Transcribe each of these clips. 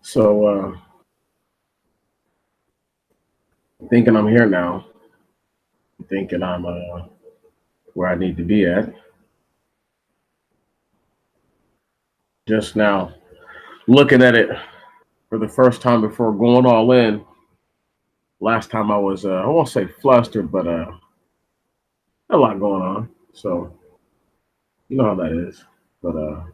So, thinking I'm here now, thinking I'm where I need to be at. Just now, looking at it for the first time before going all in. Last time I was, I won't say flustered, but a lot going on. So, you know how that is. But uh,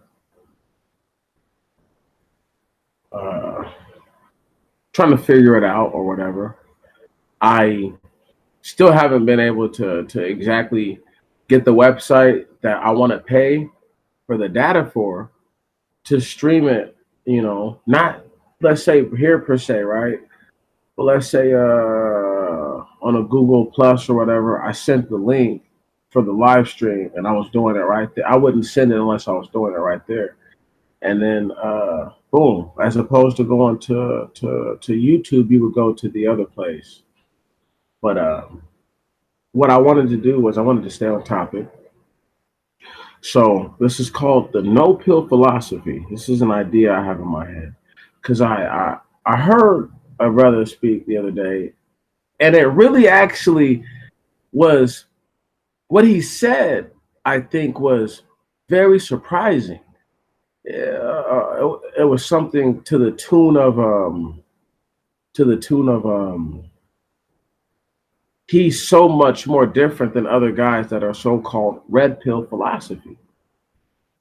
trying to figure it out or whatever. I still haven't been able to exactly get the website that I want to pay for the data for to stream it, not let's say here per se, right? But let's say on a Google Plus or whatever, I sent the link for the live stream and I was doing it right there. I wouldn't send it unless I was doing it right there. And then boom, as opposed to going to YouTube, you would go to the other place. But what I wanted to do was I wanted to stay on topic. So this is called the no pill philosophy. This is an idea I have in my head because I heard a brother speak the other day, and it really actually was what he said. I think was very surprising. It was something to the tune of he's so much more different than other guys that are so-called red pill philosophy.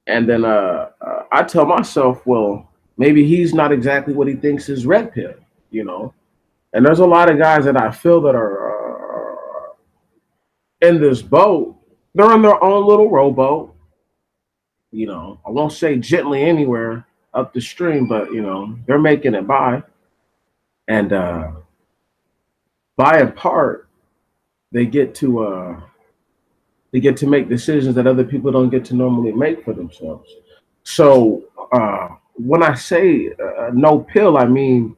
And then I tell myself, well, maybe he's not exactly what he thinks is red pill, you know. And there's a lot of guys that I feel that are in this boat. They're in their own little rowboat, you know. I won't say gently anywhere up the stream, but they're making it by. And by and part, they get to make decisions that other people don't get to normally make for themselves. So when I say no pill, I mean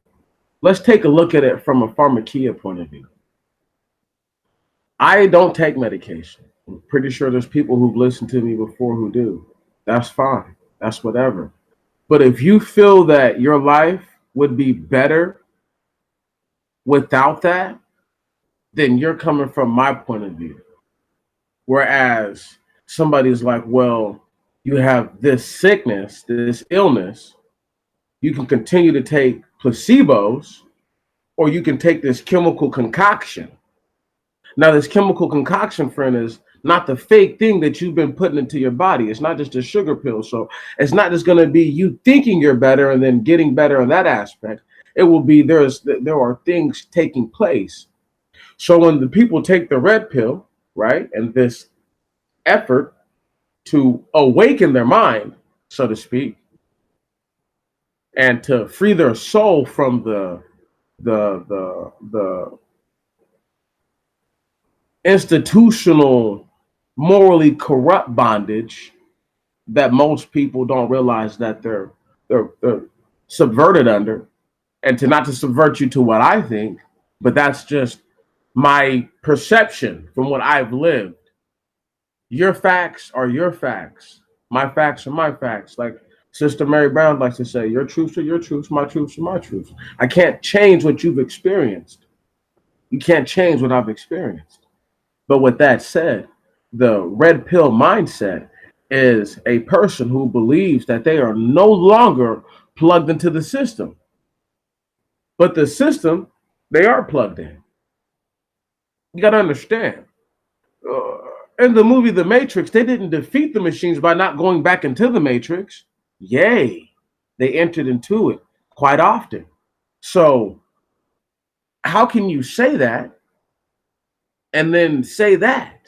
let's take a look at it from a pharmakeia point of view. I don't take medication. I'm pretty sure there's people who've listened to me before who do. That's fine. That's whatever. But if you feel that your life would be better without that, then you're coming from my point of view. Whereas somebody's like, well, you have this sickness, this illness, you can continue to take placebos, or you can take this chemical concoction. Now, this chemical concoction, friend, is not the fake thing that you've been putting into your body. It's not just a sugar pill. So it's not just going to be you thinking you're better and then getting better in that aspect. It will be there are things taking place. So when the people take the red pill, right, and this effort to awaken their mind, so to speak, and to free their soul from the institutional, morally corrupt bondage that most people don't realize that they're subverted under, and to not to subvert you to what I think, but that's just my perception from what I've lived. Your facts are your facts. My facts are my facts. Like Sister Mary Brown likes to say, your truths are your truths, my truths are my truths. I can't change what you've experienced. You can't change what I've experienced. But with that said, the red pill mindset is a person who believes that they are no longer plugged into the system. But the system, they are plugged in. You got to understand. Uh, in the movie The Matrix, they didn't defeat the machines by not going back into the Matrix. Yay, they entered into it quite often. So, how can you say that and then say that?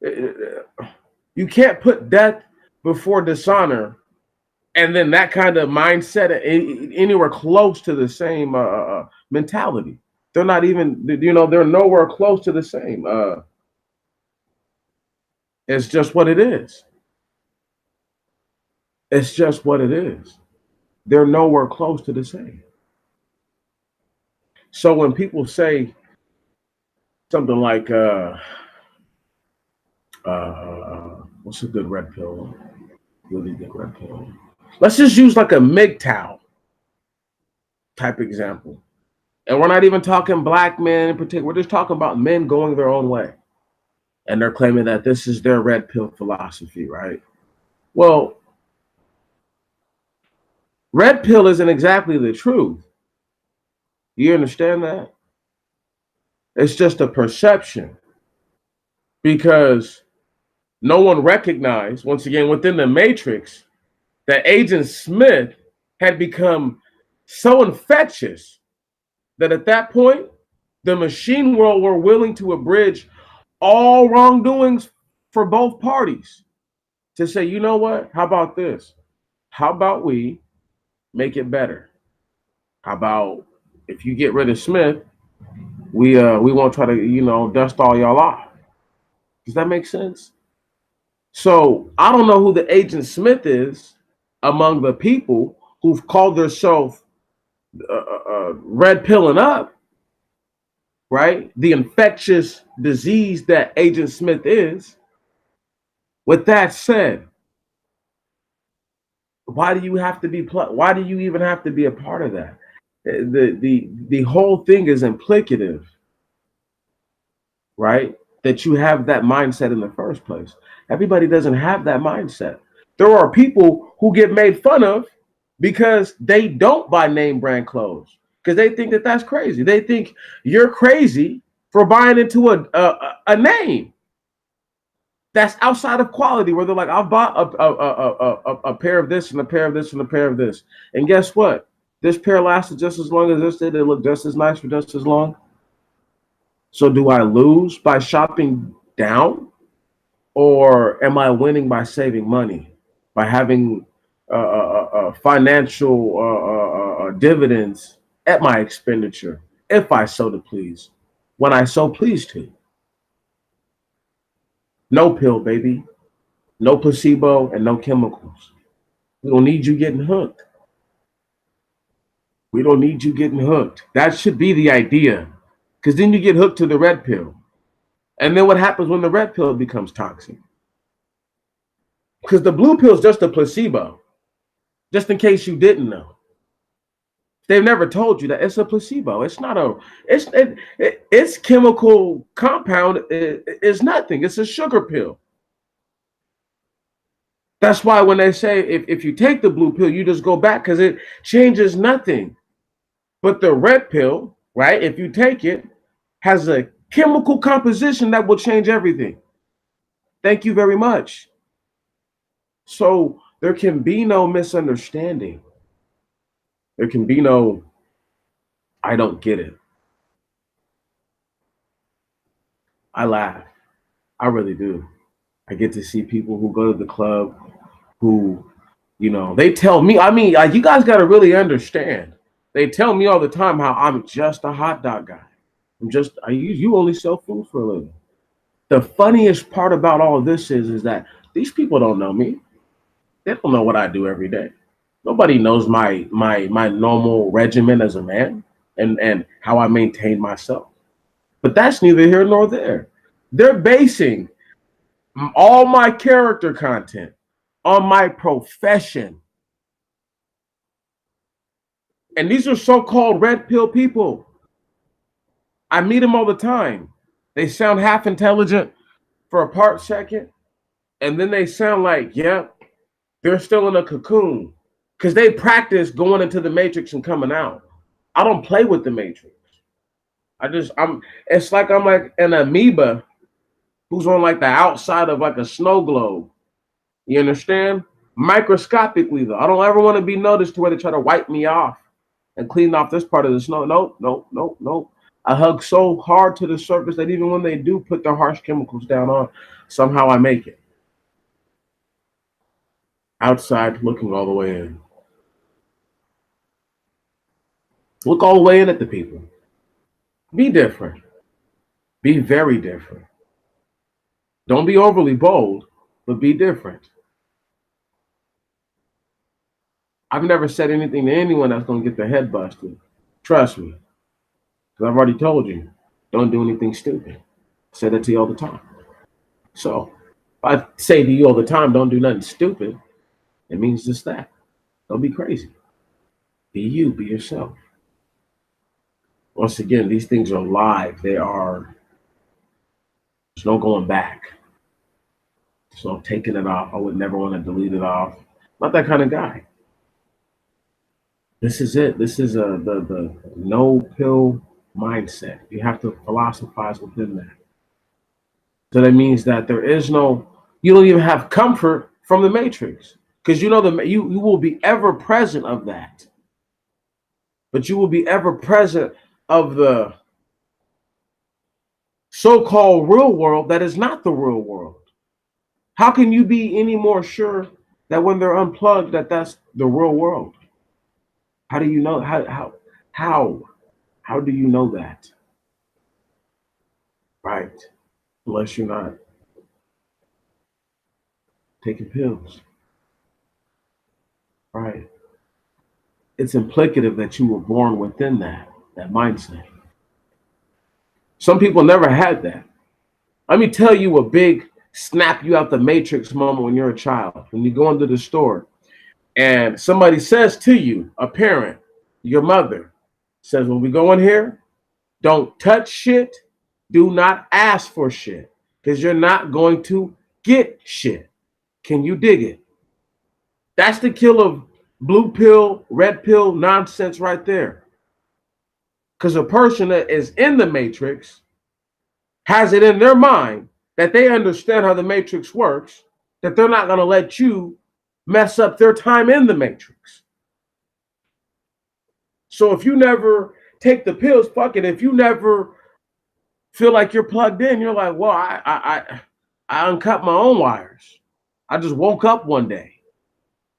You can't put death before dishonor and then that kind of mindset anywhere close to the same mentality. They're not even, they're nowhere close to the same. It's just what it is. It's just what it is. They're nowhere close to the same. So when people say something like, what's a good red pill? Really good red pill. Let's just use like a MGTOW type example. And we're not even talking black men in particular. We're just talking about men going their own way. And they're claiming that this is their red pill philosophy, right? Well, red pill isn't exactly the truth. You understand that? It's just a perception because no one recognized, once again, within the matrix, that Agent Smith had become so infectious that at that point, the machine world were willing to abridge all wrongdoings for both parties to say, you know what? How about this? How about we make it better? How about if you get rid of Smith, we won't try to dust all y'all off. Does that make sense? So I don't know who the Agent Smith is among the people who've called themselves red pilling up, right? The infectious disease that Agent Smith is. With that said, why do you have to be? Why do you even have to be a part of that? The whole thing is implicative, right? That you have that mindset in the first place. Everybody doesn't have that mindset. There are people who get made fun of because they don't buy name brand clothes because they think that that's crazy. They think you're crazy for buying into a name that's outside of quality, where they're like, I've bought a pair of this and a pair of this and a pair of this. And guess what? This pair lasted just as long as this did. It looked just as nice for just as long. So do I lose by shopping down? Or am I winning by saving money, by having financial dividends at my expenditure, if I so to please, when I so please to? No pill, baby. No placebo and no chemicals. We don't need you getting hooked. We don't need you getting hooked. That should be the idea. Because then you get hooked to the red pill. And then what happens when the red pill becomes toxic? Because the blue pill is just a placebo. Just in case you didn't know. They've never told you that it's a placebo. It's not it's chemical compound is nothing. It's a sugar pill. That's why when they say if you take the blue pill, you just go back because it changes nothing. But the red pill, right, if you take it, has a chemical composition that will change everything. Thank you very much. So there can be no misunderstanding. There can be no, I don't get it. I laugh. I really do. I get to see people who go to the club who, they tell me, you guys got to really understand. They tell me all the time how I'm just a hot dog guy. You only sell food for a living. The funniest part about all of this is that these people don't know me. They don't know what I do every day. Nobody knows my normal regimen as a man and how I maintain myself. But that's neither here nor there. They're basing all my character content on my profession. And these are so-called red pill people. I meet them all the time. They sound half intelligent for a part second, and then they sound like, yeah, they're still in a cocoon because they practice going into the matrix and coming out. I don't play with the matrix. It's like I'm like an amoeba who's on like the outside of like a snow globe. You understand? Microscopically though. I don't ever want to be noticed to where they try to wipe me off and clean off this part of the snow. Nope. I hug so hard to the surface that even when they do put their harsh chemicals down on, somehow I make it. Outside looking all the way in. Look all the way in at the people. Be different. Be very different. Don't be overly bold, but be different. I've never said anything to anyone that's going to get their head busted. Trust me. Because I've already told you, don't do anything stupid. I say that to you all the time. So, if I say to you all the time, don't do nothing stupid, it means just that. Don't be crazy. Be you, be yourself. Once again, these things are live. There's no going back. There's no taking it off. I would never want to delete it off. Not that kind of guy. This is it. This is the no pill mindset. You have to philosophize within that. So that means that you don't even have comfort from the matrix, because you know you will be ever present of that, but you will be ever present of the so-called real world that is not the real world. How can you be any more sure that when they're unplugged that's the real world? How do you know? How do you know that? Right. Unless you're not taking pills. Right. It's implicative that you were born within that mindset. Some people never had that. Let me tell you a big snap you out the matrix moment when you're a child. When you go into the store and somebody says to you, a parent, your mother, says, when we go in here, don't touch shit. Do not ask for shit, because you're not going to get shit. Can you dig it? That's the kill of blue pill, red pill nonsense right there. Because a person that is in the matrix has it in their mind that they understand how the matrix works, that they're not going to let you mess up their time in the matrix. So if you never take the pills, fuck it. If you never feel like you're plugged in, you're like, well, I uncut my own wires. I just woke up one day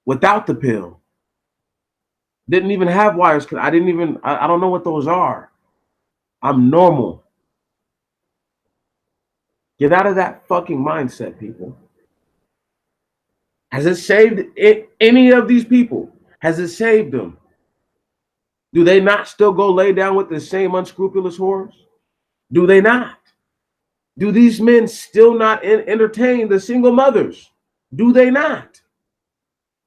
without the pill. Didn't even have wires because I don't know what those are. I'm normal. Get out of that fucking mindset, people. Has it saved any of these people? Has it saved them? Do they not still go lay down with the same unscrupulous whores? Do they not? Do these men still not entertain the single mothers? Do they not?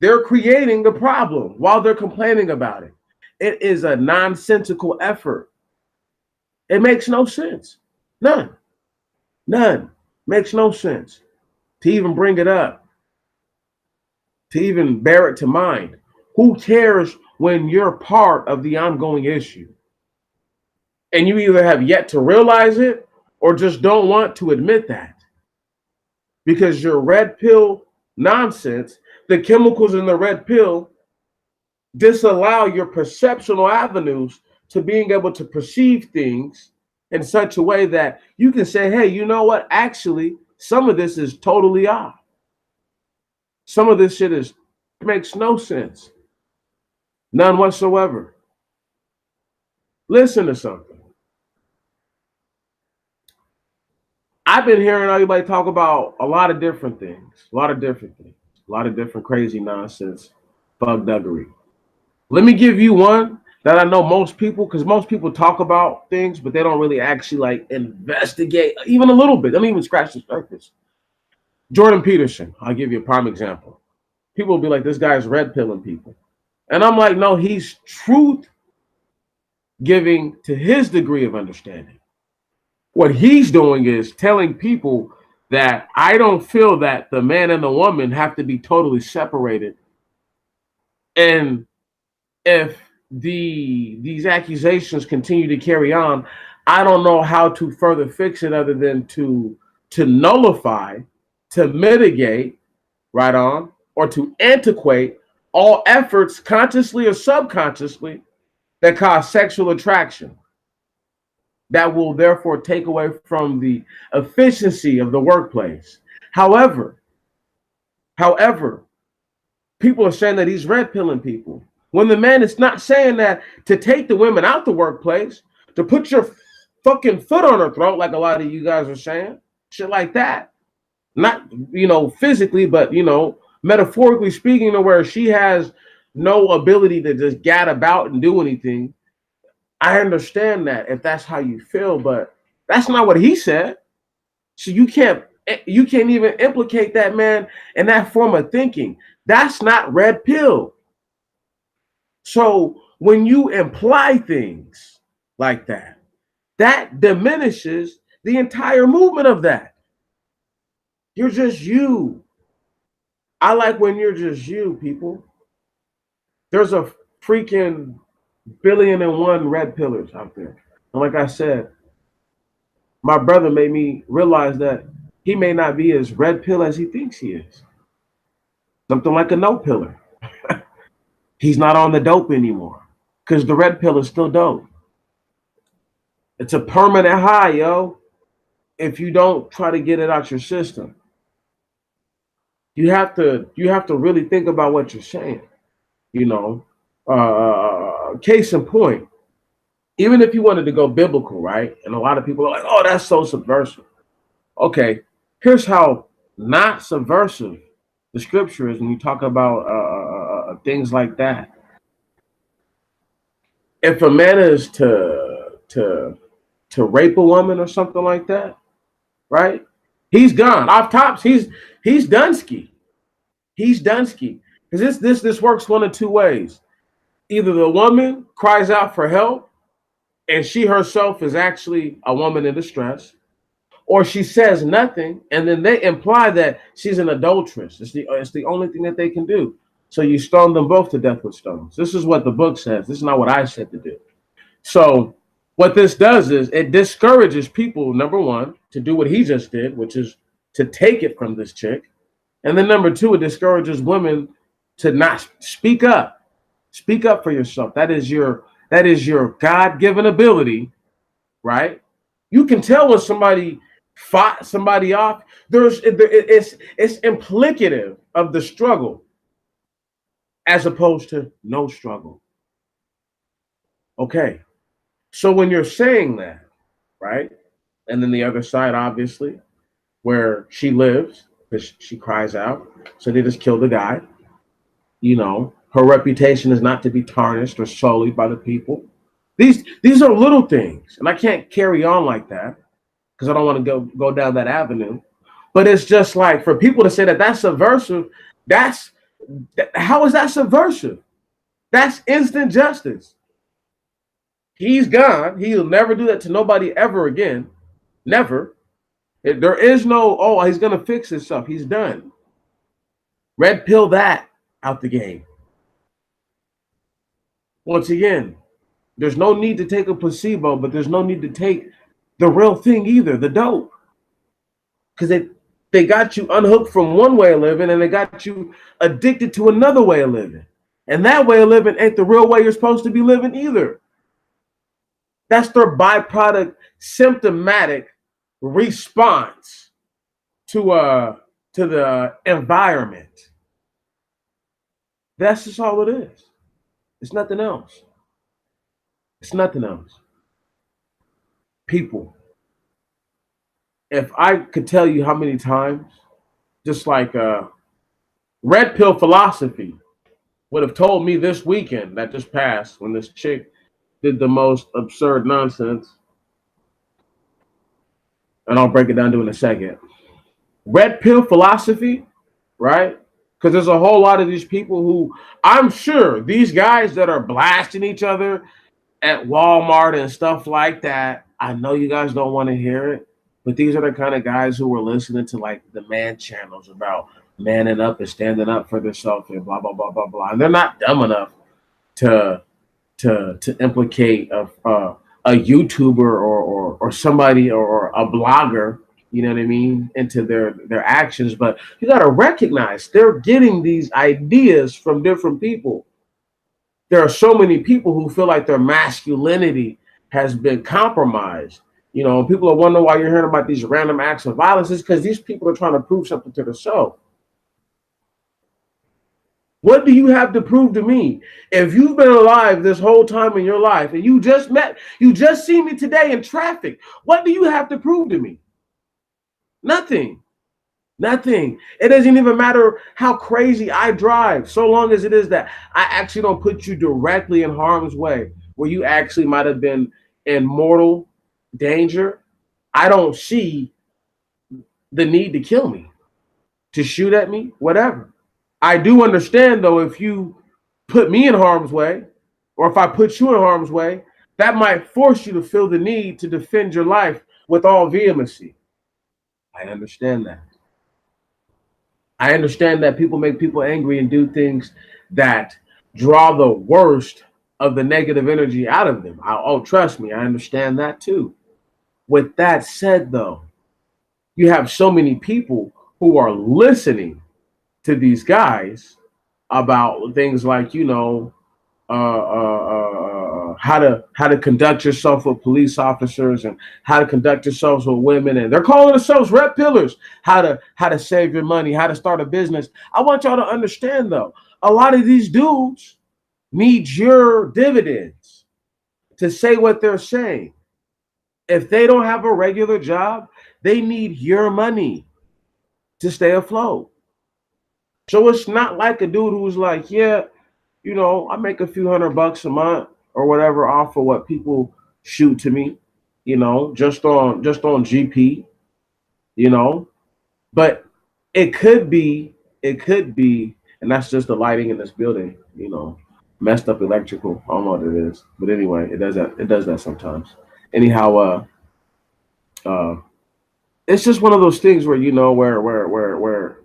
They're creating the problem while they're complaining about it. It is a nonsensical effort. It makes no sense. None. Makes no sense to even bring it up, to even bear it to mind. Who cares when you're part of the ongoing issue? And you either have yet to realize it or just don't want to admit that. Because your red pill nonsense, the chemicals in the red pill disallow your perceptual avenues to being able to perceive things in such a way that you can say, hey, you know what? Actually, some of this is totally off. Some of this shit makes no sense. None whatsoever. Listen to something. I've been hearing everybody talk about a lot of different things, a lot of different crazy nonsense, bugduggery. Let me give you one that I know most people, because most people talk about things, but they don't really actually like investigate even a little bit. They don't even scratch the surface. Jordan Peterson, I'll give you a prime example. People will be like, this guy's red pilling people. And I'm like, no, he's truth giving to his degree of understanding. What he's doing is telling people that I don't feel that the man and the woman have to be totally separated. And if these accusations continue to carry on, I don't know how to further fix it other than to nullify, to mitigate, right on, or to antiquate all efforts, consciously or subconsciously, that cause sexual attraction. That will therefore take away from the efficiency of the workplace. However, people are saying that he's red pilling people. When the man is not saying that to take the women out the workplace, to put your fucking foot on her throat, like a lot of you guys are saying, shit like that. Not, physically, but, metaphorically speaking, to where she has no ability to just gad about and do anything. I understand that if that's how you feel, but that's not what he said. So you can't even implicate that man in that form of thinking. That's not red pill. So when you imply things like that, that diminishes the entire movement of that. You're just you. I like when you're just you, people. There's a freaking billion and one red pillars out there. And like I said, my brother made me realize that he may not be as red pill as he thinks he is. Something like a no pillar. He's not on the dope anymore because the red pill is still dope. It's a permanent high, yo. If you don't try to get it out your system, you have to really think about what you're saying. You know, case in point, even if you wanted to go biblical, right? And a lot of people are like, "Oh, that's so subversive." Okay, here's how not subversive the scripture is when you talk about things like that. If a man is to rape a woman or something like that, right? He's gone off tops. He's Dunsky. He's Dunsky because this works one of two ways. Either the woman cries out for help, and she herself is actually a woman in distress, or she says nothing, and then they imply that she's an adulteress. It's the only thing that they can do. So you stone them both to death with stones. This is what the book says. This is not what I said to do. So what this does is it discourages people, number one, to do what he just did, which is to take it from this chick. And then number two, it discourages women to not speak up. Speak up for yourself. That is your God-given ability, right? You can tell when somebody fought somebody off. It's implicative of the struggle as opposed to no struggle. Okay. So when you're saying that, right? And then the other side, obviously, where she lives, because she cries out. So they just killed the guy. Her reputation is not to be tarnished or sullied by the people. These are little things, and I can't carry on like that because I don't want to go down that avenue. But it's just like for people to say that that's subversive. How is that subversive? That's instant justice. He's gone. He'll never do that to nobody ever again. Never. There is no, oh, he's going to fix himself. He's done. Red pill that out the game. Once again, there's no need to take a placebo, but there's no need to take the real thing either, the dope. Because they got you unhooked from one way of living and they got you addicted to another way of living. And that way of living ain't the real way you're supposed to be living either. That's their byproduct, symptomatic response to the environment. That's just all it is. It's nothing else. It's nothing else. People, if I could tell you how many times, just like red pill philosophy would have told me this weekend that just passed when this chick did the most absurd nonsense. And I'll break it down to in a second. Red pill philosophy, right? Because there's a whole lot of these people who I'm sure these guys that are blasting each other at Walmart and stuff like that. I know you guys don't want to hear it, but these are the kind of guys who were listening to like the man channels about manning up and standing up for themselves and blah blah blah blah blah. And they're not dumb enough to implicate a YouTuber or somebody or a blogger, you know what I mean, into their actions. But you got to recognize they're getting these ideas from different people. There are so many people who feel like their masculinity has been compromised. People are wondering why you're hearing about these random acts of violence. It's because these people are trying to prove something to themselves. What do you have to prove to me? If you've been alive this whole time in your life and you just see me today in traffic, what do you have to prove to me? Nothing. Nothing. It doesn't even matter how crazy I drive, so long as it is that I actually don't put you directly in harm's way, where you actually might have been in mortal danger. I don't see the need to kill me, to shoot at me, whatever. I do understand, though, if you put me in harm's way, or if I put you in harm's way, that might force you to feel the need to defend your life with all vehemency. I understand that. I understand that people make people angry and do things that draw the worst of the negative energy out of them. Oh, trust me, I understand that too. With that said, though, you have so many people who are listening to these guys about things like, how to conduct yourself with police officers and how to conduct yourselves with women, and they're calling themselves red pillars. How to save your money, how to start a business. I want y'all to understand though, a lot of these dudes need your dividends to say what they're saying. If they don't have a regular job, they need your money to stay afloat. So it's not like a dude who's like, yeah, I make a few $100 a month or whatever off of what people shoot to me, just on GP, you know. But it could be, and that's just the lighting in this building, messed up electrical. I don't know what it is, but anyway, it does that. It does that sometimes. Anyhow, uh, it's just one of those things where where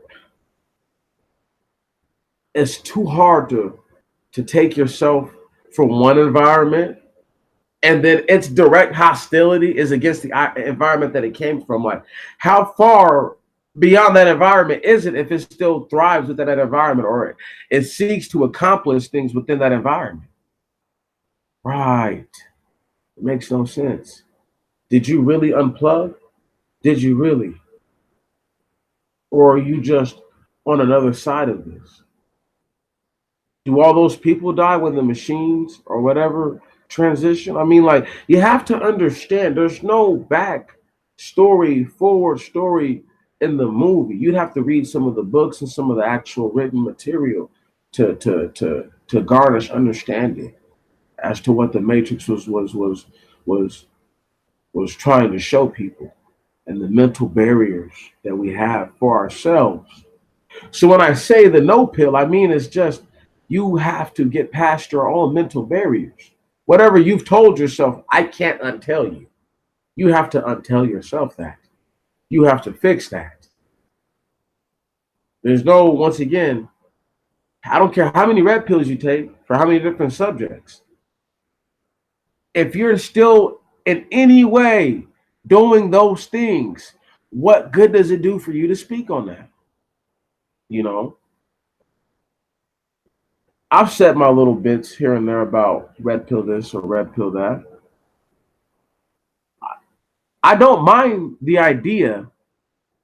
it's too hard to take yourself from one environment and then its direct hostility is against the environment that it came from. Like, how far beyond that environment is it if it still thrives within that environment, or it seeks to accomplish things within that environment? Right. It makes no sense. Did you really unplug? Did you really? Or are you just on another side of this? Do all those people die when the machines or whatever transition? I mean, like, you have to understand there's no back story, forward story in the movie. You'd have to read some of the books and some of the actual written material to garnish understanding as to what the Matrix was trying to show people, and the mental barriers that we have for ourselves. So when I say the no pill, I mean it's just you have to get past your own mental barriers. Whatever you've told yourself, I can't untell you. You have to untell yourself that. You have to fix that. There's no, once again, I don't care how many red pills you take for how many different subjects. If you're still in any way doing those things, what good does it do for you to speak on that? You know, I've said my little bits here and there about red pill this or red pill that. I don't mind the idea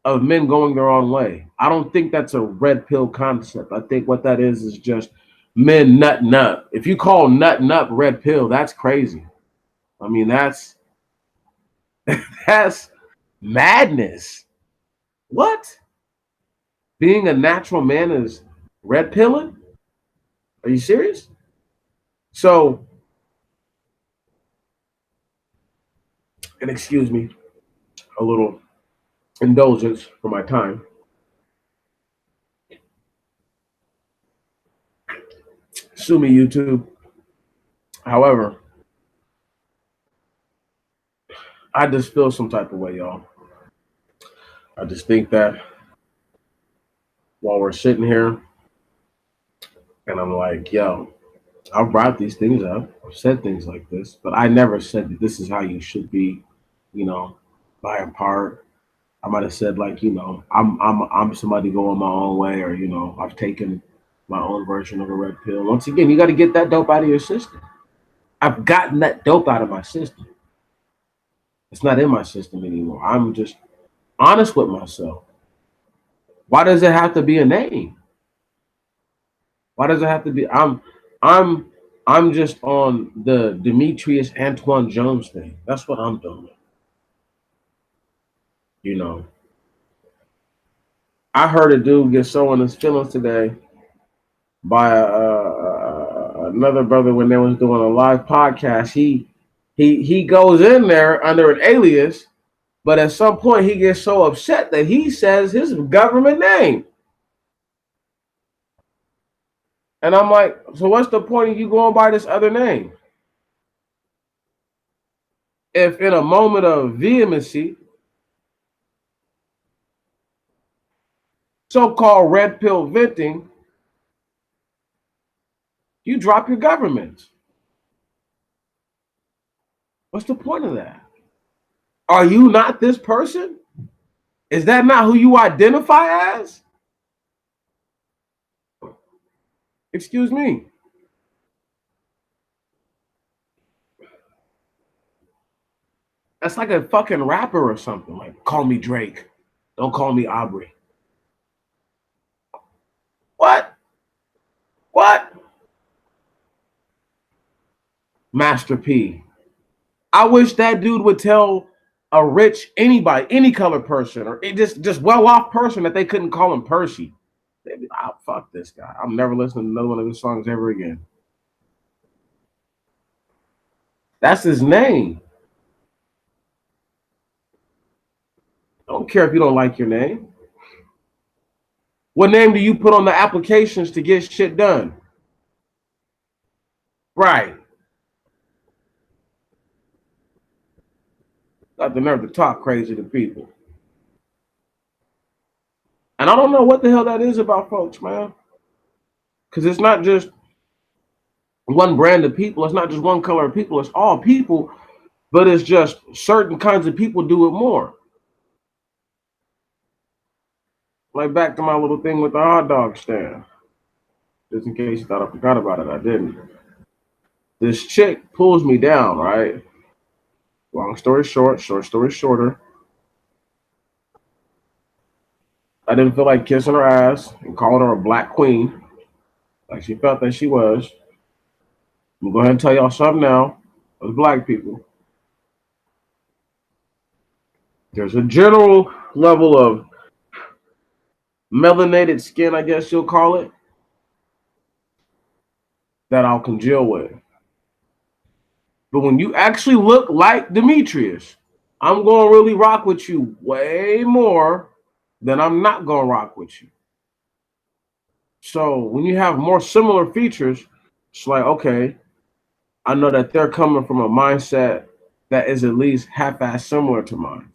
of men going their own way. I don't think that's a red pill concept. I think what that is just men nutting up. If you call nutting up red pill, that's crazy. I mean, that's that's madness. What? Being a natural man is red pilling? Are you serious? So, and excuse me, a little indulgence for my time. Sue me, YouTube. However, I just feel some type of way, y'all. I just think that while we're sitting here, and I'm like, yo, I've brought these things up. I've said things like this, but I never said that this is how you should be, by and part. I might have said like, I'm somebody going my own way, or I've taken my own version of a red pill. Once again, you got to get that dope out of your system. I've gotten that dope out of my system. It's not in my system anymore. I'm just honest with myself. Why does it have to be a name? Why does it have to be? I'm I'm just on the Demetrius Antoine Jones thing. That's what I'm doing. You know, I heard a dude get so in his feelings today by another brother when they was doing a live podcast. He goes in there under an alias, but at some point he gets so upset that he says his government name. And I'm like, so what's the point of you going by this other name? If in a moment of vehemency, so-called red pill venting, you drop your government. What's the point of that? Are you not this person? Is that not who you identify as? Excuse me. That's like a fucking rapper or something. Like, call me Drake. Don't call me Aubrey. What? What? Master P. I wish that dude would tell a rich anybody, any color person, or just well-off person that they couldn't call him Percy. They'd be like, oh, fuck this guy. I'm never listening to another one of his songs ever again. That's his name. I don't care if you don't like your name. What name do you put on the applications to get shit done? Right. Got the nerve to talk crazy to people. And I don't know what the hell that is about folks, man. Because it's not just one brand of people. It's not just one color of people. It's all people. But it's just certain kinds of people do it more. Like back to my little thing with the hot dog stand. Just in case you thought I forgot about it, I didn't. This chick pulls me down, right? Long story short, short story shorter. I didn't feel like kissing her ass and calling her a black queen, like she felt that she was. I'm going to go ahead and tell y'all something now. As black people, there's a general level of melanated skin, I guess you'll call it, that I'll congeal with. But when you actually look like Demetrius, I'm going to really rock with you way more than I'm not going to rock with you. So when you have more similar features, it's like, okay, I know that they're coming from a mindset that is at least half-ass similar to mine.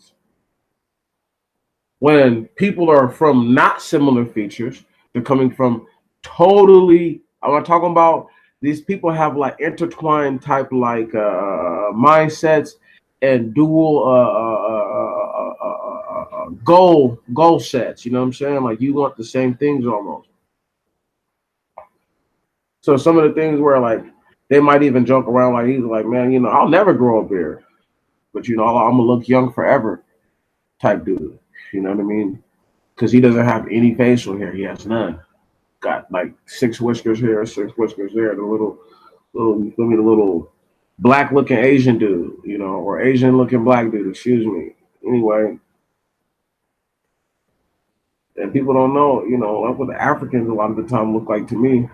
When people are from not similar features, they're coming from totally, I'm not talking about these people have like intertwined type like mindsets and dual goal sets. You know what I'm saying? Like you want the same things almost. So some of the things where like they might even joke around like he's like, man, you know, I'll never grow a beard, but you know, I'm gonna look young forever type dude. You know what I mean? Because he doesn't have any facial hair. He has none. Got like 6 whiskers here, 6 whiskers there. The little black looking Asian dude, you know, or Asian looking black dude, excuse me. Anyway, and people don't know, you know, like what the Africans a lot of the time look like to me.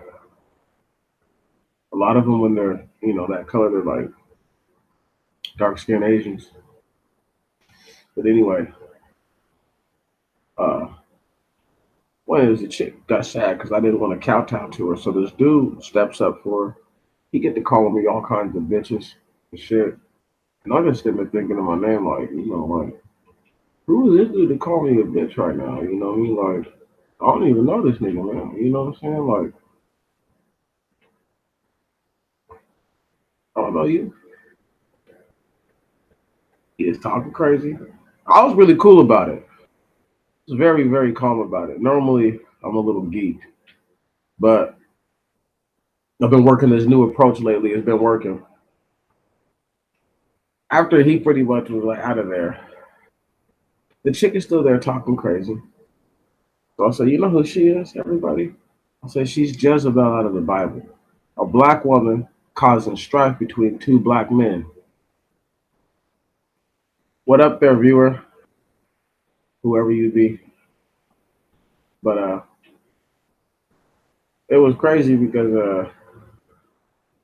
A lot of them when they're, you know, that color, they're like dark skinned Asians. But anyway, one is the chick got sad because I didn't want to kowtow to her. So this dude steps up for her. He get to calling me all kinds of bitches and shit. And I just sitting there thinking of my name, like, you know, like, who is this dude to call me a bitch right now? You know what I mean? Like, I don't even know this nigga, man. You know what I'm saying? Like, I don't know you. He is talking crazy. I was really cool about it. I was very, very calm about it. Normally, I'm a little geek. But I've been working this new approach lately. It's been working. After he pretty much was like out of there, the chick is still there talking crazy. So I said, you know who she is, everybody? I said, she's Jezebel out of the Bible. A black woman causing strife between 2 black men. What up there, viewer? Whoever you be. But it was crazy because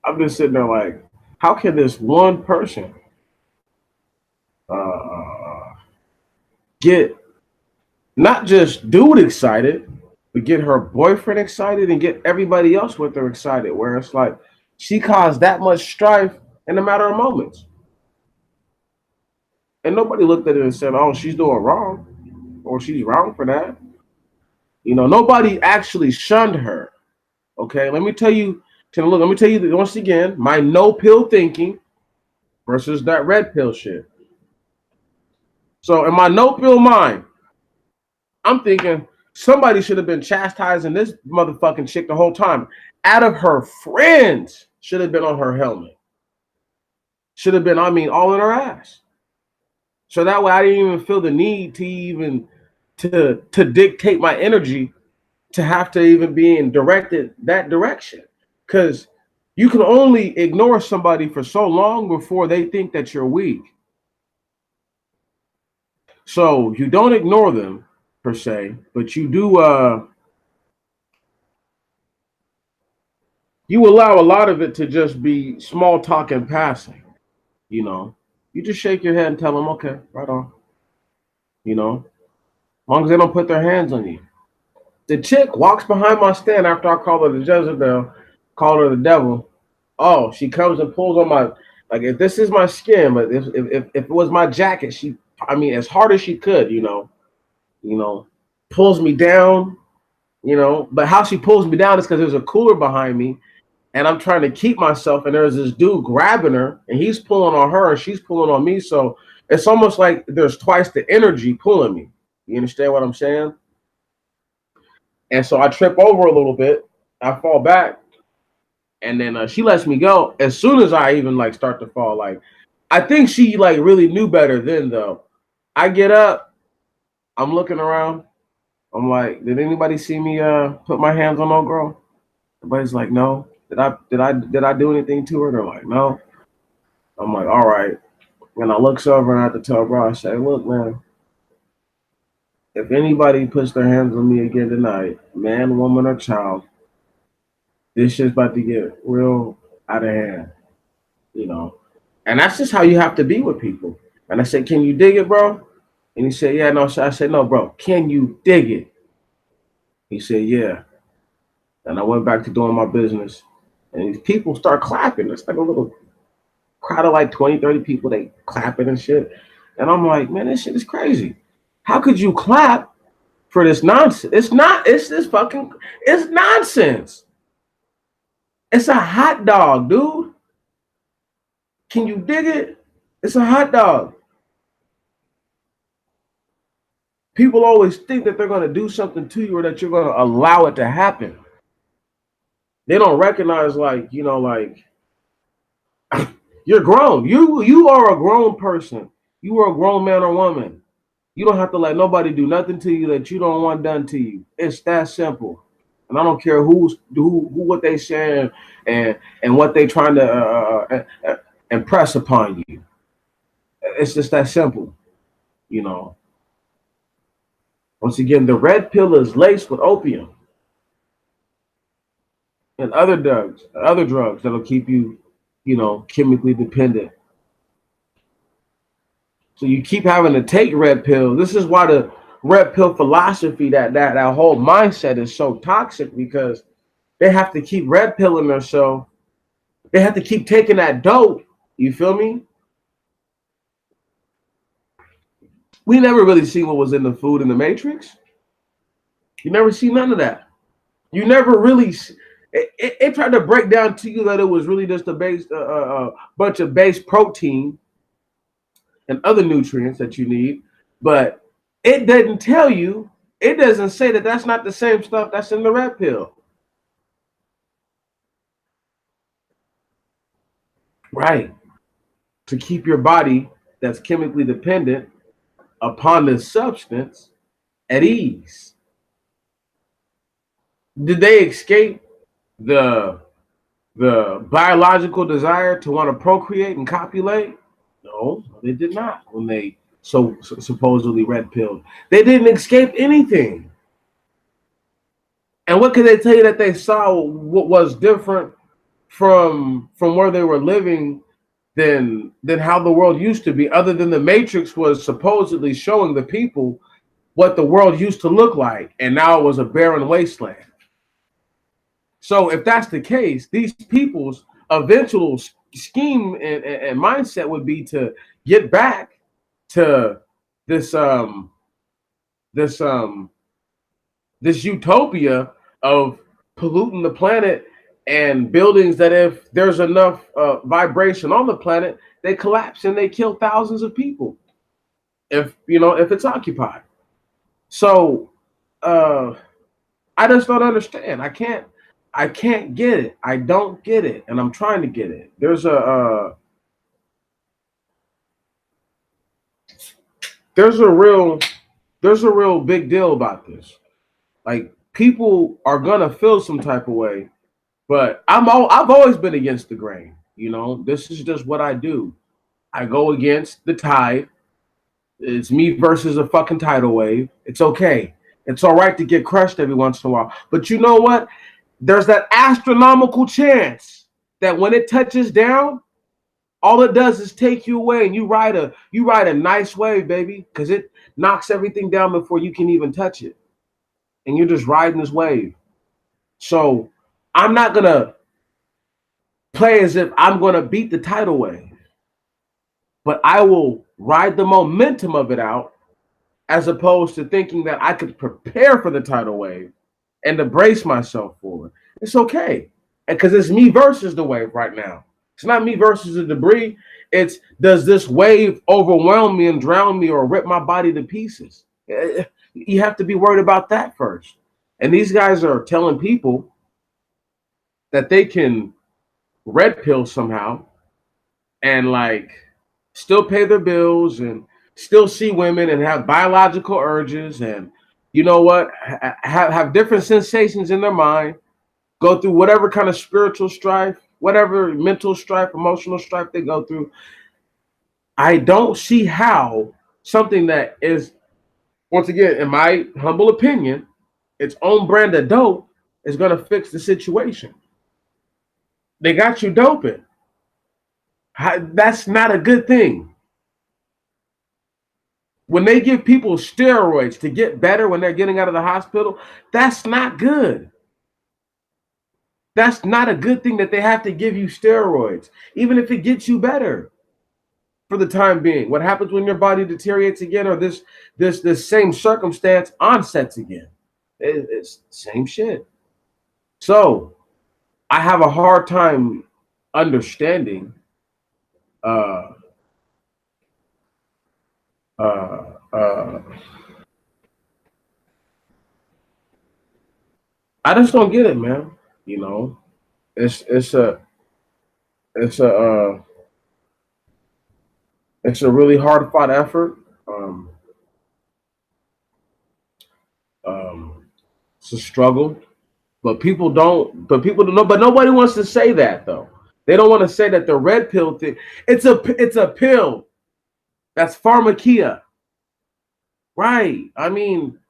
I'm just sitting there like, how can this one person get not just dude excited, but get her boyfriend excited and get everybody else with her excited, where it's like she caused that much strife in a matter of moments. And nobody looked at it and said, oh, she's doing wrong or she's wrong for that. Nobody actually shunned her. Okay, let me tell you once again, my no pill thinking versus that red pill shit. So in my no pill mind, I'm thinking somebody should have been chastising this motherfucking chick the whole time. Out of her friends should have been on her helmet. Should have been, all in her ass. So that way I didn't even feel the need to dictate my energy to have to even be in directed that direction. Because you can only ignore somebody for so long before they think that you're weak. So you don't ignore them per se, but you do you allow a lot of it to just be small talk and passing. You just shake your head and tell them, okay, right on. As long as they don't put their hands on you. The chick walks behind my stand after I call her the Jezebel, call her the devil. Oh, she comes and pulls on my, like, if this is my skin, but if it was my jacket, as hard as she could, pulls me down, but how she pulls me down is because there's a cooler behind me and I'm trying to keep myself, and there's this dude grabbing her and he's pulling on her and she's pulling on me. So it's almost like there's twice the energy pulling me. You understand what I'm saying? And so I trip over a little bit, I fall back, and then she lets me go. As soon as I even start to fall, I think she really knew better then though. I get up, I'm looking around, I'm like, did anybody see me put my hands on old girl? Everybody's like, no. Did I do anything to her? They're like, no. I'm like, all right. And I looks over and I have to tell bro, I say, look, man, if anybody puts their hands on me again tonight, man, woman, or child, this shit's about to get real out of hand, And that's just how you have to be with people. And I said, can you dig it, bro? And he said, yeah, no. So I said, no, bro, can you dig it? He said, yeah. And I went back to doing my business. And these people start clapping. It's like a little crowd of 20, 30 people. They clapping and shit. And I'm like, man, this shit is crazy. How could you clap for this nonsense? It's nonsense. It's a hot dog, dude. Can you dig it? It's a hot dog. People always think that they're going to do something to you or that you're going to allow it to happen. They don't recognize, you're grown. You are a grown person. You are a grown man or woman. You don't have to let nobody do nothing to you that you don't want done to you. It's that simple. And I don't care who what they saying and what they trying to impress upon you. It's just that simple, Once again, the red pill is laced with opium and other drugs that'll keep you, chemically dependent. So you keep having to take red pill. This is why the red pill philosophy, that whole mindset is so toxic, because they have to keep red pilling themselves. They have to keep taking that dope. You feel me? We never really see what was in the food in the Matrix. You never see none of that. You never really. It tried to break down to you that it was really just a bunch of base protein and other nutrients that you need, but it didn't tell you. It doesn't say that that's not the same stuff that's in the red pill. Right. To keep your body that's chemically dependent upon this substance at ease. Did they escape the biological desire to want to procreate and copulate? No, they did not. When they supposedly red pilled, they didn't escape anything. And what could they tell you that they saw what was different from where they were living than how the world used to be, other than the Matrix was supposedly showing the people what the world used to look like, and now it was a barren wasteland. So if that's the case, these people's eventual scheme and mindset would be to get back to this this um this utopia of polluting the planet and buildings that if there's enough vibration on the planet, they collapse and they kill thousands of people if it's occupied. So I just don't understand. I can't get it. I don't get it, and I'm trying to get it. There's a real big deal about this. Like, people are gonna feel some type of way, but I've always been against the grain. This is just what I do. I go against the tide. It's me versus a fucking tidal wave. It's okay. It's all right to get crushed every once in a while. But you know what? There's that astronomical chance that when it touches down, all it does is take you away, and you ride a nice wave, baby, because it knocks everything down before you can even touch it. And you're just riding this wave. So I'm not gonna play as if I'm gonna beat the tidal wave, but I will ride the momentum of it out, as opposed to thinking that I could prepare for the tidal wave and to brace myself for it. It's okay. And because it's me versus the wave right now. It's not me versus the debris. It's, does this wave overwhelm me and drown me or rip my body to pieces? You have to be worried about that first. And these guys are telling people that they can red pill somehow and like still pay their bills and still see women and have biological urges and have different sensations in their mind, go through whatever kind of spiritual strife, whatever mental strife, emotional strife they go through. I don't see how something that is, once again, in my humble opinion, its own brand of dope is going to fix the situation. They got you doping. That's not a good thing. When they give people steroids to get better when they're getting out of the hospital, that's not good. That's not a good thing that they have to give you steroids, even if it gets you better for the time being. What happens when your body deteriorates again, or this same circumstance onsets again? It's the same shit. So I have a hard time understanding uh, uh, uh, I just don't get it, man. You know, it's a it's a it's a really hard fought effort. Um, it's a struggle, but people don't. But people don't know. But nobody wants to say that though. They don't want to say that the red pill thing. It's a pill. That's pharmakia, right? I mean,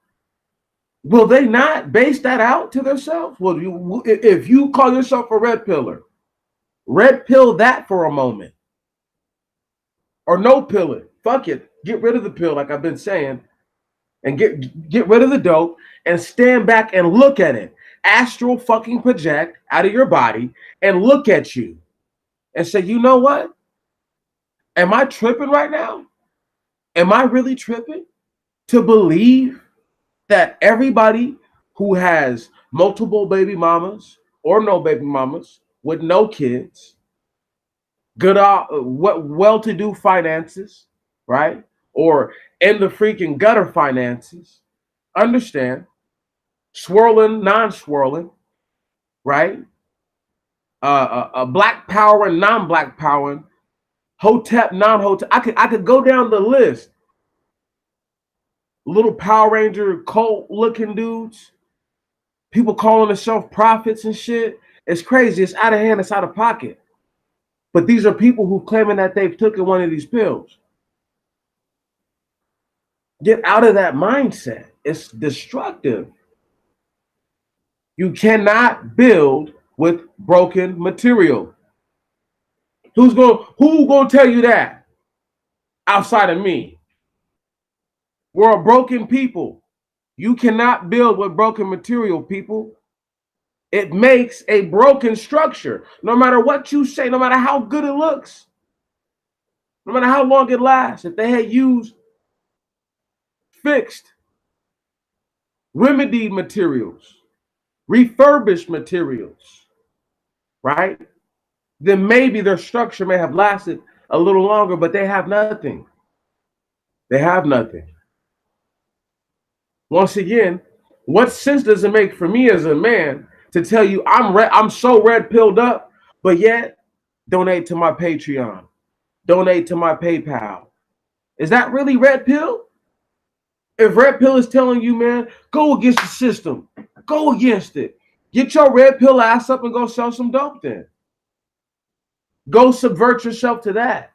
will they not base that out to themselves? Well, if you call yourself a red piller, red pill that for a moment, or no pill it. Fuck it. Get rid of the pill, like I've been saying, and get rid of the dope and stand back and look at it. Astral fucking project out of your body and look at you and say, you know what? Am I tripping right now? Am I really tripping to believe that everybody who has multiple baby mamas or no baby mamas with no kids, good well-to-do finances, right? Or in the freaking gutter finances, understand, swirling, non-swirling, right? Black power and non-black power, hotep, non-hotep. I could go down the list. Little Power Ranger cult looking dudes, people calling themselves prophets and shit. It's crazy. It's out of hand. It's out of pocket. But these are people who claiming that they've taken one of these pills. Get out of that mindset. It's destructive. You cannot build with broken material. Who gonna tell you that outside of me? We're a broken people. You cannot build with broken material, people. It makes a broken structure. No matter what you say, no matter how good it looks, no matter how long it lasts, if they had used fixed, remedied materials, refurbished materials, right? Then maybe their structure may have lasted a little longer, but they have nothing. They have nothing. Once again, what sense does it make for me as a man to tell you I'm so red pilled up, but yet donate to my Patreon, donate to my PayPal? Is that really red pill? If red pill is telling you, man, go against the system, go against it. Get your red pill ass up and go sell some dope then. Go subvert yourself to that.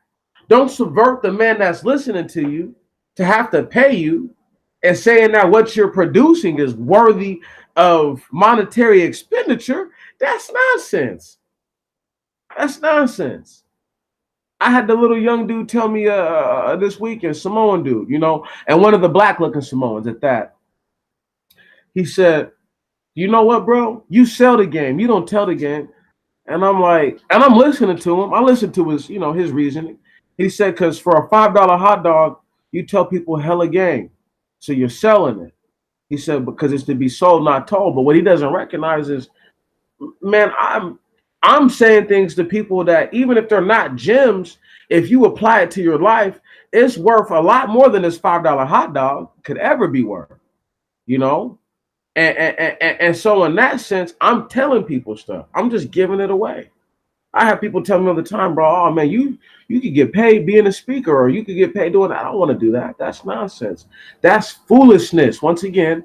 Don't subvert the man that's listening to you to have to pay you and saying that what you're producing is worthy of monetary expenditure. That's nonsense. That's nonsense. I had the little young dude tell me this weekend, Samoan dude, and one of the black looking Samoans at that. He said, you know what, bro? You sell the game. You don't tell the game. And I'm like, and I'm listening to him. I listened to his reasoning. He said, because for a $5 hot dog, you tell people hella game. So you're selling it. He said, because it's to be sold, not told. But what he doesn't recognize is, man, I'm saying things to people that even if they're not gems, if you apply it to your life, it's worth a lot more than this $5 hot dog could ever be worth, And so in that sense, I'm telling people stuff. I'm just giving it away. I have people tell me all the time, bro, oh man, you could get paid being a speaker, or you could get paid doing that. I don't want to do that. That's nonsense. That's foolishness. Once again,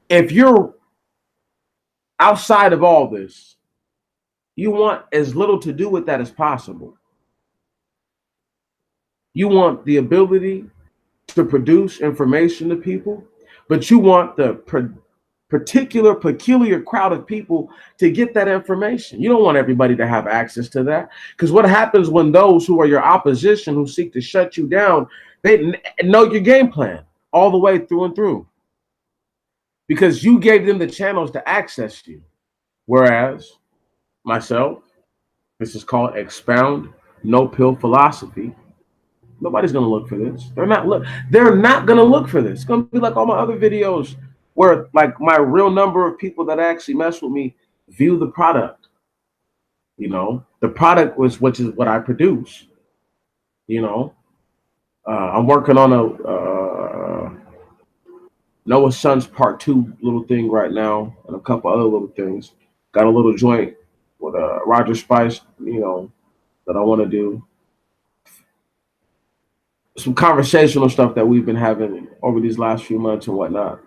if you're outside of all this, you want as little to do with that as possible. You want the ability to produce information to people, but you want the peculiar crowd of people to get that information. You don't want everybody to have access to that, because what happens when those who are your opposition, who seek to shut you down, they know your game plan all the way through and through, because you gave them the channels to access you. Whereas myself, this is called expound no pill philosophy. Nobody's gonna look for this. They're not gonna look for this. It's gonna be like all my other videos where like my real number of people that actually mess with me view the product. The product which is what I produce. I'm working on a Noah's Sons Part 2 little thing right now, and a couple other little things. Got a little joint with Roger Spice, that I want to do. Some conversational stuff that we've been having over these last few months and whatnot.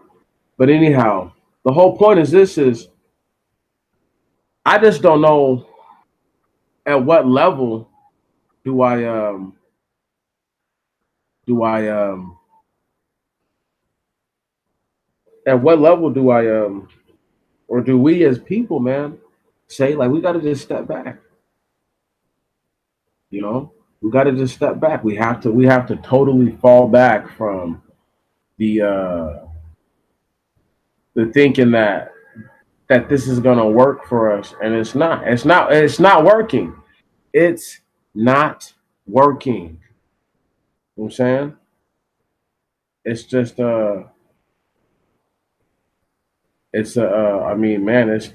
But anyhow, the whole point is I just don't know at what level do I or do we as people, man, say like we got to just step back. We got to just step back. We have to totally fall back from the thinking that this is gonna work for us, and it's not. It's not working. It's not working. You know what I'm saying? It's just I mean, man, it's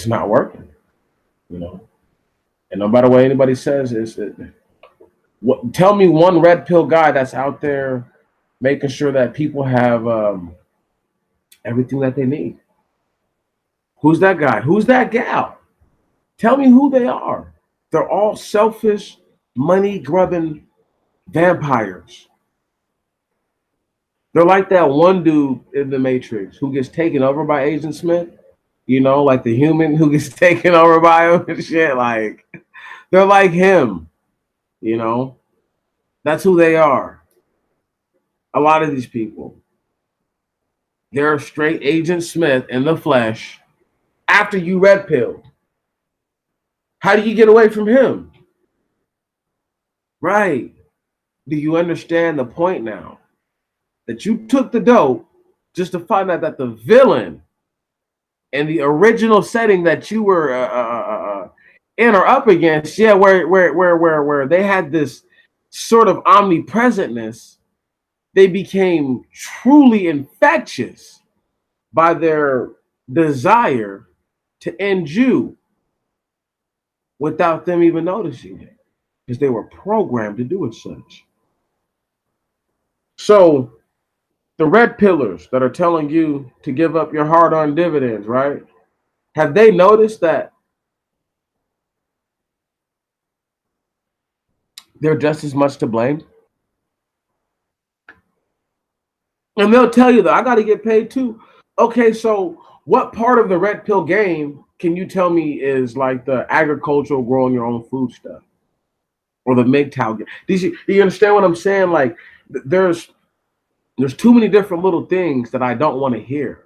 not working. And no matter what anybody says, tell me one red pill guy that's out there making sure that people have everything that they need. Who's that guy? Who's that gal? Tell me who they are. They're all selfish, money-grubbing vampires. They're like that one dude in the Matrix who gets taken over by Agent Smith. Like the human who gets taken over by him and shit. Like, they're like him. That's who they are. A lot of these people. They're straight Agent Smith in the flesh after you red pilled. How do you get away from him? Right. Do you understand the point now? that you took the dope just to find out that the villain in the original setting that you were in or up against, yeah, where they had this sort of omnipresentness, they became truly infectious by their desire to end you without them even noticing it, because they were programmed to do it such. So the red pillars that are telling you to give up your hard-earned dividends, right? Have they noticed that they're just as much to blame? And they'll tell you that I got to get paid too. Okay, so what part of the red pill game can you tell me is like the agricultural growing your own food stuff or the MGTOW game? Do you understand what I'm saying? Like there's too many different little things that I don't want to hear.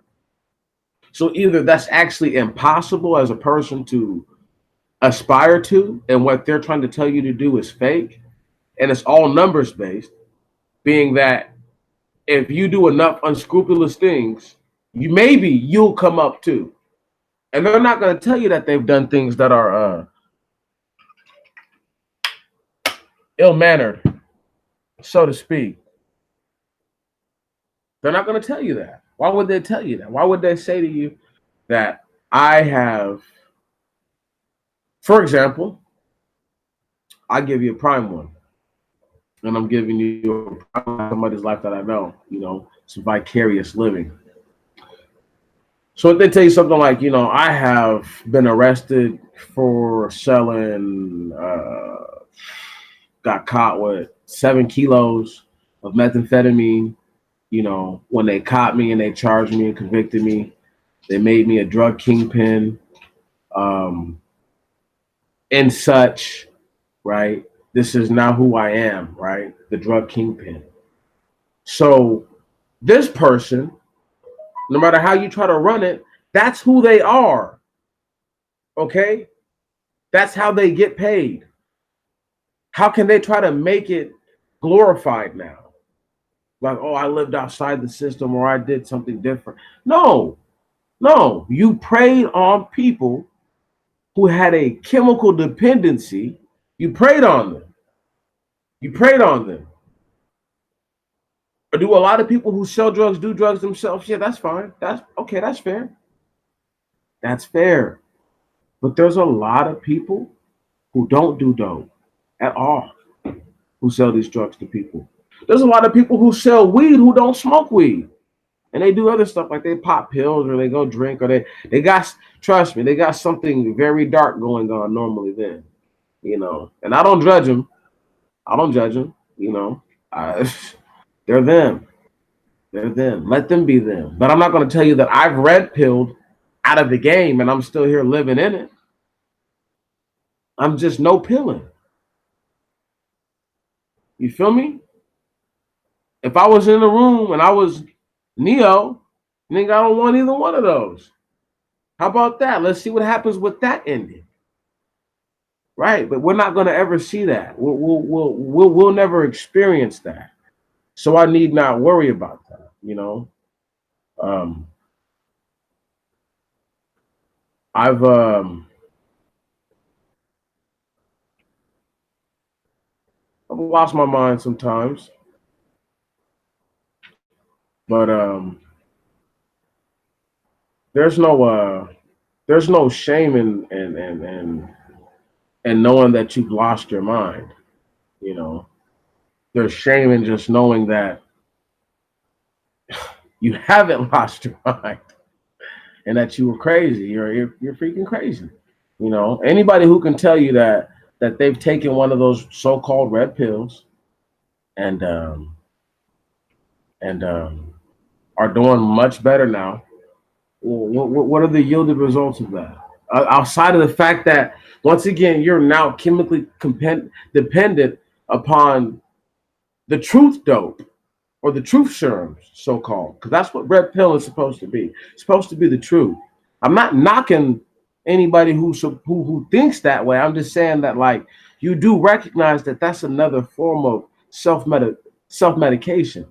So either that's actually impossible as a person to aspire to, and what they're trying to tell you to do is fake, and it's all numbers based, being that if you do enough unscrupulous things, you'll come up too. And they're not going to tell you that they've done things that are ill-mannered, so to speak. They're not going to tell you that. Why would they tell you that? Why would they say to you that I have, for example, I give you a prime one, and I'm giving you somebody's life that I know, it's vicarious living. So if they tell you something like, I have been arrested for selling, got caught with 7 kilos of methamphetamine. When they caught me and they charged me and convicted me, they made me a drug kingpin, and such, right? This is now who I am, right? The drug kingpin. So this person, no matter how you try to run it, that's who they are. Okay? That's how they get paid. How can they try to make it glorified now? Like, oh, I lived outside the system or I did something different. No, you preyed on people who had a chemical dependency. You preyed on them. Or do a lot of people who sell drugs do drugs themselves? Yeah, that's fine. That's okay. That's fair. That's fair. But there's a lot of people who don't do dope at all, who sell these drugs to people. There's a lot of people who sell weed who don't smoke weed. And they do other stuff, like they pop pills or they go drink, or they got, trust me, they got something very dark going on normally then, And I don't judge them. They're them. Let them be them. But I'm not going to tell you that I've red pilled out of the game and I'm still here living in it. I'm just no pilling. You feel me? If I was in the room and I was Neo, nigga, I don't want either one of those. How about that? Let's see what happens with that ending. Right, but we're not going to ever see that. We'll never experience that. So I need not worry about that. I've lost my mind sometimes, but there's no shame in knowing that you've lost your mind. There's shame in just knowing that you haven't lost your mind and that you were crazy. You're freaking crazy. Anybody who can tell you that they've taken one of those so-called red pills and are doing much better now. What are the yielded results of that? Outside of the fact that, once again, you're now chemically dependent upon the truth dope or the truth serums, so-called, because that's what red pill is supposed to be. It's supposed to be the truth. I'm not knocking anybody who thinks that way. I'm just saying that, like, you do recognize that that's another form of self-medication.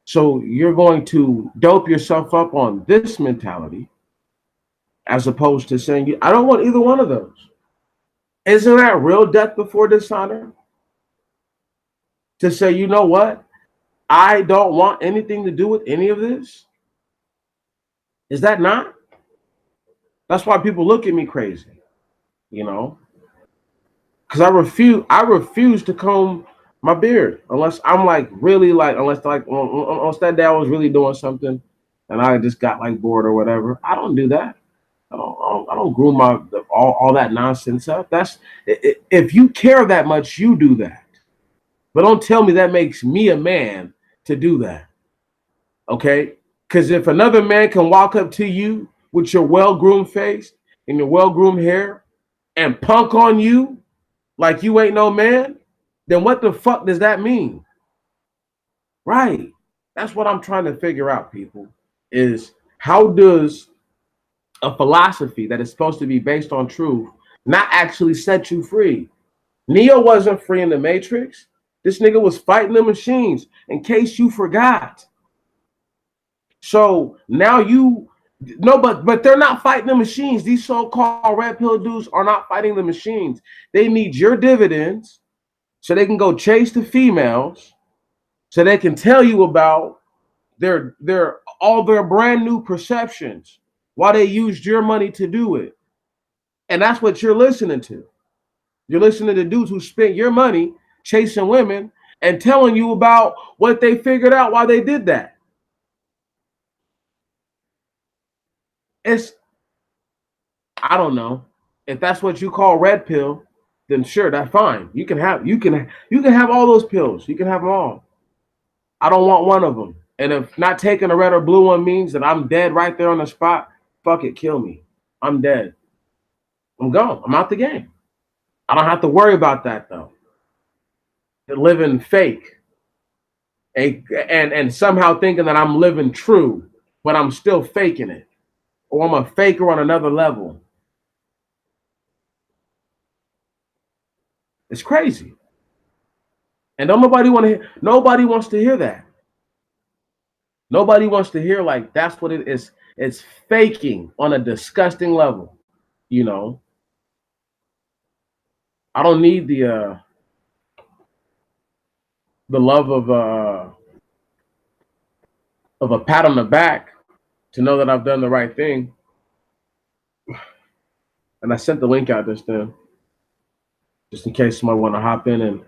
So you're going to dope yourself up on this mentality as opposed to saying, I don't want either one of those. Isn't that real death before dishonor? To say, you know what? I don't want anything to do with any of this. Is that not? That's why people look at me crazy, you know, because I refuse to comb my beard unless I'm like really like unless that day I was really doing something and I just got like bored or whatever. I don't do that. I don't groom my all that nonsense up. If you care that much, you do that. But don't tell me that makes me a man to do that. Okay? Because if another man can walk up to you with your well-groomed face and your well-groomed hair and punk on you like you ain't no man, then what the fuck does that mean? Right. That's what I'm trying to figure out, people, is how does a philosophy that is supposed to be based on truth not actually set you free? Neo wasn't free in the Matrix. This nigga was fighting the machines, in case you forgot. So now you no, but they're not fighting the machines. These so-called red pill dudes are not fighting the machines. They need your dividends so they can go chase the females, so they can tell you about their all their brand new perceptions, why they used your money to do it. And that's what you're listening to. You're listening to dudes who spent your money chasing women and telling you about what they figured out why they did that. It's I don't know. If that's what you call red pill, then sure, that's fine. You can have all those pills. You can have them all. I don't want one of them. And if not taking a red or blue one means that I'm dead right there on the spot, fuck it, kill me. I'm dead. I'm gone. I'm out the game. I don't have to worry about that though. Living fake and somehow thinking that I'm living true, but I'm still faking it. Or I'm a faker on another level. It's crazy. And don't nobody wants to hear that. Nobody wants to hear like that's what it is. It's faking on a disgusting level. You know, I don't need the love of a pat on the back to know that I've done the right thing. And I sent the link out just then, just in case somebody want to hop in and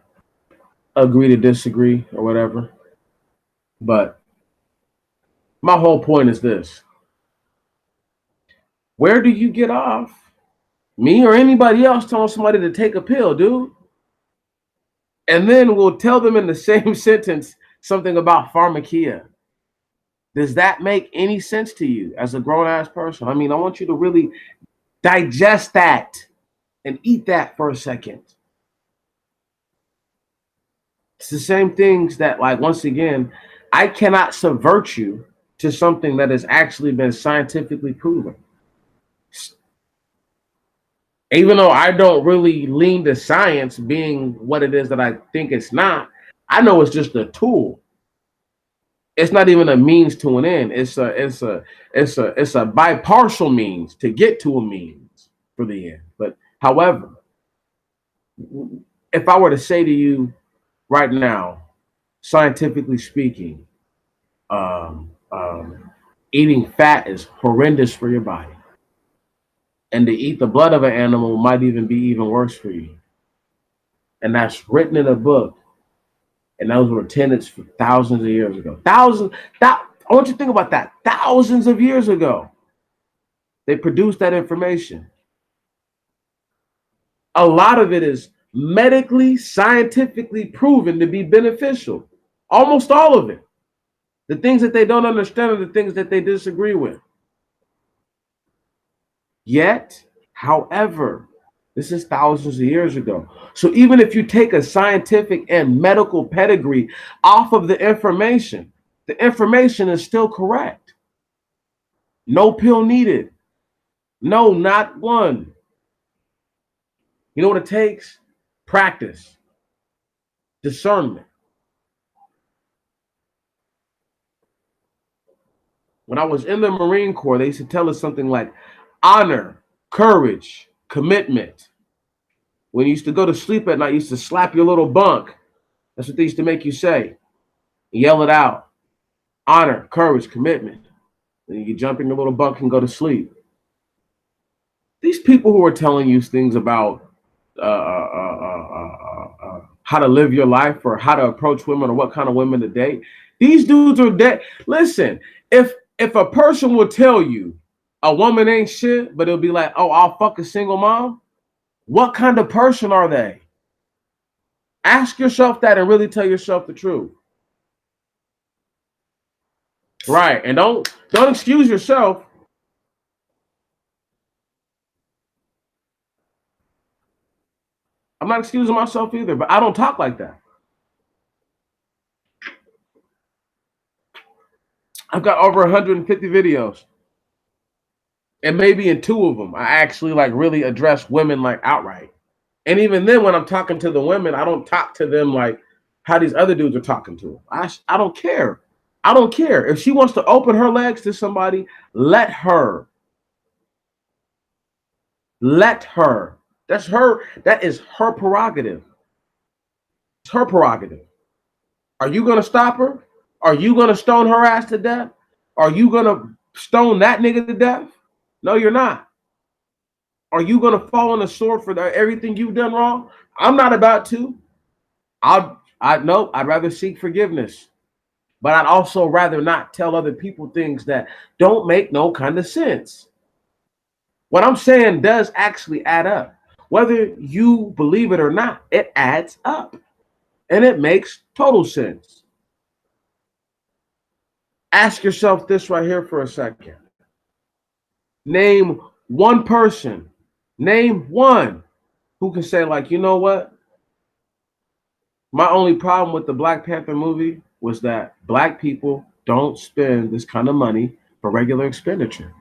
agree to disagree or whatever. But my whole point is this: where do you get off? Me or anybody else telling somebody to take a pill, dude? And then we'll tell them in the same sentence something about pharmakia. Does that make any sense to you as a grown ass person? I mean, I want you to really digest that and eat that for a second. It's the same things that, like, once again, I cannot subvert you to something that has actually been scientifically proven. Even though I don't really lean to science being what it is that I think it's not, I know it's just a tool. It's not even a means to an end. It's a bipartial means to get to a means for the end. But however, if I were to say to you right now, scientifically speaking, um, um, eating fat is horrendous for your body, and to eat the blood of an animal might even be even worse for you. And that's written in a book, and those were tenets for thousands of years ago. I want you to think about that. Thousands of years ago, they produced that information. A lot of it is medically, scientifically proven to be beneficial. Almost all of it. The things that they don't understand are the things that they disagree with. Yet, however, this is thousands of years ago. So even if you take a scientific and medical pedigree off of the information is still correct. No pill needed. No, not one. You know what it takes? Practice, discernment. When I was in the Marine Corps, they used to tell us something like honor, courage, commitment. When you used to go to sleep at night, you used to slap your little bunk. That's what they used to make you say. Yell it out. Honor, courage, commitment. Then you jump in your little bunk and go to sleep. These people who are telling you things about how to live your life or how to approach women or what kind of women to date, these dudes are dead. Listen, if a person will tell you a woman ain't shit, but it'll be like, oh, I'll fuck a single mom, what kind of person are they? Ask yourself that and really tell yourself the truth. Right. And don't excuse yourself. I'm not excusing myself either, but I don't talk like that. I've got over 150 videos. And maybe in 2 of them, I actually like really address women like outright. And even then, when I'm talking to the women, I don't talk to them like how these other dudes are talking to them. I don't care. I don't care. If she wants to open her legs to somebody, let her. Let her. That's her. That is her prerogative. It's her prerogative. Are you going to stop her? Are you going to stone her ass to death? Are you going to stone that nigga to death? No, you're not. Are you going to fall on the sword for everything you've done wrong? I'm not about to. I'd rather seek forgiveness. But I'd also rather not tell other people things that don't make no kind of sense. What I'm saying does actually add up. Whether you believe it or not, it adds up. And it makes total sense. Ask yourself this right here for a second. Name one person, name one who can say, like, you know what? My only problem with the Black Panther movie was that Black people don't spend this kind of money for regular expenditure.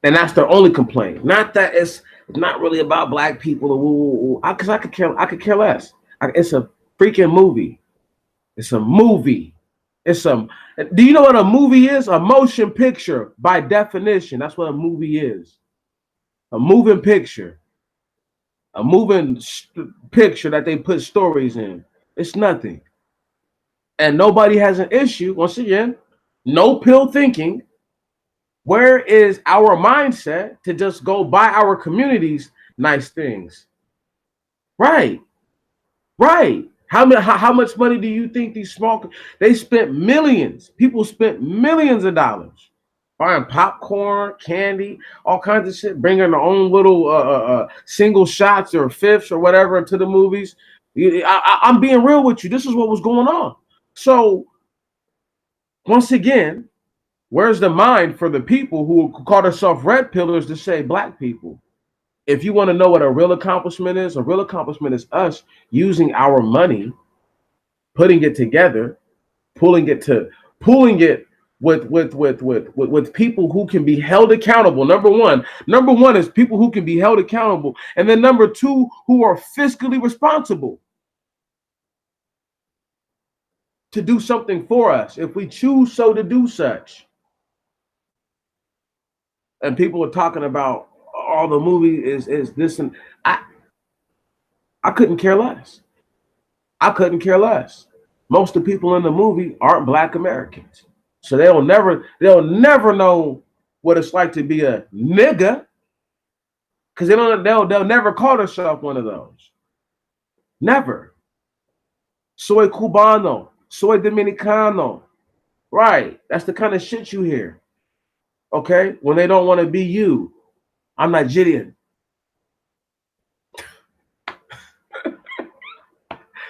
And that's their only complaint. Not that it's not really about Black people, because I could care less. It's a freaking movie. It's a movie. Do you know what a movie is? A motion picture, by definition. That's what a movie is. A moving picture. A moving picture that they put stories in. It's nothing. And nobody has an issue, once again, no pill thinking. Where is our mindset to just go buy our communities nice things? Right. How much money do you think these they spent millions? People spent millions of dollars buying popcorn, candy, all kinds of shit, bringing their own little single shots or fifths or whatever into the movies. I'm being real with you. This is what was going on. So once again, where's the mind for the people who call themselves red pillars to say Black people? If you want to know what a real accomplishment is us using our money, putting it together, pulling it with people who can be held accountable. Number one is people who can be held accountable, and then number 2, who are fiscally responsible to do something for us if we choose so to do such. And people are talking about all the movie is this, and I couldn't care less. I couldn't care less. Most of the people in the movie aren't Black Americans, so they'll never know what it's like to be a nigga, because they'll never call themselves one of those. Never. Soy cubano, soy dominicano. Right. That's the kind of shit you hear. Okay, when they don't want to be you. I'm Nigerian.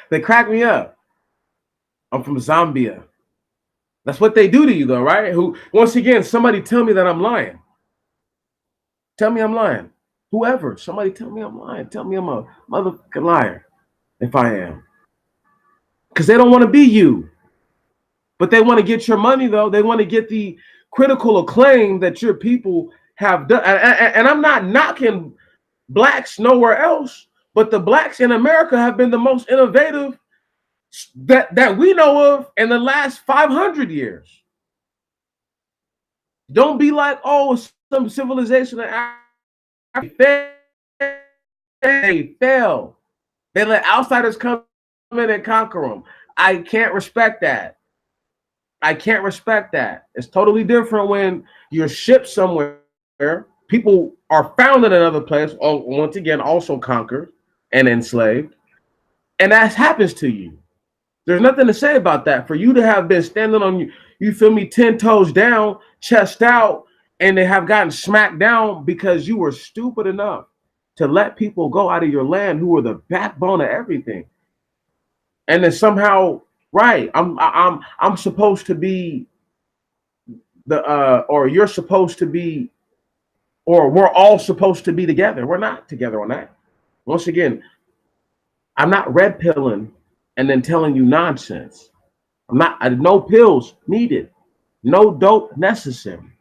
They crack me up. I'm from Zambia. That's what they do to you, though, right? Who, once again, somebody tell me that I'm lying. Tell me I'm lying. Whoever, somebody tell me I'm lying. Tell me I'm a motherfucking liar if I am. Because they don't want to be you. But they want to get your money, though. They want to get the critical acclaim that your people have done. And I'm not knocking Blacks nowhere else, but the Blacks in America have been the most innovative that we know of in the last 500 years. Don't be like, oh, some civilization they fail. They let outsiders come in and conquer them. I can't respect that. I can't respect that. It's totally different when you're shipped somewhere. People are found in another place, once again, also conquered and enslaved. And that happens to you. There's nothing to say about that. For you to have been standing on you feel me, 10 toes down, chest out, and they have gotten smacked down because you were stupid enough to let people go out of your land who were the backbone of everything. And then somehow, right, I'm supposed to be the or you're supposed to be, or we're all supposed to be together. We're not together on that. Once again, I'm not red pilling and then telling you nonsense. I'm not. No pills needed. No dope necessary.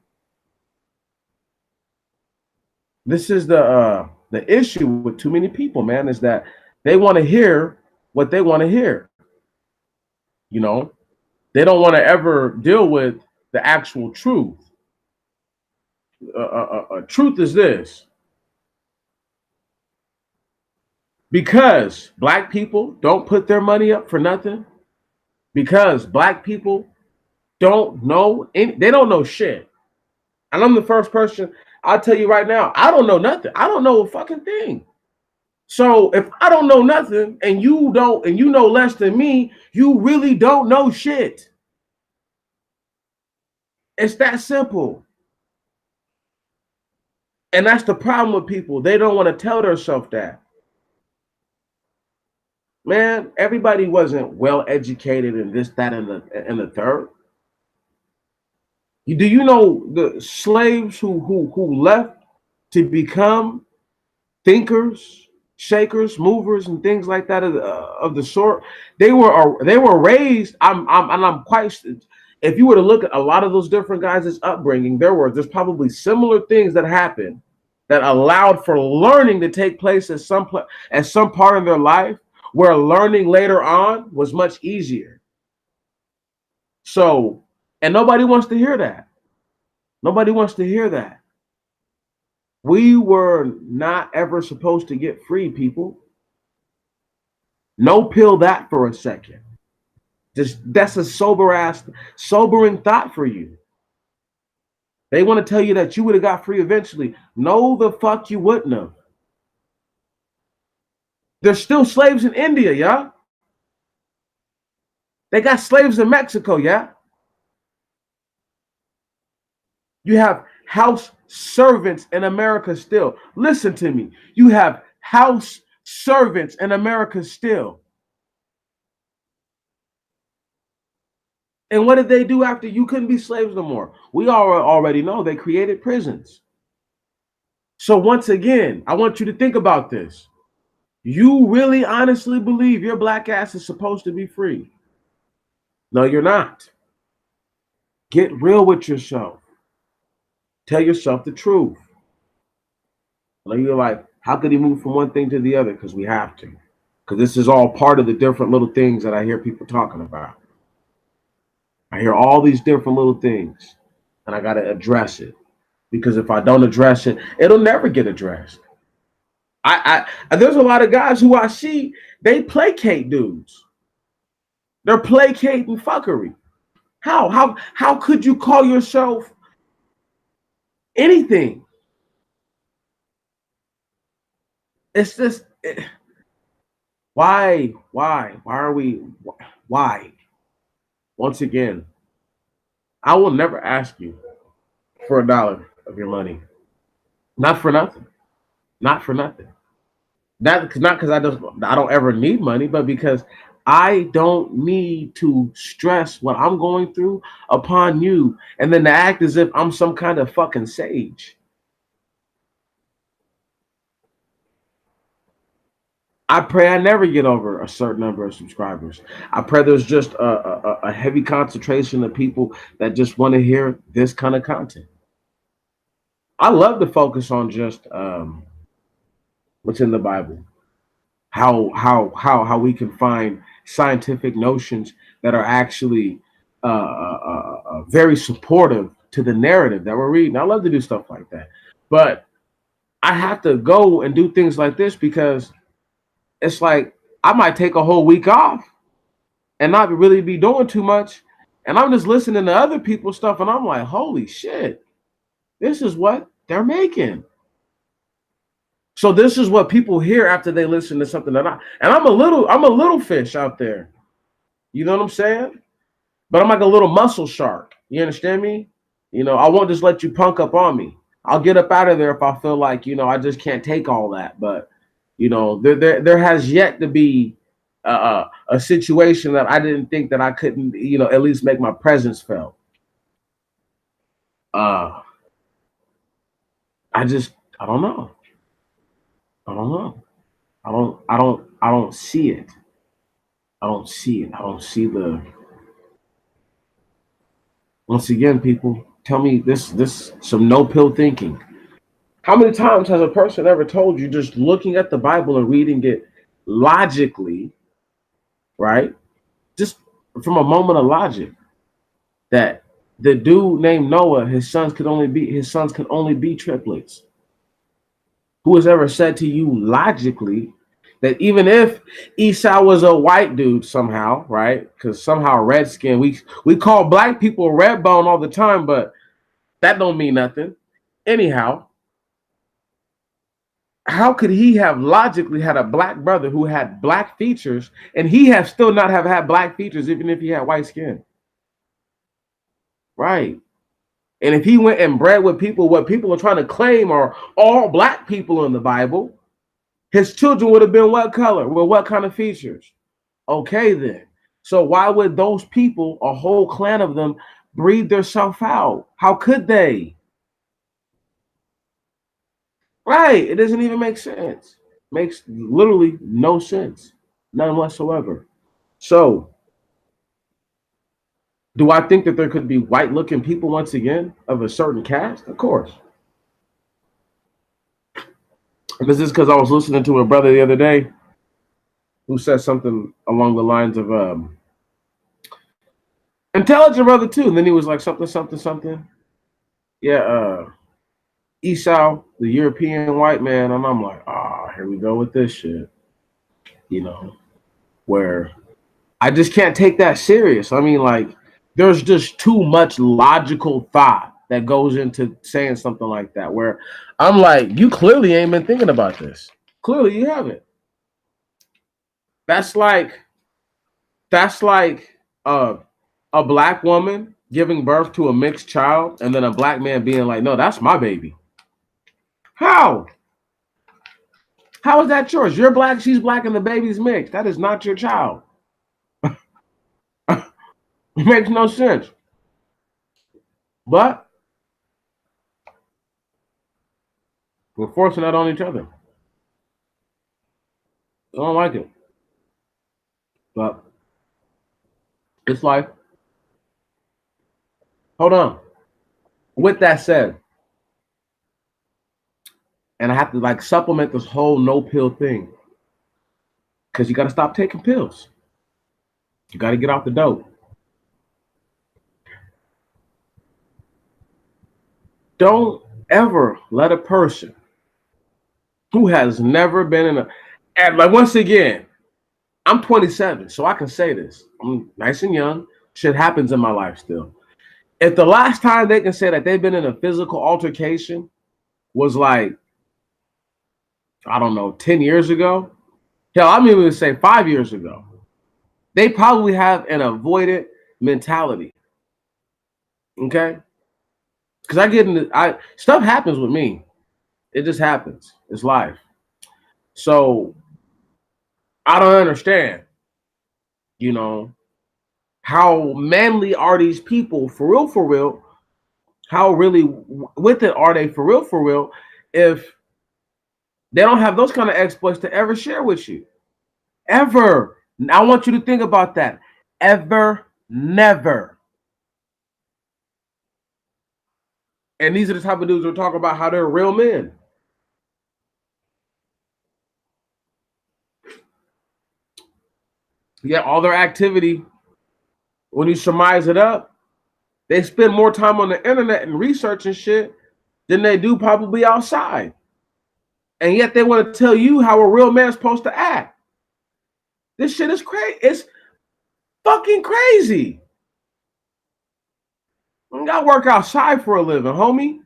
This is the issue with too many people, man, is that they want to hear what they want to hear. You know, they don't want to ever deal with the actual truth. Truth is this: because black people don't put their money up for nothing, because black people don't know they don't know shit. And I'm the first person, I'll tell you right now, I don't know nothing. I don't know a fucking thing. So if I don't know nothing and you don't, and you know less than me, you really don't know shit. It's that simple. And that's the problem with people. They don't want to tell themselves that. Man, everybody wasn't well educated in this, that, and the third. Do you know the slaves who left to become thinkers, shakers, movers, and things like that of the sort? They were raised. I'm quite. If you were to look at a lot of those different guys' upbringing, there's probably similar things that happened that allowed for learning to take place at some part in their life, where learning later on was much easier. So, and nobody wants to hear that. Nobody wants to hear that. We were not ever supposed to get free, people. No pill that for a second. Just that's a sobering thought for you. They want to tell you that you would have got free eventually. No, the fuck you wouldn't have. There's still slaves in India, yeah. They got slaves in Mexico, yeah. You have house servants in America still. Listen to me. You have house servants in America still. And what did they do after you couldn't be slaves no more? We all already know they created prisons. So once again, I want you to think about this. You really honestly believe your black ass is supposed to be free? No, you're not. Get real with yourself. Tell yourself the truth. Like you're like, how could he move from one thing to the other? Because we have to. Because this is all part of the different little things that I hear people talking about. I hear all these different little things, and I got to address it. Because if I don't address it, it'll never get addressed. There's a lot of guys who I see, they placate dudes. They're placating fuckery. How could you call yourself anything? It's just why are we why? Once again, I will never ask you for $1 of your money. Not for nothing. Not for nothing. Not because I don't ever need money, but because I don't need to stress what I'm going through upon you, and then to act as if I'm some kind of fucking sage. I pray I never get over a certain number of subscribers. I pray there's just a heavy concentration of people that just want to hear this kind of content. I love to focus on just what's in the Bible, how we can find scientific notions that are actually very supportive to the narrative that we're reading. I love to do stuff like that. But I have to go and do things like this because it's like I might take a whole week off and not really be doing too much. And I'm just listening to other people's stuff and I'm like, holy shit, this is what they're making. So this is what people hear after they listen to something that I'm a little fish out there. You know what I'm saying? But I'm like a little muscle shark. You understand me? You know, I won't just let you punk up on me. I'll get up out of there if I feel like, you know, I just can't take all that. But, you know, there has yet to be a situation that I didn't think that I couldn't, you know, at least make my presence felt. I don't know. I don't know. I don't see it. I don't see it. I don't see the. Once again, people, tell me this some no pill thinking. How many times has a person ever told you just looking at the Bible and reading it logically, right? Just from a moment of logic, that the dude named Noah, his sons could only be triplets. Who has ever said to you logically that even if Esau was a white dude somehow, right? Because somehow redskin, we call black people red bone all the time, but that don't mean nothing. Anyhow, how could he have logically had a black brother who had black features and he have still not have had black features even if he had white skin? Right. And if he went and bred with people, what people are trying to claim are all black people in the Bible, his children would have been what color? Well, what kind of features? Okay, then. So why would those people, a whole clan of them, breed themselves out? How could they? Right. It doesn't even make sense. Makes literally no sense. None whatsoever. So do I think that there could be white looking people once again of a certain caste? Of course. This is because I was listening to a brother the other day who said something along the lines of intelligent brother too. And then he was like something. Yeah, Esau, the European white man, and I'm like, here we go with this shit. You know, where I just can't take that serious. I mean, like, there's just too much logical thought that goes into saying something like that. Where I'm like, you clearly ain't been thinking about this. Clearly, you haven't. That's like a black woman giving birth to a mixed child, and then a black man being like, no, that's my baby. How? How is that yours? You're black, she's black, and the baby's mixed. That is not your child. It makes no sense. But we're forcing that on each other. I don't like it. But it's like, hold on. With that said, and I have to like supplement this whole no pill thing. Because you got to stop taking pills. You got to get off the dope. Don't ever let a person who has never been in a, and like once again, I'm 27, so I can say this. I'm nice and young. Shit happens in my life still. If the last time they can say that they've been in a physical altercation was like, I don't know, 10 years ago, hell, I'm even gonna say 5 years ago, they probably have an avoidant mentality. Okay? Because stuff happens with me. It just happens. It's life. So I don't understand, you know, how manly are these people for real? How really with it are they for real? If they don't have those kind of exploits to ever share with you, ever. I want you to think about that. Ever, never. And these are the type of dudes who talk about how they're real men. Yeah, all their activity, when you surmise it up, They spend more time on the internet and researching shit than they do probably outside. And yet they want to tell you how a real man's supposed to act. This shit is crazy. It's fucking crazy. I gotta work outside for a living, homie.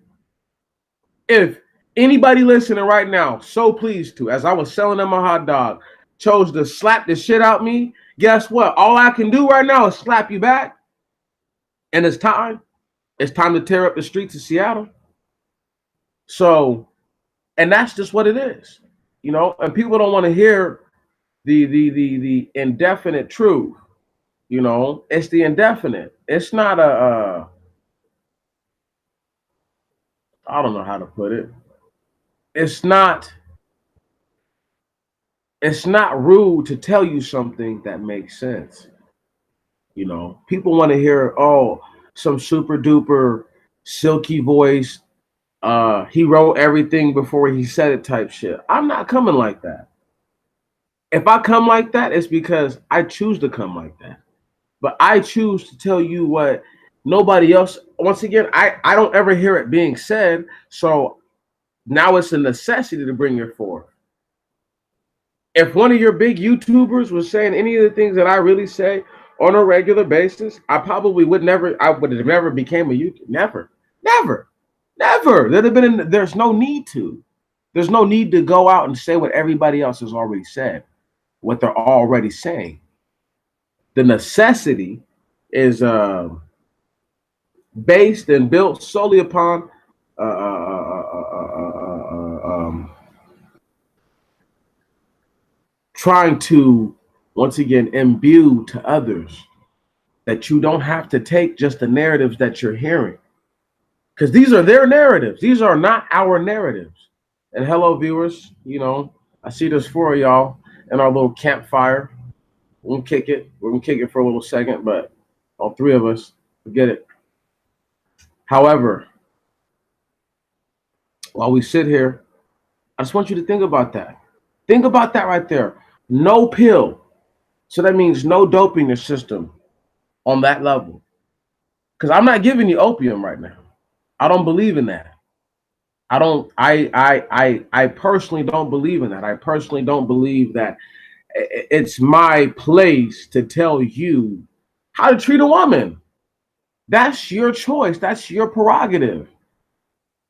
If anybody listening right now, so pleased to, as I was selling them a hot dog, chose to slap the shit out me, guess what? All I can do right now is slap you back. And it's time. It's time to tear up the streets of Seattle. So, and that's just what it is, you know. And people don't want to hear the indefinite truth. You know, it's the indefinite. It's not a I don't know how to put it. It's not it's not rude to tell you something that makes sense. You know, people want to hear, oh, some super duper silky voice. He wrote everything before he said it type shit. I'm not coming like that. If I come like that, it's because I choose to come like that. But I choose to tell you what nobody else, once again, I don't ever hear it being said. So now it's a necessity to bring it forth. If one of your big YouTubers was saying any of the things that I really say on a regular basis, I probably would never, I would have never became a YouTuber. Never, never, never. There's no need to. There's no need to go out and say what everybody else has already said, what they're already saying. The necessity is based and built solely upon trying to, once again, imbue to others that you don't have to take just the narratives that you're hearing. Because these are their narratives. These are not our narratives. And hello, viewers. You know, I see there's 4 of y'all in our little campfire. We're gonna kick it. We're gonna kick it for a little second, but all 3 of us, forget it. However, while we sit here, I just want you to think about that. Think about that right there. No pill. So that means no dope in your system on that level. Because I'm not giving you opium right now. I don't believe in that. I personally don't believe in that. I personally don't believe that it's my place to tell you how to treat a woman. That's your choice. That's your prerogative.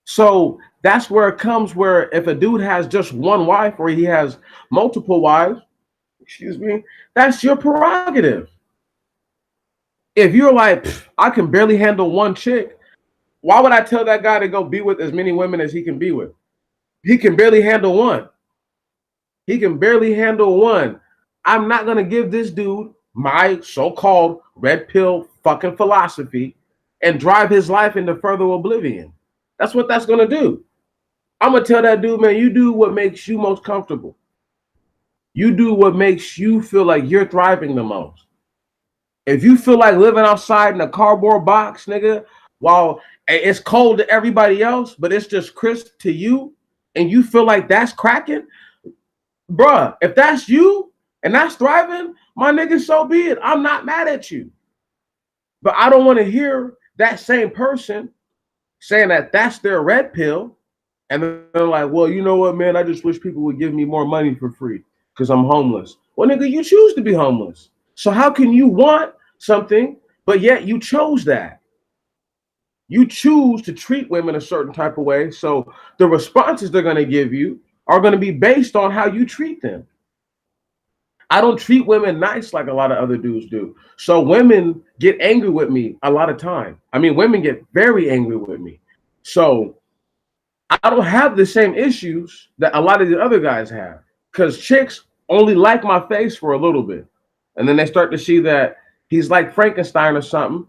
So that's where it comes where if a dude has just one wife or he has multiple wives, excuse me, that's your prerogative. If you're like, I can barely handle one chick, why would I tell that guy to go be with as many women as he can be with? He can barely handle one. He can barely handle one. I'm not going to give this dude my so-called red pill fucking philosophy and drive his life into further oblivion. That's what that's going to do. I'm going to tell that dude, man, you do what makes you most comfortable. You do what makes you feel like you're thriving the most. If you feel like living outside in a cardboard box, nigga, while it's cold to everybody else, but it's just crisp to you, and you feel like that's cracking, bruh, if that's you and that's thriving, my nigga, so be it. I'm not mad at you. But I don't want to hear that same person saying that that's their red pill. And they're like, well, you know what, man? I just wish people would give me more money for free because I'm homeless. Well, nigga, you choose to be homeless. So how can you want something, but yet you chose that? You choose to treat women a certain type of way. So the responses they're going to give you are going to be based on how you treat them. I don't treat women nice like a lot of other dudes do. So women get angry with me a lot of time. I mean, women get very angry with me. So I don't have the same issues that a lot of the other guys have because chicks only like my face for a little bit. And then they start to see that he's like Frankenstein or something.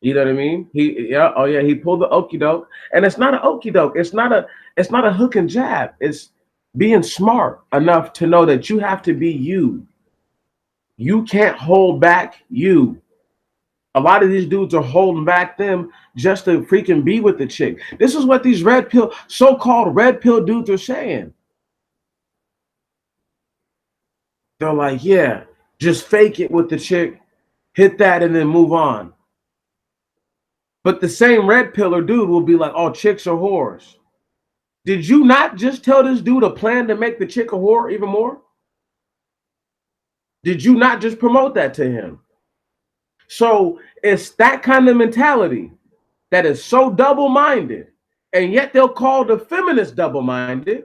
You know what I mean? He pulled the okie doke. And it's not an okie doke. It's not a hook and jab. It's being smart enough to know that you have to be you. You can't hold back you. A lot of these dudes are holding back them just to freaking be with the chick. This is what these so-called red pill dudes are saying. They're like, yeah, just fake it with the chick, hit that and then move on. But the same red pillar dude will be like, oh, chicks are whores. Did you not just tell this dude a plan to make the chick a whore even more? Did you not just promote that to him? So it's that kind of mentality that is so double-minded, and yet they'll call the feminists double-minded.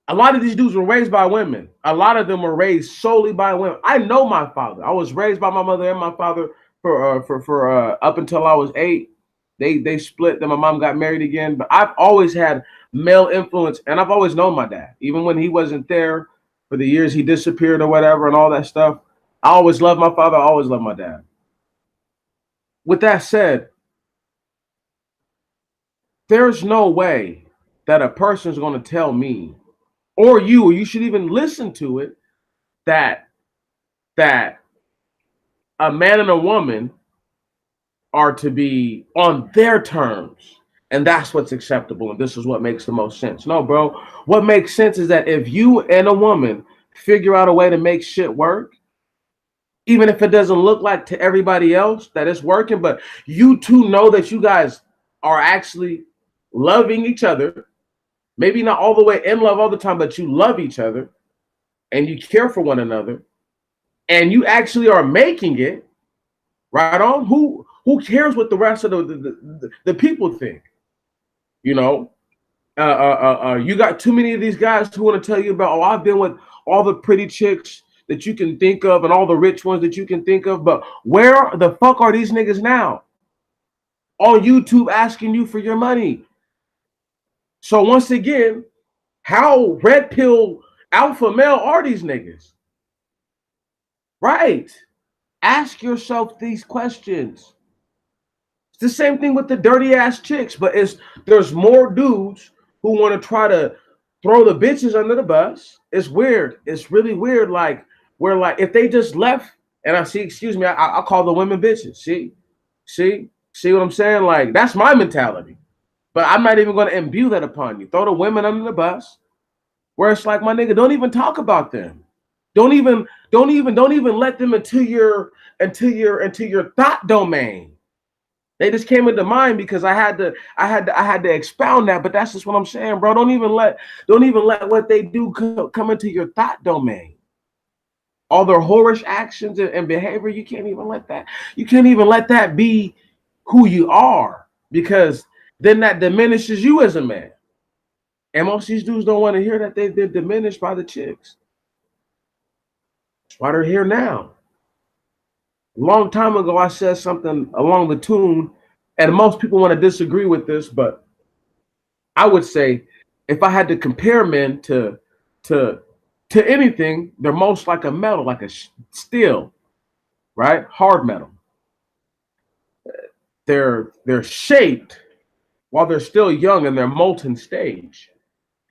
A lot of these dudes were raised by women. A lot of them were raised solely by women. I know my father. I was raised by my mother and my father for up until I was 8. They split. Then my mom got married again. But I've always had male influence, and I've always known my dad, even when he wasn't there for the years he disappeared or whatever and all that stuff. I always loved my father. I always loved my dad. With that said, there's no way that a person's going to tell me or you should even listen to it, that a man and a woman are to be on their terms, and that's what's acceptable, and this is what makes the most sense. No, bro. What makes sense is that if you and a woman figure out a way to make shit work, even if it doesn't look like to everybody else that it's working, but you two know that you guys are actually loving each other, maybe not all the way in love all the time, but you love each other and you care for one another, and you actually are making it right on. Who cares what the rest of the people think? You know, you got too many of these guys who want to tell you about, oh, I've been with all the pretty chicks that you can think of and all the rich ones that you can think of, but where the fuck are these niggas now? On YouTube asking you for your money. So once again, how red pill alpha male are these niggas? Right. Ask yourself these questions. It's the same thing with the dirty ass chicks, but there's more dudes who want to try to throw the bitches under the bus. It's weird. It's really weird. Like, where like if they just left, and I see, excuse me, I call the women bitches. See what I'm saying? Like, that's my mentality. But I'm not even going to imbue that upon you. Throw the women under the bus. Where it's like, my nigga, don't even talk about them. Don't even let them into your thought domain. They just came into mind because I had to expound that. But that's just what I'm saying, bro. Don't even let what they do come into your thought domain. All their whorish actions and behavior, you can't even let that be who you are, because then that diminishes you as a man. And most of these dudes don't want to hear that they're diminished by the chicks. That's why they're here now. A long time ago, I said something along the tune, and most people want to disagree with this, but I would say if I had to compare men to anything, they're most like a metal, like a steel, right? Hard metal. They're shaped while they're still young in their molten stage.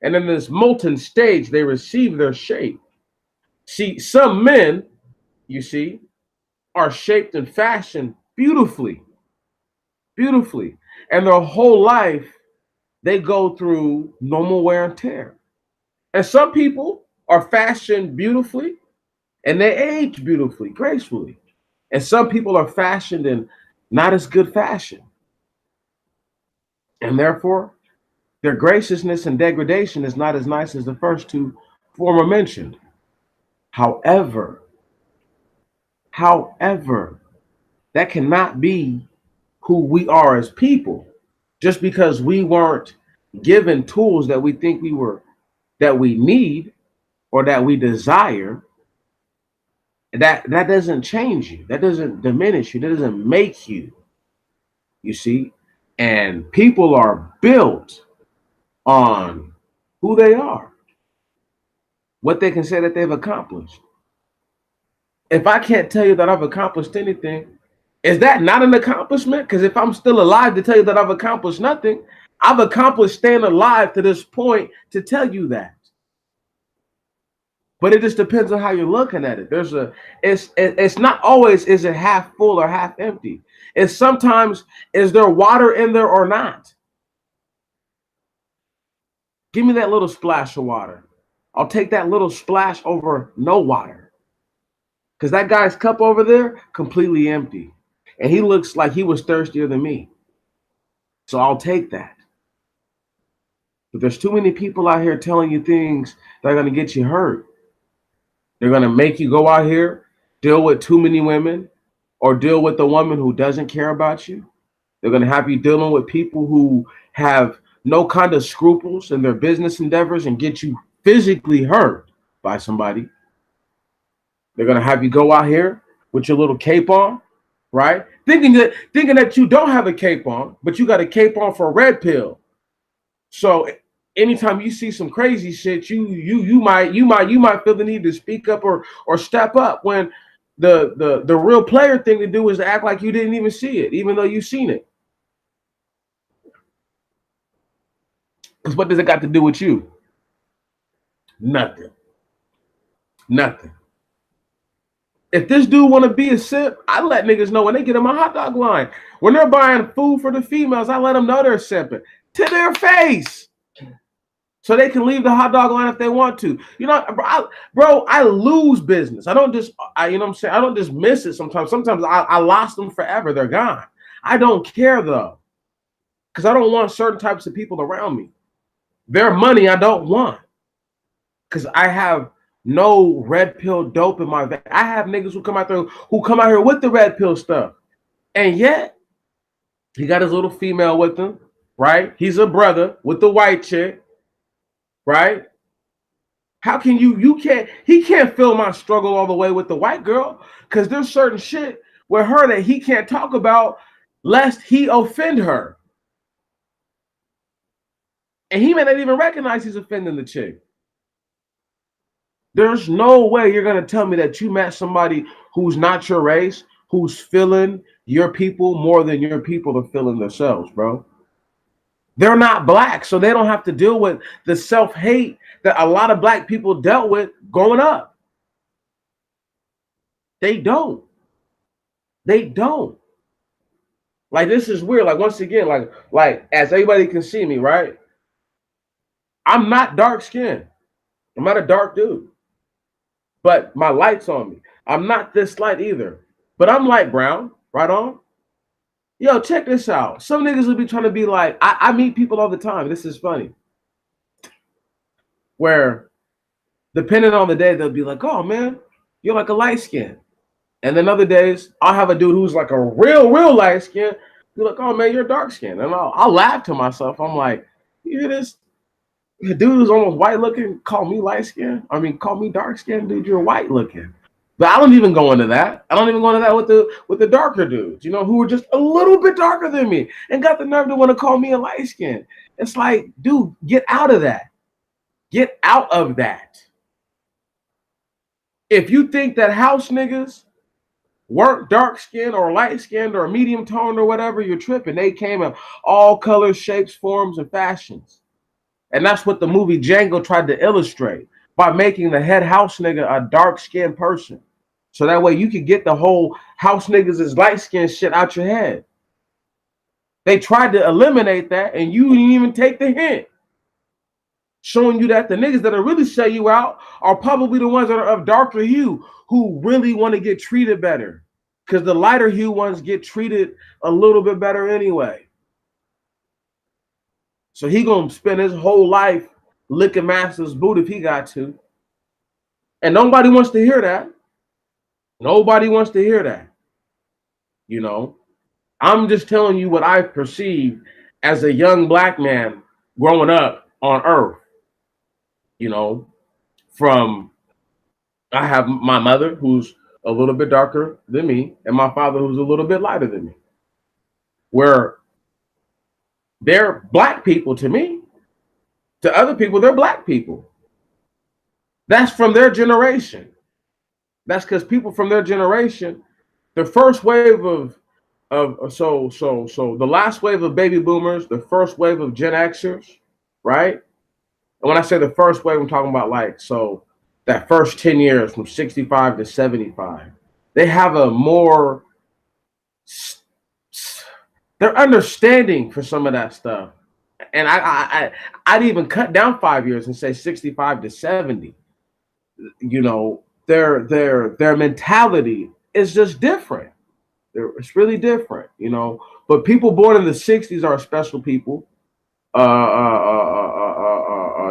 And in this molten stage, they receive their shape. See, some men, you see, are shaped and fashioned beautifully. And their whole life, they go through normal wear and tear. And some people are fashioned beautifully and they age beautifully, gracefully. And some people are fashioned in not as good fashion. And therefore, their graciousness and degradation is not as nice as the first two former mentioned. However, that cannot be who we are as people, just because we weren't given tools that we think that we need or that we desire. That doesn't change you. That doesn't diminish you. That doesn't make you. You see, and people are built on who they are, what they can say that they've accomplished. If I can't tell you that I've accomplished anything, is that not an accomplishment? Because if I'm still alive to tell you that I've accomplished nothing, I've accomplished staying alive to this point to tell you that. But it just depends on how you're looking at it. It's not always is it half full or half empty. It's sometimes, is there water in there or not? Give me that little splash of water. I'll take that little splash over no water. Because that guy's cup over there, completely empty. And he looks like he was thirstier than me. So I'll take that. But there's too many people out here telling you things that are going to get you hurt. They're going to make you go out here, deal with too many women, or deal with a woman who doesn't care about you. They're going to have you dealing with people who have no kind of scruples in their business endeavors and get you physically hurt by somebody. They're going to have you go out here with your little cape on, right? Thinking that you don't have a cape on, but you got a cape on for a red pill. So anytime you see some crazy shit, you might feel the need to speak up or step up, when the real player thing to do is to act like you didn't even see it, even though you've seen it. Because what does it got to do with you? Nothing. Nothing. If this dude want to be a simp, I let niggas know when they get in my hot dog line. When they're buying food for the females, I let them know they're simping to their face, so they can leave the hot dog line if they want to. You know, I lose business. I don't just, you know what I'm saying? I don't just miss it sometimes. Sometimes I lost them forever. They're gone. I don't care though, because I don't want certain types of people around me. Their money I don't want, because I have no red pill dope in my vein. I have niggas who come out here with the red pill stuff, and yet he got his little female with him, right? He's a brother with the white chick, right? How can he can't feel my struggle all the way with the white girl, because there's certain shit with her that he can't talk about lest he offend her. And he may not even recognize he's offending the chick. There's no way you're going to tell me that you met somebody who's not your race, who's feeling your people more than your people are feeling themselves, bro. They're not black, so they don't have to deal with the self-hate that a lot of black people dealt with growing up. They don't. They don't. Like, this is weird. Like, once again, like as everybody can see me, right? I'm not dark skinned. I'm not a dark dude. But my light's on me. I'm not this light either. But I'm light brown, right on. Yo, check this out. Some niggas will be trying to be like, I meet people all the time. This is funny. Where, depending on the day, they'll be like, oh man, you're like a light skin. And then other days, I'll have a dude who's like a real light skin. Be like, oh man, you're dark skin. And I'll laugh to myself. I'm like, you hear this? The dude who's almost white looking, call me light skin. I mean, call me dark skin, dude. You're white looking. But I don't even go into that. I don't even go into that with the darker dudes, you know, who are just a little bit darker than me and got the nerve to want to call me a light skin. It's like, dude, get out of that. Get out of that. If you think that house niggas weren't dark skinned or light skinned or medium toned or whatever, you're tripping. They came in all colors, shapes, forms, and fashions. And that's what the movie Django tried to illustrate by making the head house nigga a dark-skinned person. So that way you could get the whole house niggas is light-skinned shit out your head. They tried to eliminate that, and you didn't even take the hint. Showing you that the niggas that are really shut you out are probably the ones that are of darker hue who really want to get treated better. Because the lighter hue ones get treated a little bit better anyway. So he gonna spend his whole life licking master's boot if he got to. And nobody wants to hear that. Nobody wants to hear that. You know, I'm just telling you what I perceived as a young black man growing up on earth. You know, I have my mother who's a little bit darker than me and my father who's a little bit lighter than me. Where they're black people to me. To other people, they're black people. That's from their generation. That's because people from their generation, the first wave of the last wave of baby boomers, the first wave of Gen Xers, right? And when I say the first wave, I'm talking about that first 10 years from 65 to 75. They have a more, they're understanding for some of that stuff. And I'd even cut down 5 years and say 65 to 70. You know, their mentality is just different. It's really different, you know. But people born in the '60s are special people.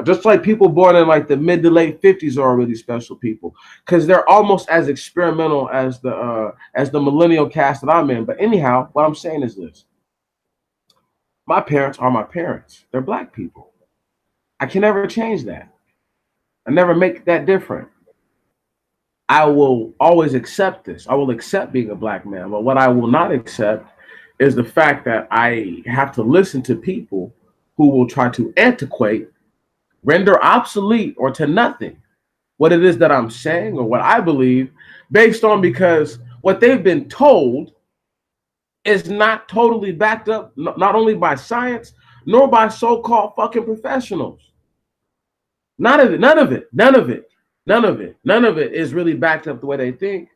Just like people born in like the mid to late '50s are really special people because they're almost as experimental as the millennial cast that I'm in. But anyhow, what I'm saying is this: my parents are my parents. They're black people. I can never change that. I never make that different. I will always accept this. I will accept being a black man. But what I will not accept is the fact that I have to listen to people who will try to antiquate, render obsolete, or to nothing what it is that I'm saying or what I believe based on because what they've been told is not totally backed up, not only by science, nor by so-called fucking professionals. None of it, none of it, none of it, none of it, none of it is really backed up the way they think.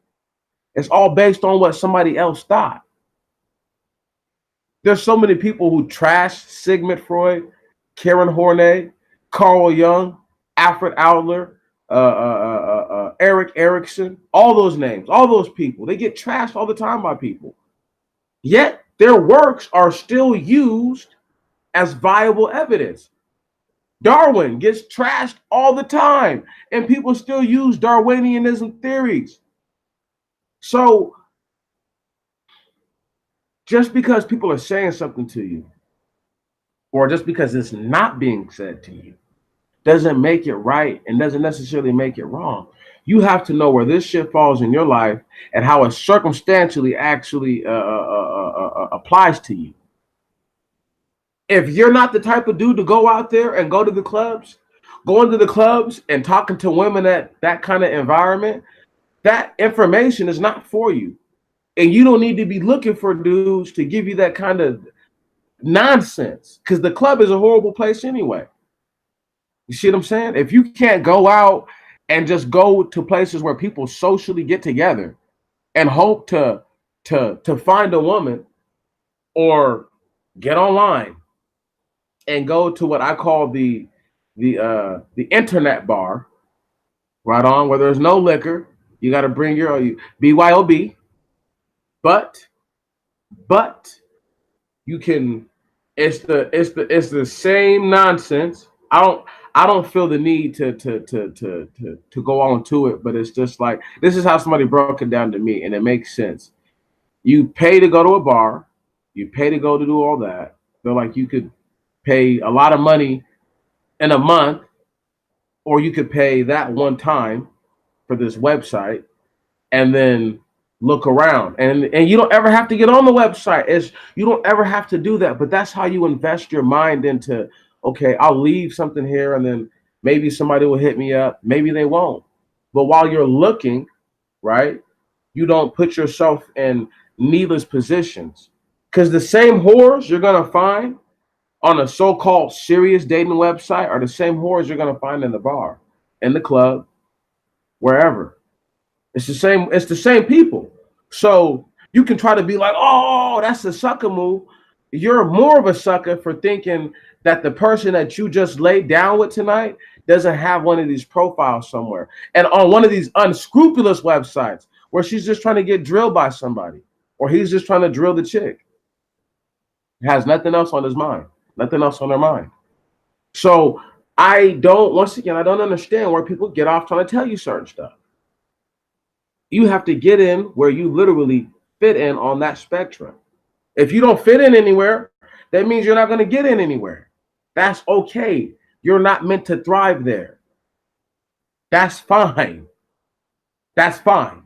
It's all based on what somebody else thought. There's so many people who trash Sigmund Freud, Karen Horney, Carl Jung, Alfred Adler, Eric Erickson, all those names, all those people. They get trashed all the time by people. Yet their works are still used as viable evidence. Darwin gets trashed all the time, and people still use Darwinianism theories. So just because people are saying something to you, or just because it's not being said to you, doesn't make it right and doesn't necessarily make it wrong. You have to know where this shit falls in your life and how it circumstantially actually applies to you. If you're not the type of dude to go out there and go to the clubs, going to the clubs and talking to women at that kind of environment, that information is not for you. And you don't need to be looking for dudes to give you that kind of nonsense because the club is a horrible place anyway. You see what I'm saying? If you can't go out and just go to places where people socially get together and hope to find a woman or get online and go to what I call the internet bar, right on, where there's no liquor, you got to bring your BYOB, but you can. It's the same nonsense. I don't feel the need to go on to it, but it's just like this is how somebody broke it down to me, and it makes sense. You pay to go to a bar, you pay to go to do all that. They're like you could pay a lot of money in a month, or you could pay that one time for this website, and then look around and you don't ever have to get on the website. It's you don't ever have to do that, but that's how you invest your mind into okay, I'll leave something here and then maybe somebody will hit me up, maybe they won't. But while you're looking, right, you don't put yourself in needless positions because the same whores you're going to find on a so-called serious dating website are the same whores you're going to find in the bar, in the club, wherever. It's the same people. So you can try to be like, oh, that's a sucker move. You're more of a sucker for thinking that the person that you just laid down with tonight doesn't have one of these profiles somewhere. And on one of these unscrupulous websites where she's just trying to get drilled by somebody, or he's just trying to drill the chick. He has nothing else on his mind, nothing else on their mind. So once again, I don't understand where people get off trying to tell you certain stuff. You have to get in where you literally fit in on that spectrum. If you don't fit in anywhere, that means you're not going to get in anywhere. That's okay. You're not meant to thrive there. That's fine. That's fine.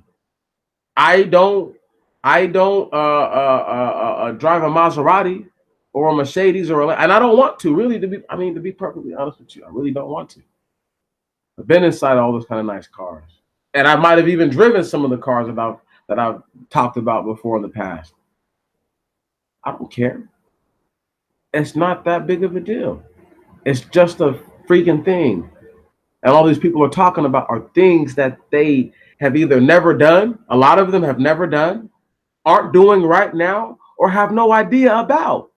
I don't drive a Maserati or a Mercedes and I don't want to really to be perfectly honest with you, I really don't want to. I've been inside all those kind of nice cars. And I might have even driven some of the cars that I've talked about before in the past. I don't care. It's not that big of a deal. It's just a freaking thing. And all these people are talking about are things that they have either never done, a lot of them have never done, aren't doing right now, or have no idea about.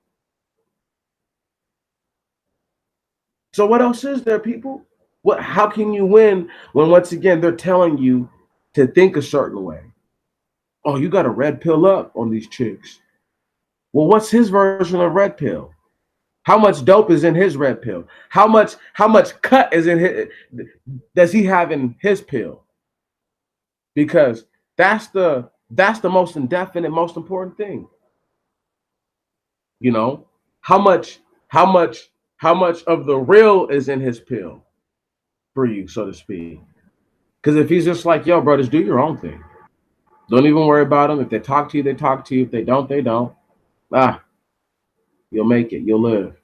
So what else is there, people? How can you win when once again they're telling you to think a certain way? Oh, you got to red pill up on these chicks. Well, what's his version of red pill? How much dope is in his red pill? How much cut is in his, does he have in his pill? Because that's the most indefinite, most important thing. You know, how much how much how much of the real is in his pill for you, so to speak. Because if he's just like, yo, bro, just do your own thing. Don't even worry about them. If they talk to you, they talk to you. If they don't, they don't. Ah, you'll make it. You'll live.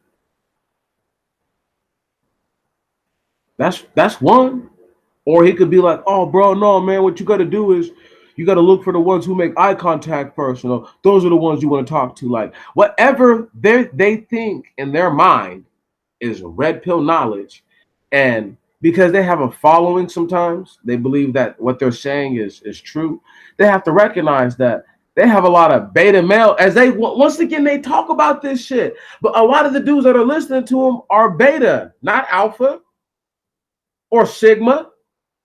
That's one. Or he could be like, oh, bro, no, man, what you got to do is you got to look for the ones who make eye contact first. You know, those are the ones you want to talk to. Like, whatever they think in their mind is red pill knowledge. And because they have a following sometimes, they believe that what they're saying is true. They have to recognize that they have a lot of beta male, as they once again they talk about this shit. But a lot of the dudes that are listening to them are beta, not alpha or sigma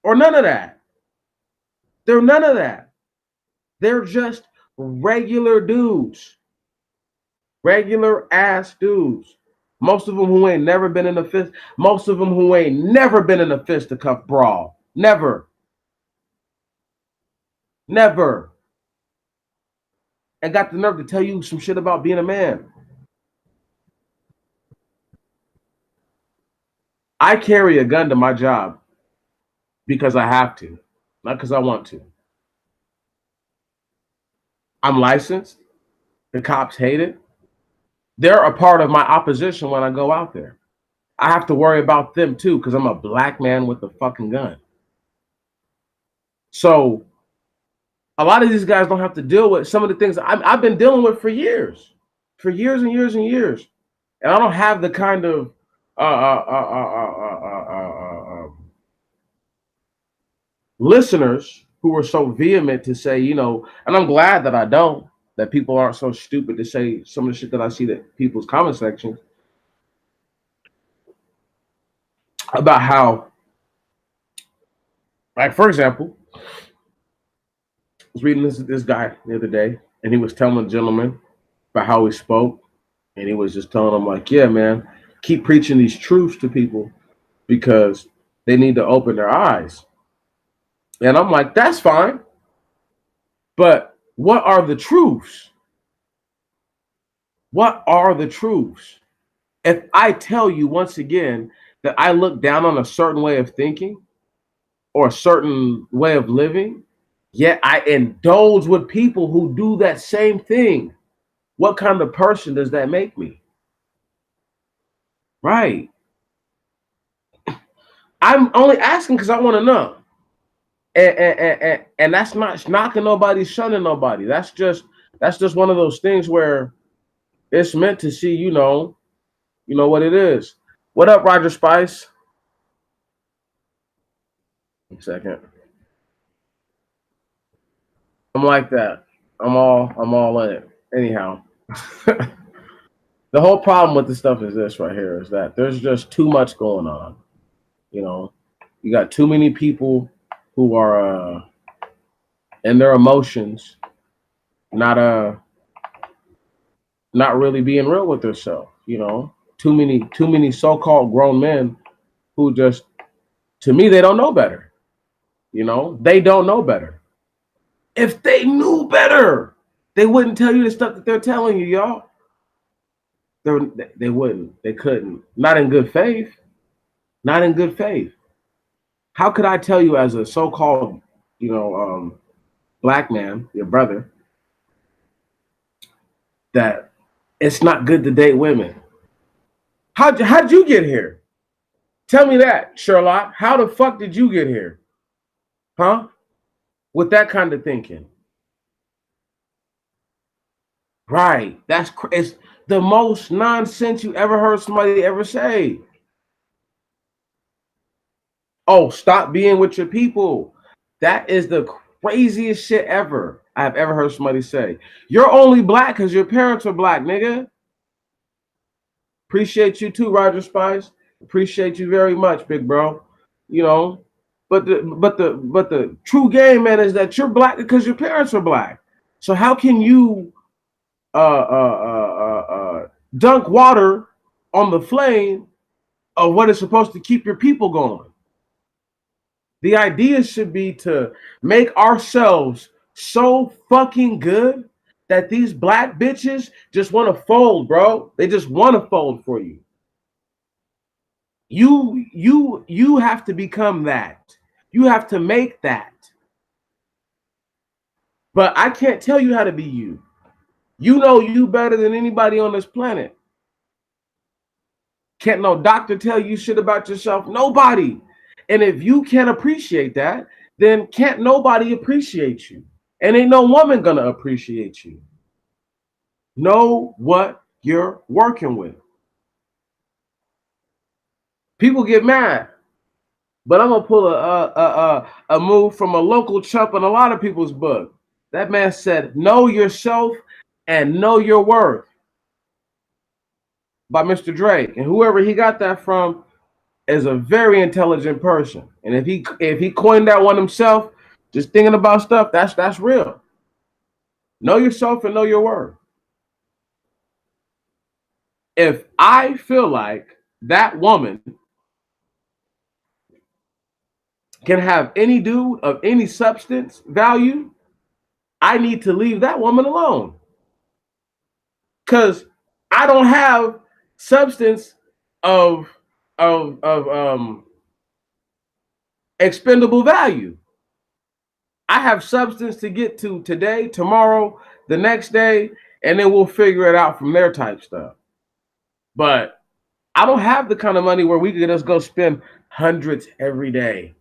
or none of that. They're none of that. They're just regular dudes, regular ass dudes. Most of them who ain't never been in a fist. Most of them who ain't never been in a fisticuff brawl. Never. Never. And got the nerve to tell you some shit about being a man. I carry a gun to my job because I have to, not because I want to. I'm licensed. The cops hate it. They're a part of my opposition when I go out there. I have to worry about them too because I'm a black man with a fucking gun. So a lot of these guys don't have to deal with some of the things I've been dealing with for years and years and years. And I don't have the kind of listeners who are so vehement to say, you know, and I'm glad that I don't, that people aren't so stupid to say some of the shit that I see that people's comment sections about how, like, for example, I was reading this guy the other day, and he was telling a gentleman about how he spoke, and he was just telling him, like, yeah, man, keep preaching these truths to people because they need to open their eyes. And I'm like, that's fine. But what are the truths? What are the truths? If I tell you once again that I look down on a certain way of thinking or a certain way of living, yet I indulge with people who do that same thing, what kind of person does that make me? Right. I'm only asking because I want to know. And that's not knocking nobody, shunning nobody. That's just one of those things where it's meant to see, you know what it is. What up, Roger Spice? A second. I'm like that. I'm all in it. Anyhow. The whole problem with this stuff is this right here is that there's just too much going on. You know, you got too many people who are in their emotions, not really being real with themselves. You know, too many so-called grown men who just, to me, they don't know better. You know, they don't know better. If they knew better, they wouldn't tell you the stuff that they're telling you, y'all. They wouldn't. They couldn't. Not in good faith. Not in good faith. How could I tell you as a so-called, black man, your brother, that it's not good to date women? How'd you get here? Tell me that, Sherlock. How the fuck did you get here? Huh? With that kind of thinking. Right. It's the most nonsense you ever heard somebody ever say. Oh, stop being with your people. That is the craziest shit ever I've ever heard somebody say. You're only black because your parents are black, nigga. Appreciate you too, Roger Spice. Appreciate you very much, big bro. You know, but the true game, man, is that you're black because your parents are black. So how can you dunk water on the flame of what is supposed to keep your people going? The idea should be to make ourselves so fucking good that these black bitches just want to fold, bro. They just want to fold for you. You have to become that. You have to make that. But I can't tell you how to be you. You know you better than anybody on this planet. Can't no doctor tell you shit about yourself. Nobody. And if you can't appreciate that, then can't nobody appreciate you. And ain't no woman gonna appreciate you. Know what you're working with. People get mad, but I'm gonna pull a move from a local chump in a lot of people's book. That man said, "Know yourself and know your worth," by Mr. Drake, and whoever he got that from is a very intelligent person. And if he coined that one himself, just thinking about stuff, that's real. Know yourself and know your worth. If I feel like that woman can have any dude of any substance value, I need to leave that woman alone. Cause I don't have substance of expendable value. I have substance to get to today, tomorrow, the next day, and then we'll figure it out from there type stuff. But I don't have the kind of money where we could just go spend hundreds every day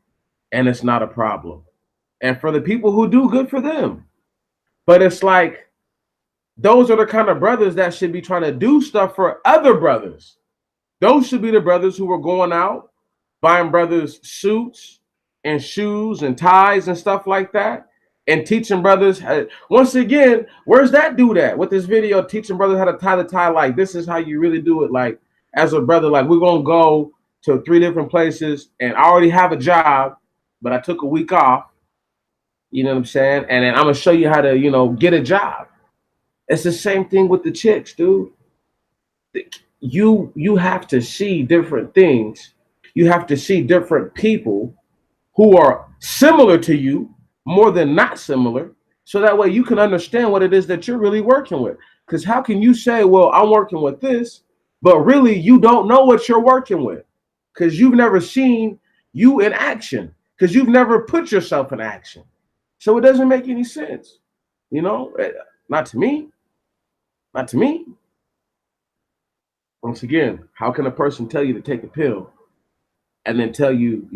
and it's not a problem. And for the people who do, good for them. But it's like those are the kind of brothers that should be trying to do stuff for other brothers. Those should be the brothers who are going out, buying brothers suits and shoes and ties and stuff like that, and teaching brothers. Once again, where's that dude at with this video teaching brothers how to tie the tie? Like, this is how you really do it. Like, as a brother, like, we're going to go to 3 different places, and I already have a job, but I took a week off. You know what I'm saying? And then I'm going to show you how to, get a job. It's the same thing with the chicks, dude. You have to see different things. You have to see different people who are similar to you more than not similar, so that way you can understand what it is that you're really working with. Because how can you say, well, I'm working with this, but really you don't know what you're working with because you've never seen you in action, because you've never put yourself in action. So it doesn't make any sense. Not to me. Not to me. Once again, how can a person tell you to take a pill and then tell you,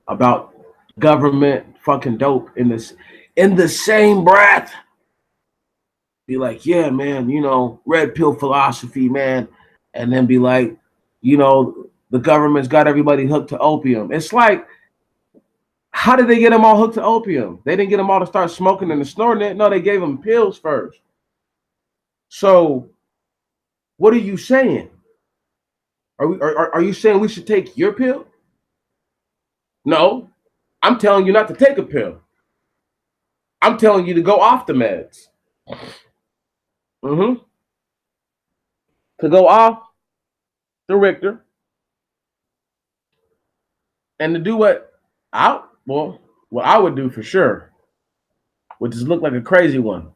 about government fucking dope in the same breath? Be like, yeah, man, red pill philosophy, man, and then be like, the government's got everybody hooked to opium. It's like, how did they get them all hooked to opium? They didn't get them all to start smoking and snorting it. No, they gave them pills first. So, what are you saying? Are you saying we should take your pill? No, I'm telling you not to take a pill. I'm telling you to go off the meds. To go off the Richter and to do what I would do for sure, which is look like a crazy one.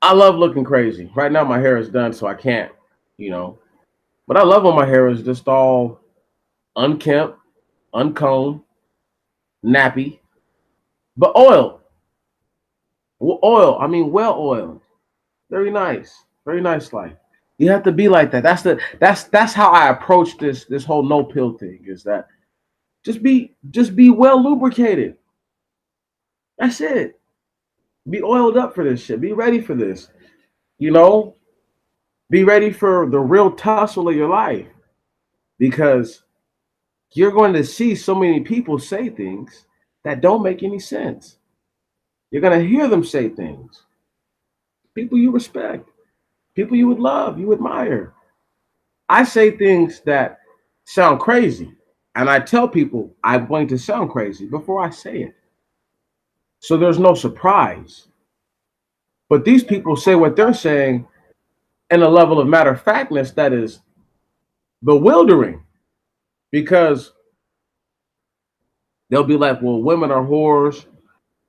I love looking crazy. Right now my hair is done, so I can't, but I love when my hair is just all unkempt, uncombed, nappy, but oiled. Well oiled. Very nice. Very nice life. You have to be like that. That's how I approach this whole no pill thing, is that just be well lubricated. That's it. Be oiled up for this shit. Be ready for this. Be ready for the real tussle of your life, because you're going to see so many people say things that don't make any sense. You're going to hear them say things. People you respect, people you would love, you admire. I say things that sound crazy, and I tell people I'm going to sound crazy before I say it. So there's no surprise. But these people say what they're saying in a level of matter of factness that is bewildering, because they'll be like, well, women are whores,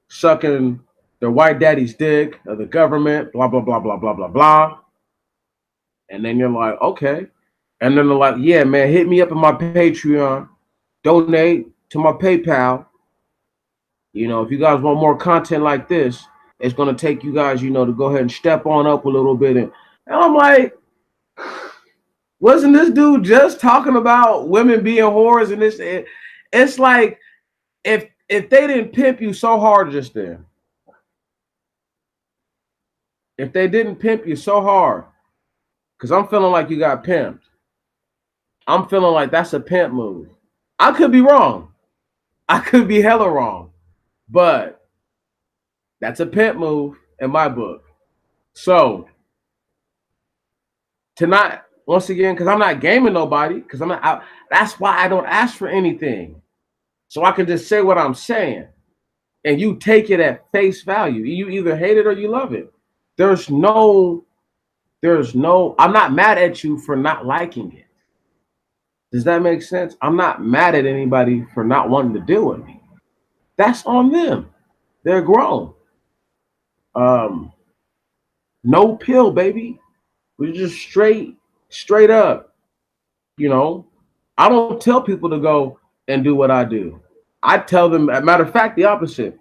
sucking their white daddy's dick, or the government, blah, blah, blah, blah, blah, blah, blah. And then you're like, okay. And then they're like, yeah, man, hit me up on my Patreon, donate to my PayPal. You know, if you guys want more content like this, it's going to take you guys, you know, to go ahead and step on up a little bit. And I'm like, wasn't this dude just talking about women being whores? And it's like, if they didn't pimp you so hard just then, if they didn't pimp you so hard, because I'm feeling like you got pimped. I'm feeling like that's a pimp move. I could be wrong. I could be hella wrong. But that's a pimp move in my book. So tonight, once again, because I'm not gaming nobody, because I'm not out. That's why I don't ask for anything. So I can just say what I'm saying. And you take it at face value. You either hate it or you love it. There's no, I'm not mad at you for not liking it. Does that make sense? I'm not mad at anybody for not wanting to deal with me. That's on them. They're grown. No pill, baby. We're just straight up. You know, I don't tell people to go and do what I do. I tell them, as a matter of fact, the opposite.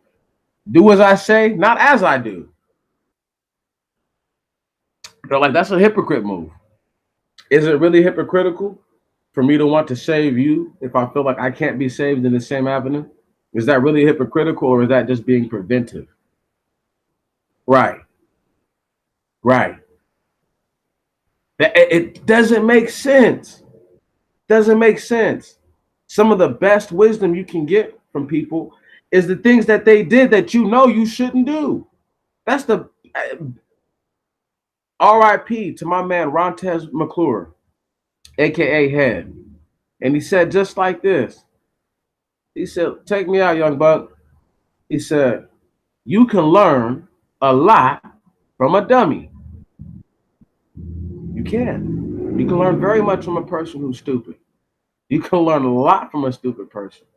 Do as I say, not as I do. They're like, that's a hypocrite move. Is it really hypocritical for me to want to save you if I feel like I can't be saved in the same avenue? Is that really hypocritical, or is that just being preventive? Right, right. It doesn't make sense. Doesn't make sense. Some of the best wisdom you can get from people is the things that they did that you know you shouldn't do. That's the RIP to my man Rontez McClure, aka Head. And he said just like this. He said, take me out, young buck. He said, you can learn a lot from a dummy. You can. You can learn very much from a person who's stupid. You can learn a lot from a stupid person.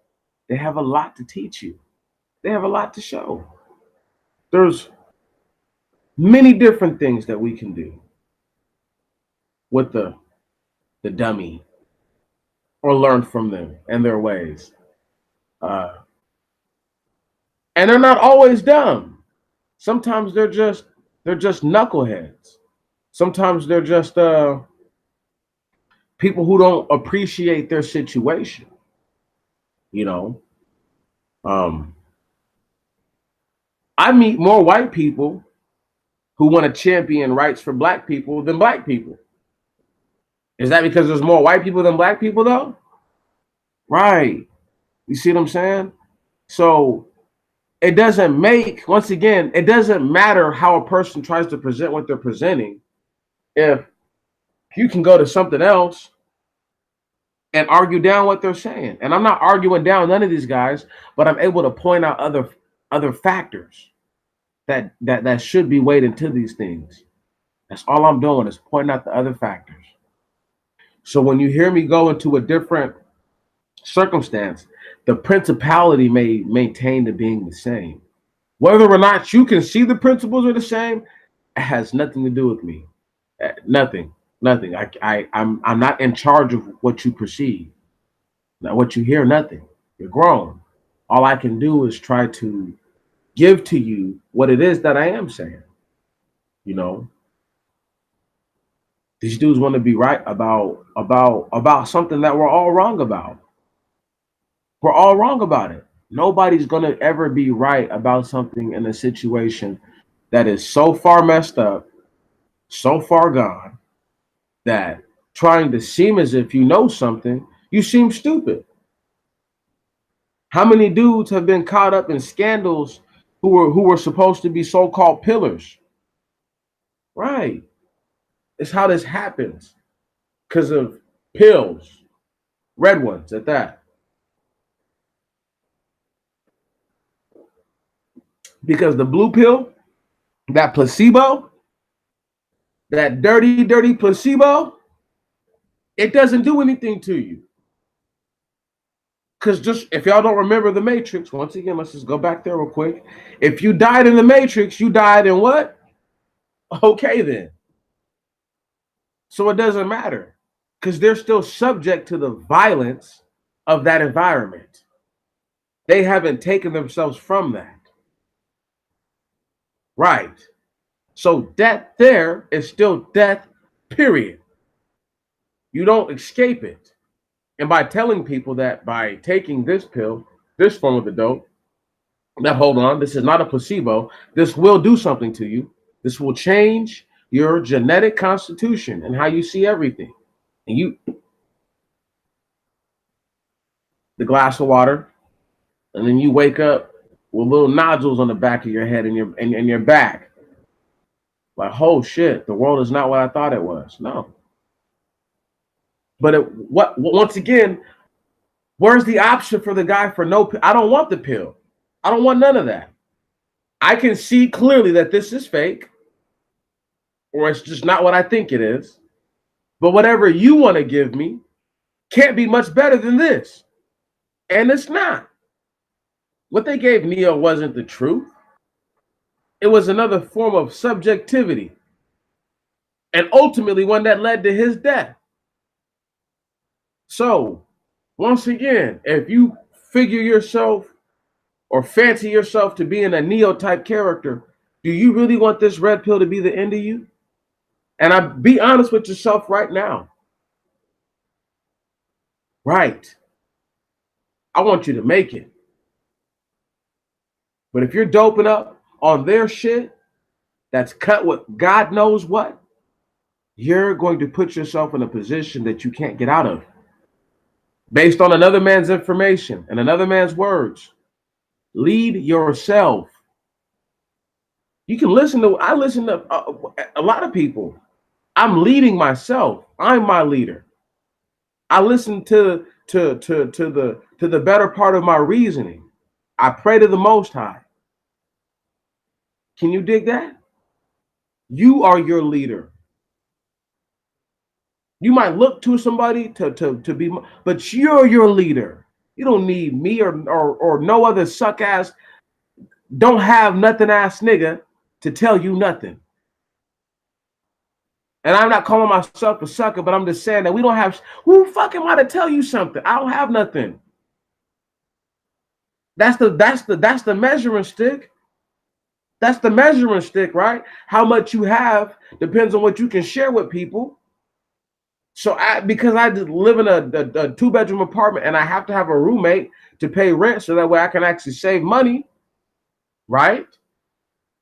They have a lot to teach you. They have a lot to show. There's many different things that we can do with the dummy, or learn from them and their ways. Uh, and they're not always dumb. Sometimes they're just knuckleheads. Sometimes they're just people who don't appreciate their situation. You know, um, I meet more white people who want to champion rights for black people than black people. Is that because there's more white people than black people, though? Right. You see what I'm saying? So it doesn't make, once again, it doesn't matter how a person tries to present what they're presenting. If you can go to something else and argue down what they're saying. And I'm not arguing down none of these guys, but I'm able to point out other factors that should be weighed into these things. That's all I'm doing, is pointing out the other factors. So when you hear me go into a different circumstance, the principality may maintain to being the same. Whether or not you can see the principles are the same, it has nothing to do with me. Nothing. I'm not in charge of what you perceive. Now, what you hear, nothing. You're grown. All I can do is try to give to you what it is that I am saying. You know, these dudes want to be right about something that we're all wrong about. We're all wrong about it. Nobody's gonna ever be right about something in a situation that is so far messed up, so far gone, that trying to seem as if you know something, you seem stupid. How many dudes have been caught up in scandals who were supposed to be so-called pillars? Right. It's how this happens. Because of pills, red ones at that. Because the blue pill, that placebo, that dirty, dirty placebo, it doesn't do anything to you. Because just if y'all don't remember the Matrix, once again, let's just go back there real quick. If you died in the Matrix, you died in what? Okay, then. So it doesn't matter because they're still subject to the violence of that environment. They haven't taken themselves from that. Right. So death there is still death, period. You don't escape it. And by telling people that by taking this pill, this form of the dope, that hold on, this is not a placebo, this will do something to you. This will change your genetic constitution and how you see everything. And you, the glass of water, and then you wake up with little nodules on the back of your head and your back. Like, oh shit, the world is not what I thought it was. No. But once again, where's the option for the guy for no pill? I don't want the pill. I don't want none of that. I can see clearly that this is fake, or it's just not what I think it is. But whatever you want to give me can't be much better than this. And it's not. What they gave Neo wasn't the truth. It was another form of subjectivity. And ultimately one that led to his death. So, once again, if you figure yourself or fancy yourself to being a Neo type character, do you really want this red pill to be the end of you? And be honest with yourself right now. Right. I want you to make it. But if you're doping up on their shit that's cut with God knows what, you're going to put yourself in a position that you can't get out of. Based on another man's information and another man's words. Lead yourself. You can I listen to a lot of people. I'm leading myself. I'm my leader. I listen to the better part of my reasoning. I pray to the Most High. Can you dig that? You are your leader. You might look to somebody to be, but you're your leader. You don't need me or no other suck ass, don't have nothing ass nigga to tell you nothing. And I'm not calling myself a sucker, but I'm just saying that we don't have, who fucking want to tell you something? I don't have nothing. That's the measuring stick. That's the measuring stick, right? How much you have depends on what you can share with people. So because I live in a 2-bedroom apartment and I have to have a roommate to pay rent so that way I can actually save money, right?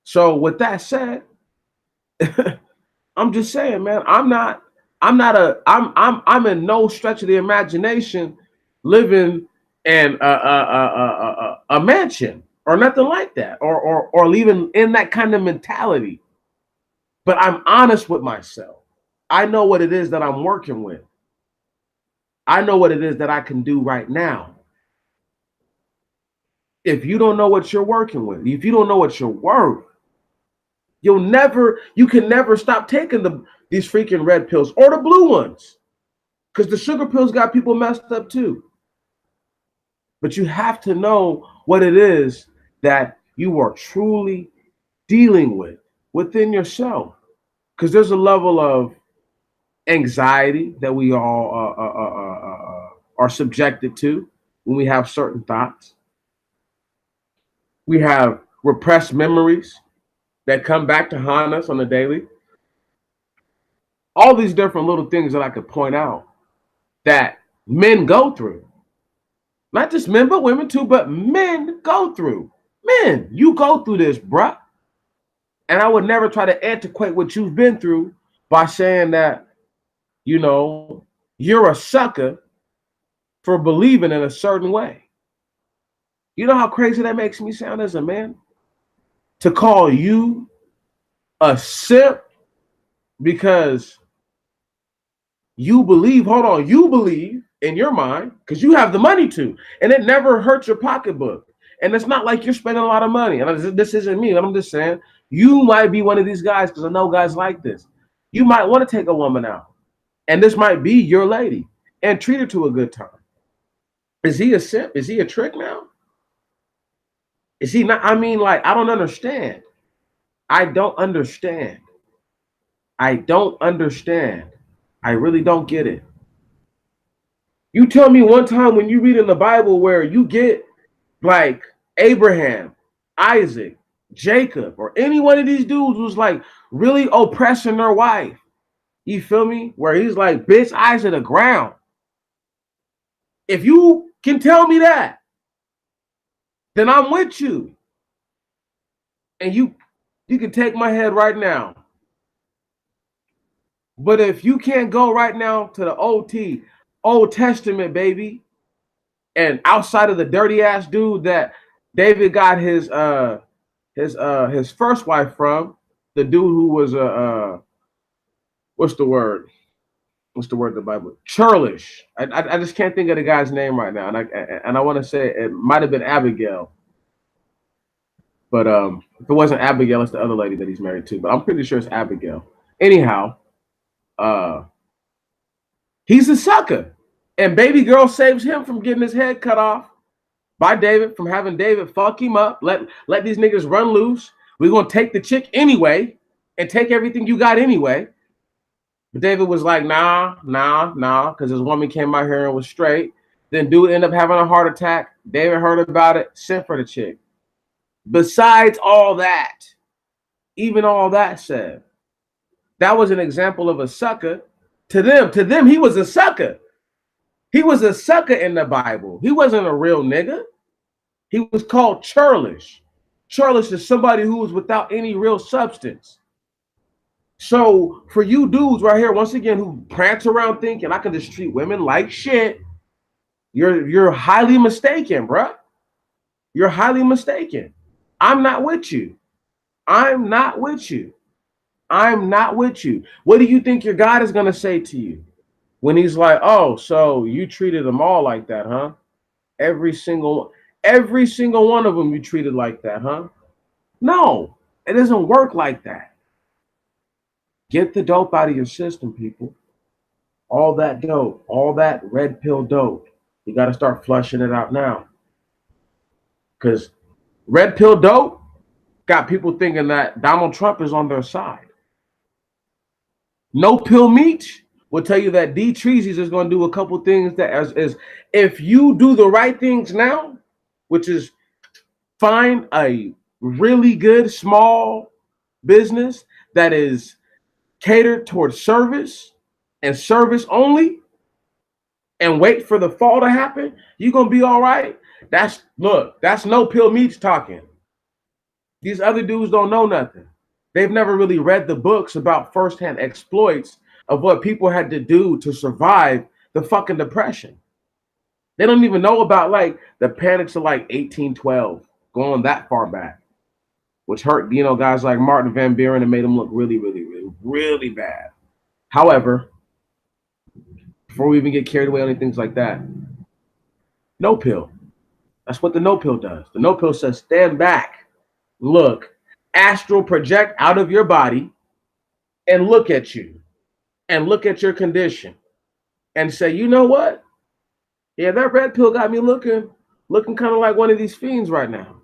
So with that said, I'm just saying, man, I'm in no stretch of the imagination living in a mansion or nothing like that, or even in that kind of mentality. But I'm honest with myself. I know what it is that I'm working with. I know what it is that I can do right now. If you don't know what you're working with, if you don't know what you're worth, you can never stop taking these freaking red pills or the blue ones. Because the sugar pills got people messed up too. But you have to know what it is that you are truly dealing with within yourself. Because there's a level of anxiety that we all are subjected to when we have certain thoughts. We have repressed memories that come back to haunt us on a daily. All these different little things that I could point out that men go through. Not just men, but women too, but men go through. Men, you go through this, bruh. And I would never try to antiquate what you've been through by saying that, you know, you're a sucker for believing in a certain way. You know how crazy that makes me sound as a man? To call you a simp because you believe in your mind, because you have the money to, and it never hurts your pocketbook. And it's not like you're spending a lot of money. And this isn't me. I'm just saying you might be one of these guys because I know guys like this. You might want to take a woman out, and this might be your lady, and treat her to a good time. Is he a simp? Is he a trick now? Is he not? I mean, like, I don't understand. I don't understand. I don't understand. I really don't get it. You tell me one time when you read in the Bible where you get like Abraham, Isaac, Jacob, or any one of these dudes was like really oppressing their wife. You feel me? Where he's like, bitch, eyes to the ground. If you can tell me that, then I'm with you. And you can take my head right now. But if you can't go right now to the Old Testament, baby, and outside of the dirty ass dude that David got his first wife from, the dude who was what's the word? What's the word in the Bible? Churlish. I just can't think of the guy's name right now, and I want to say it might have been Abigail, but if it wasn't Abigail, it's the other lady that he's married to. But I'm pretty sure it's Abigail. Anyhow, he's a sucker, and baby girl saves him from getting his head cut off by David, from having David fuck him up. Let these niggas run loose. We're gonna take the chick anyway, and take everything you got anyway. But David was like, nah, because his woman came out here and was straight. Then dude ended up having a heart attack. David heard about it, sent for the chick. Besides all that, even all that said, that was an example of a sucker. To them, he was a sucker. He was a sucker in the Bible. He wasn't a real nigga. He was called churlish. Churlish is somebody who was without any real substance. So for you dudes right here, once again, who prance around thinking I can just treat women like shit, you're highly mistaken, bruh. You're highly mistaken. I'm not with you. I'm not with you. I'm not with you. What do you think your God is going to say to you when he's like, oh, so you treated them all like that, huh? Every single one of them you treated like that, huh? No, it doesn't work like that. Get the dope out of your system, people. All that dope, all that red pill dope. You got to start flushing it out now. Because red pill dope got people thinking that Donald Trump is on their side. No pill meat will tell you that D Treasy's is going to do a couple things that as if you do the right things now, which is find a really good small business that is catered towards service and service only, and wait for the fall to happen, you're going to be all right. That's no pill meats talking. These other dudes don't know nothing. They've never really read the books about firsthand exploits of what people had to do to survive the fucking depression. They don't even know about like the panics of like 1812, going that far back, which hurt, guys like Martin Van Buren and made them look really, really, really, really bad. However, before we even get carried away on any things like that, no pill. That's what the no pill does. The no pill says stand back, look, astral project out of your body and look at you and look at your condition and say, you know what? Yeah, that red pill got me looking kind of like one of these fiends right now.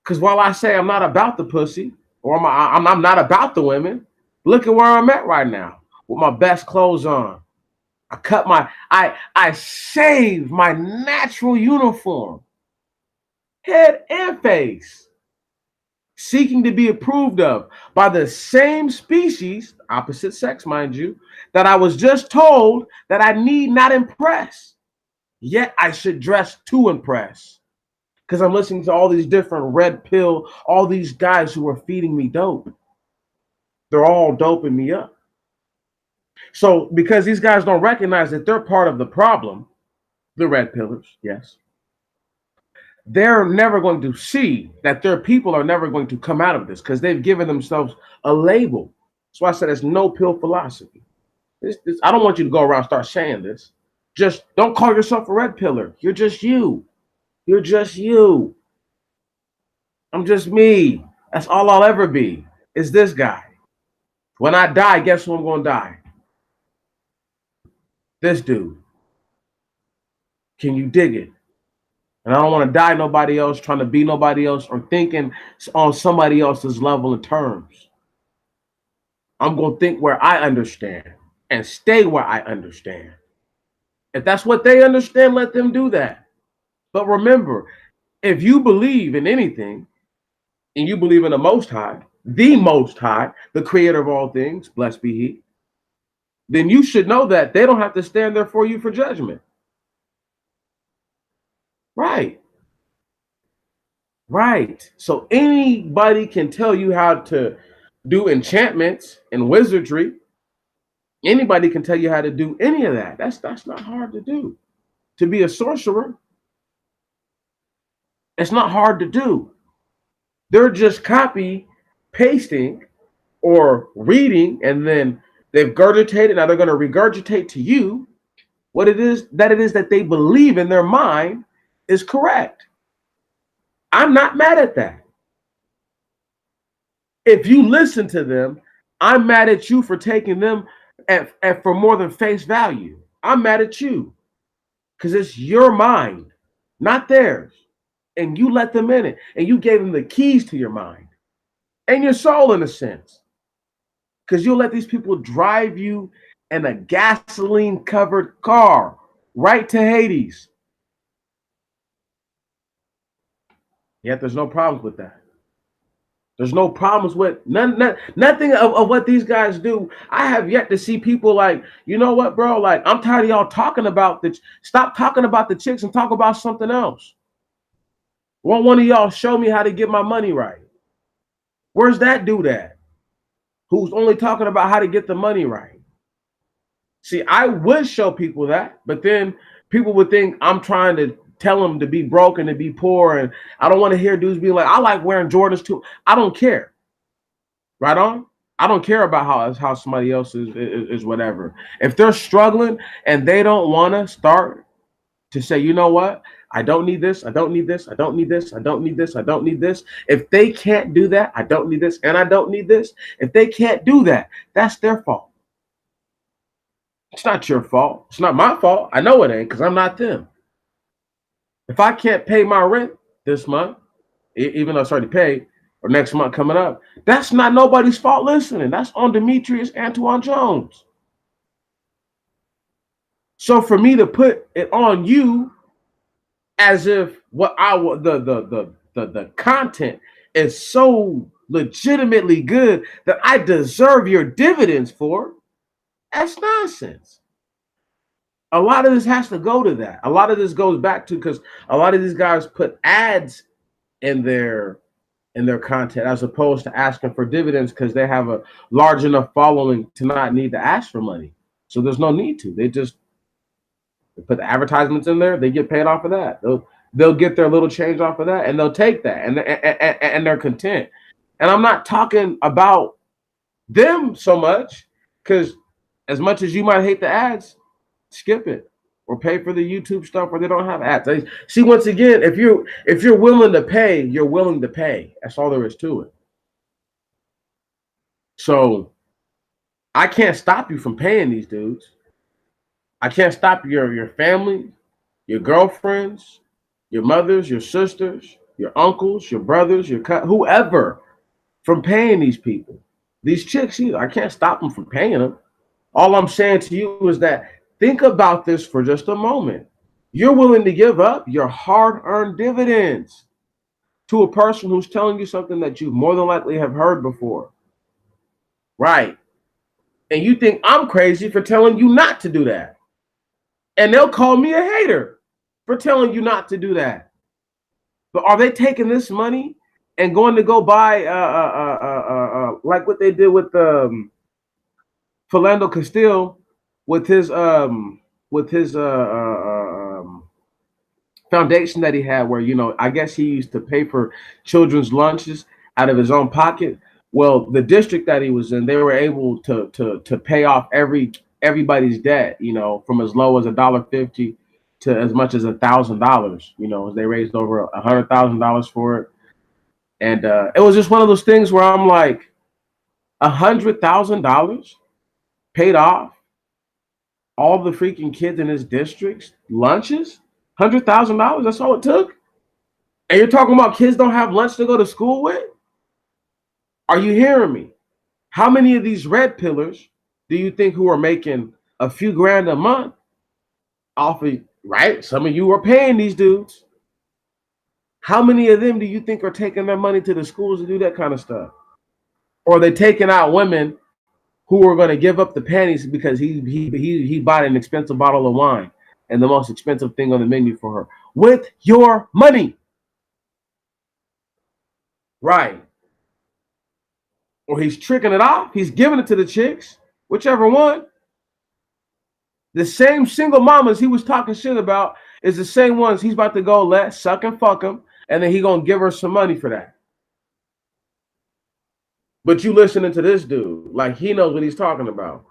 Because while I say I'm not about the pussy or I'm not about the women, look at where I'm at right now with my best clothes on. I saved my natural uniform, head and face, seeking to be approved of by the same species, opposite sex, mind you, that I was just told that I need not impress. Yet I should dress to impress. Because I'm listening to all these different red pill, all these guys who are feeding me dope. They're all doping me up. So because these guys don't recognize that they're part of the problem, the red pillars, yes, they're never going to see that their people are never going to come out of this because they've given themselves a label. That's why I said it's no pill philosophy. I don't want you to go around and start saying this. Just don't call yourself a red pillar. You're just you. You're just you. I'm just me. That's all I'll ever be. Is this guy. When I die, guess who I'm gonna die? This dude. Can you dig it? And I don't want to die nobody else, trying to be nobody else, or thinking on somebody else's level and terms. I'm going to think where I understand and stay where I understand. If that's what they understand, let them do that. But remember, if you believe in anything and you believe in the Most High, the creator of all things, blessed be He, then you should know that they don't have to stand there for you for judgment. Right. Right. So anybody can tell you how to do enchantments and wizardry. Anybody can tell you how to do any of that. That's not hard to do. To be a sorcerer, it's not hard to do. They're just copy pasting or reading, and then they've regurgitated. Now they're going to regurgitate to you what it is that they believe in their mind is correct. I'm not mad at that. If you listen to them, I'm mad at you for taking them at for more than face value. I'm mad at you because it's your mind, not theirs. And you let them in it, and you gave them the keys to your mind and your soul, in a sense, because you'll let these people drive you in a gasoline covered car right to Hades. Yet there's no problems with that. There's no problems with nothing of what these guys do. I have yet to see people like, you know what, bro? Like, I'm tired of y'all talking about the. Stop talking about the chicks and talk about something else. Won't one of y'all show me how to get my money right? Where's that dude at? Who's only talking about how to get the money right? See, I would show people that, but then people would think I'm trying to tell them to be broke and to be poor, and I don't want to hear dudes be like, I like wearing Jordans too. I don't care. Right on? I don't care about how somebody else is whatever. If they're struggling and they don't want to start to say, you know what? I don't need this. I don't need this. I don't need this. I don't need this. I don't need this. If they can't do that, I don't need this and I don't need this. If they can't do that, that's their fault. It's not your fault. It's not my fault. I know it ain't because I'm not them. If I can't pay my rent this month, even though it's already paid, or next month coming up, that's not nobody's fault listening. That's on Demetrius Antoine Jones. So for me to put it on you as if what the content is so legitimately good that I deserve your dividends for, that's nonsense. A lot of this has to go to that. A lot of this goes back to because a lot of these guys put ads in their content as opposed to asking for dividends because they have a large enough following to not need to ask for money. So there's no need to. They put the advertisements in there. They get paid off of that. They'll get their little change off of that, and they'll take that, and they're content. And I'm not talking about them so much because as much as you might hate the ads, skip it or pay for the YouTube stuff where they don't have ads. See, once again, if you're willing to pay, you're willing to pay. That's all there is to it. So I can't stop you from paying these dudes. I can't stop your family, your girlfriends, your mothers, your sisters, your uncles, your brothers, whoever from paying these people. These chicks either. I can't stop them from paying them. All I'm saying to you is that think about this for just a moment. You're willing to give up your hard-earned dividends to a person who's telling you something that you more than likely have heard before. Right. And you think I'm crazy for telling you not to do that. And they'll call me a hater for telling you not to do that. But are they taking this money and going to go buy like what they did with Philando Castile with his foundation that he had, where, you know, I guess he used to pay for children's lunches out of his own pocket. Well, the district that he was in, they were able to pay off everybody's debt, you know, from as low as $1.50 to as much as $1,000. You know, they raised over $100,000 for it. And it was just one of those things where I'm like, $100,000 paid off all the freaking kids in his district's lunches. $100,000. That's all it took. And you're talking about kids don't have lunch to go to school with? Are you hearing me? How many of these red pillars do you think who are making a few grand a month off of, right? Some of you are paying these dudes. How many of them do you think are taking their money to the schools to do that kind of stuff? Or are they taking out women who are going to give up the panties because he bought an expensive bottle of wine and the most expensive thing on the menu for her with your money? Right. Or he's tricking it off. He's giving it to the chicks, whichever one. The same single mamas he was talking shit about is the same ones he's about to go let suck and fuck him, and then he gonna give her some money for that. But you listening to this dude like he knows what he's talking about.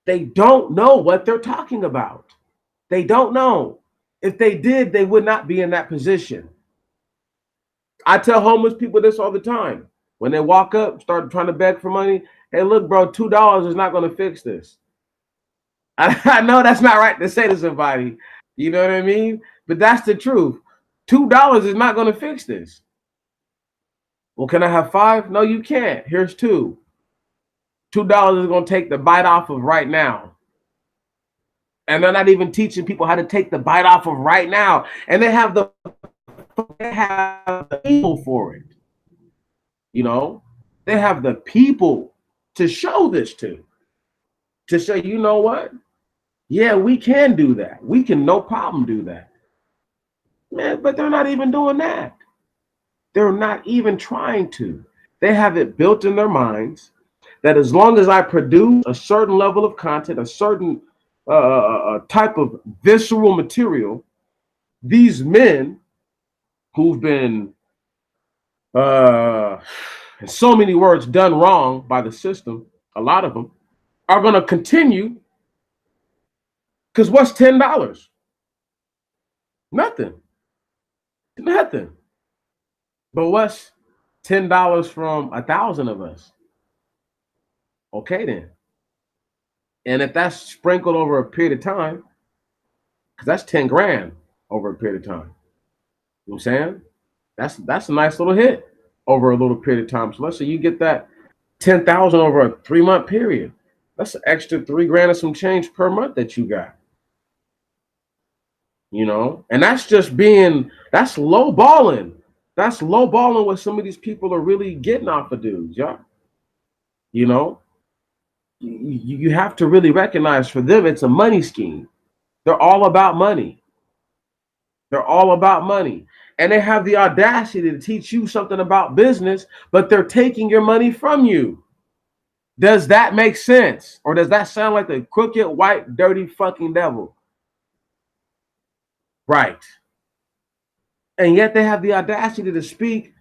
They don't know what they're talking about. They don't know. If they did, they would not be in that position. I tell homeless people this all the time. When they walk up, start trying to beg for money, hey, look, bro, $2 is not going to fix this. I know that's not right to say to somebody. You know what I mean? But that's the truth. $2 is not going to fix this. Well, can I have 5? No, you can't. Here's 2. $2 is going to take the bite off of right now. And they're not even teaching people how to take the bite off of right now. And they have the people for it. You know, they have the people to show this to say, you know what? Yeah, we can do that. We can no problem do that. Man, but they're not even doing that. They're not even trying to. They have it built in their minds that as long as I produce a certain level of content, a certain type of visceral material, these men who've been, in so many words, done wrong by the system, a lot of them, are going to continue. Because what's $10? Nothing. Nothing. But what's $10 from 1,000 of us? Okay, then. And if that's sprinkled over a period of time, because that's 10 grand over a period of time. You know what I'm saying? That's a nice little hit over a little period of time. So let's say you get that 10,000 over a 3-month period. That's an extra 3 grand and some change per month that you got. You know, and that's just that's low balling. That's low balling what some of these people are really getting off of dudes, y'all. You know, you have to really recognize for them, it's a money scheme. They're all about money. They're all about money. And they have the audacity to teach you something about business, but they're taking your money from you. Does that make sense? Or does that sound like the crooked, white, dirty fucking devil? Right. And yet they have the audacity to speak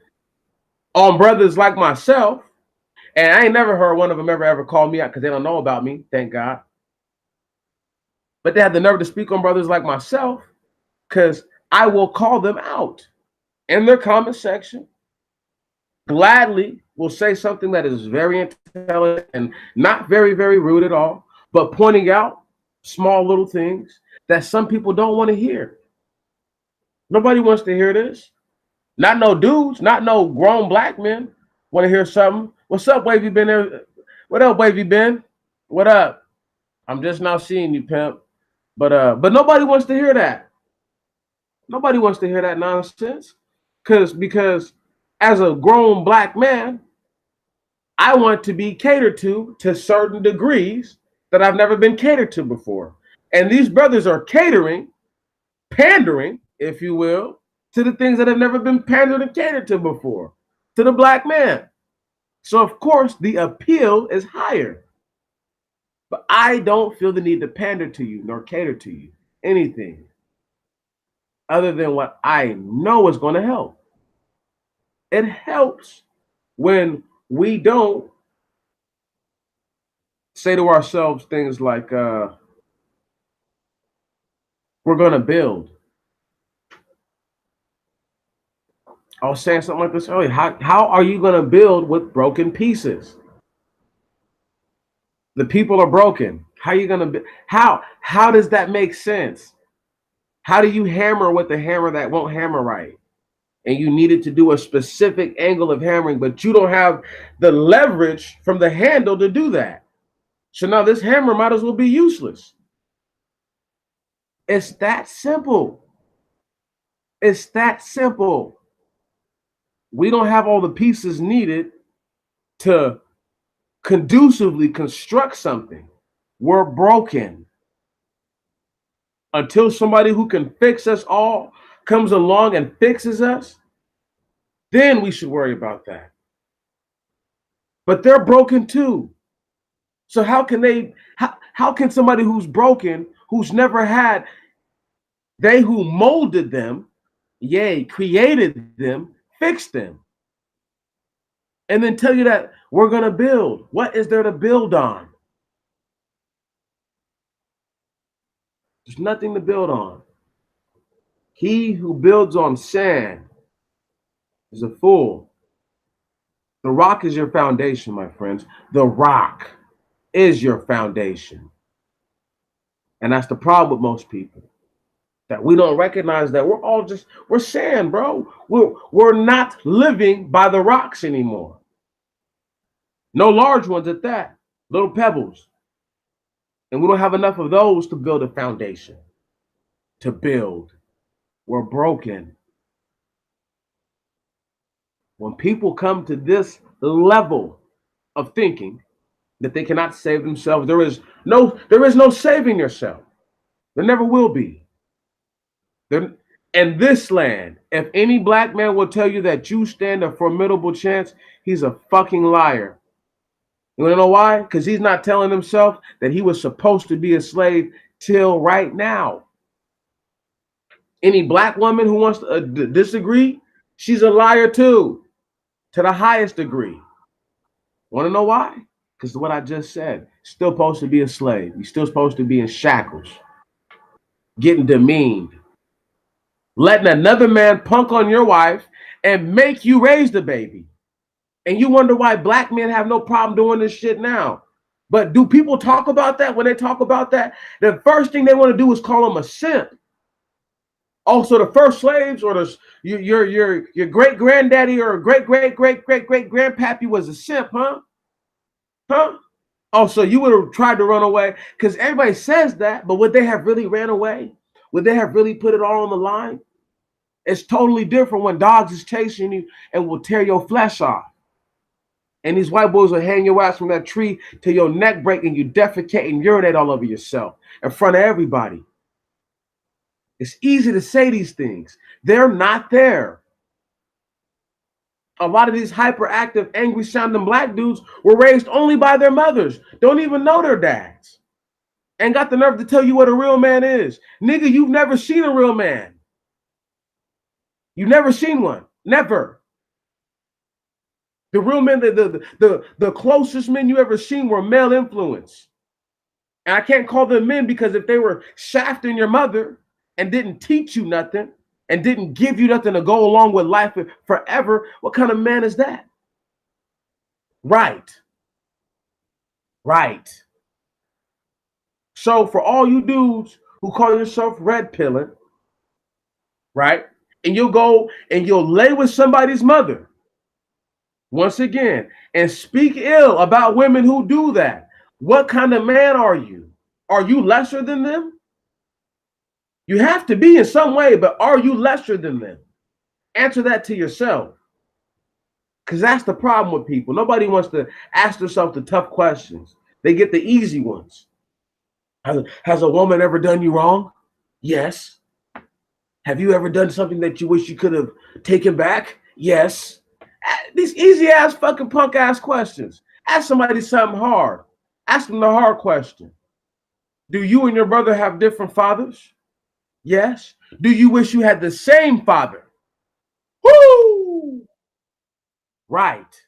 on brothers like myself. And I ain't never heard one of them ever call me out because they don't know about me, thank God. But they have the nerve to speak on brothers like myself because I will call them out in their comment section. Gladly will say something that is very intelligent and not very, very rude at all, but pointing out small little things that some people don't want to hear. Nobody wants to hear this. Not no dudes, not no grown black men want to hear something. What's up, Wavy Ben? There? What up, Wavy Ben? What up? I'm just now seeing you, pimp. But nobody wants to hear that. Nobody wants to hear that nonsense. Because as a grown black man, I want to be catered to certain degrees that I've never been catered to before. And these brothers are pandering, if you will, to the things that have never been pandered and catered to before, to the black man. So, of course, the appeal is higher. But I don't feel the need to pander to you nor cater to you anything other than what I know is going to help. It helps when we don't say to ourselves things like, we're going to build. I was saying something like this earlier. How are you going to build with broken pieces? The people are broken. How are you going to how does that make sense? How do you hammer with the hammer that won't hammer right? And you needed to do a specific angle of hammering, but you don't have the leverage from the handle to do that. So now this hammer might as well be useless. It's that simple. It's that simple. We don't have all the pieces needed to conducively construct something. We're broken. Until somebody who can fix us all comes along and fixes us, then we should worry about that. But they're broken too. So how can somebody who's broken, who's never had, they who molded them, yea, created them, fix them, and then tell you that we're going to build? What is there to build on? There's nothing to build on. He who builds on sand is a fool. The rock is your foundation, my friends. The rock is your foundation. And that's the problem with most people, that we don't recognize that we're sand, bro. We're not living by the rocks anymore. No large ones at that, little pebbles. And we don't have enough of those to build a foundation, to build. We're broken. When people come to this level of thinking that they cannot save themselves, there is no saving yourself. There never will be. In this land, if any black man will tell you that you stand a formidable chance, he's a fucking liar. You want to know why? Because he's not telling himself that he was supposed to be a slave till right now. Any black woman who wants to disagree, she's a liar too, to the highest degree. Want to know why? Because of what I just said. Still supposed to be a slave. You're still supposed to be in shackles, getting demeaned, letting another man punk on your wife and make you raise the baby. And you wonder why black men have no problem doing this shit now. But do people talk about that? When they talk about that, the first thing they want to do is call them a simp. Also, the first slaves, or your great granddaddy or great grandpappy was a simp, huh? Huh? Oh, so you would have tried to run away? Because everybody says that, but would they have really ran away? Would they have really put it all on the line? It's totally different when dogs is chasing you and will tear your flesh off. And these white boys will hang your ass from that tree till your neck break and you defecate and urinate all over yourself in front of everybody. It's easy to say these things. They're not there. A lot of these hyperactive, angry sounding black dudes were raised only by their mothers. Don't even know their dads. And got the nerve to tell you what a real man is. Nigga, you've never seen a real man. You've never seen one. Never. The real men, the closest men you ever seen were male influence. And I can't call them men because if they were shafting your mother and didn't teach you nothing and didn't give you nothing to go along with life forever, what kind of man is that? Right. Right. So for all you dudes who call yourself red pilling, right? And you'll go and you'll lay with somebody's mother, once again, and speak ill about women who do that. What kind of man are you? Are you lesser than them? You have to be in some way, but are you lesser than them? Answer that to yourself. Because that's the problem with people. Nobody wants to ask themselves the tough questions. They get the easy ones. Has a woman ever done you wrong? Yes. Have you ever done something that you wish you could have taken back? Yes. These easy ass fucking punk ass questions. Ask somebody something hard. Ask them the hard question. Do you and your brother have different fathers? Yes. Do you wish you had the same father? Woo! Right.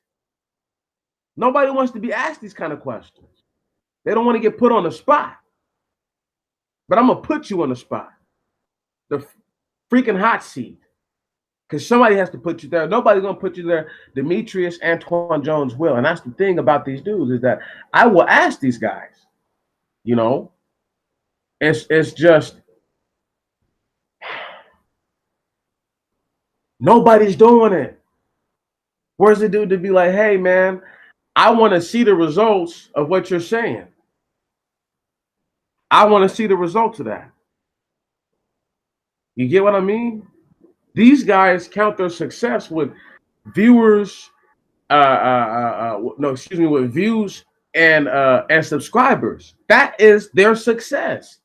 Nobody wants to be asked these kind of questions. They don't want to get put on the spot. But I'm going to put you on the spot. The freaking hot seat. Because somebody has to put you there. Nobody's gonna put you there. Demetrius Antoine Jones will. And that's the thing about these dudes, is that I will ask these guys, you know, it's just nobody's doing it. Where's the dude to be like, hey man, I want to see the results of what you're saying. I want to see the results of that. You get what I mean? These guys count their success with viewers, no, excuse me, with views and subscribers. That is their success.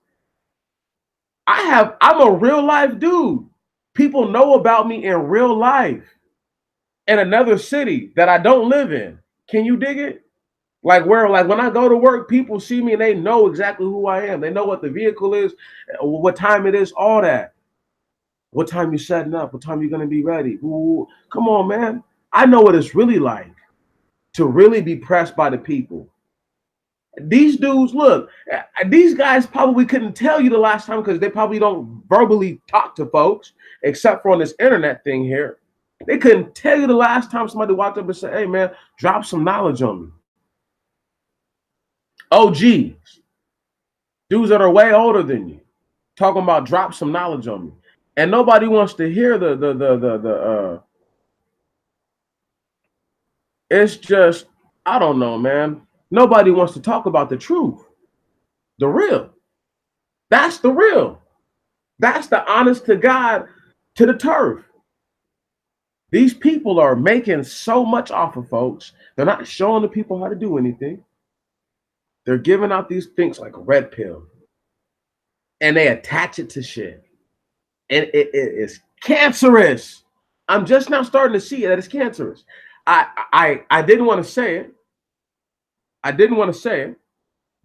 I'm a real life dude. People know about me in real life in another city that I don't live in. Can you dig it? Like when I go to work, people see me and they know exactly who I am. They know what the vehicle is, what time it is, all that. What time you setting up? What time you gonna be ready? Ooh, come on, man. I know what it's really like to really be pressed by the people. These dudes, look, these guys probably couldn't tell you the last time because they probably don't verbally talk to folks, except for on this internet thing here. They couldn't tell you the last time somebody walked up and said, hey man, drop some knowledge on me. OGs, dudes that are way older than you, talking about drop some knowledge on me. And nobody wants to hear it's just, I don't know, man. Nobody wants to talk about the truth. The real. That's the real. That's the honest to God, to the turf. These people are making so much off of folks. They're not showing the people how to do anything. They're giving out these things like a red pill. And they attach it to shit. And it is cancerous. I'm just now starting to see that it's cancerous. I didn't want to say it. I didn't want to say it,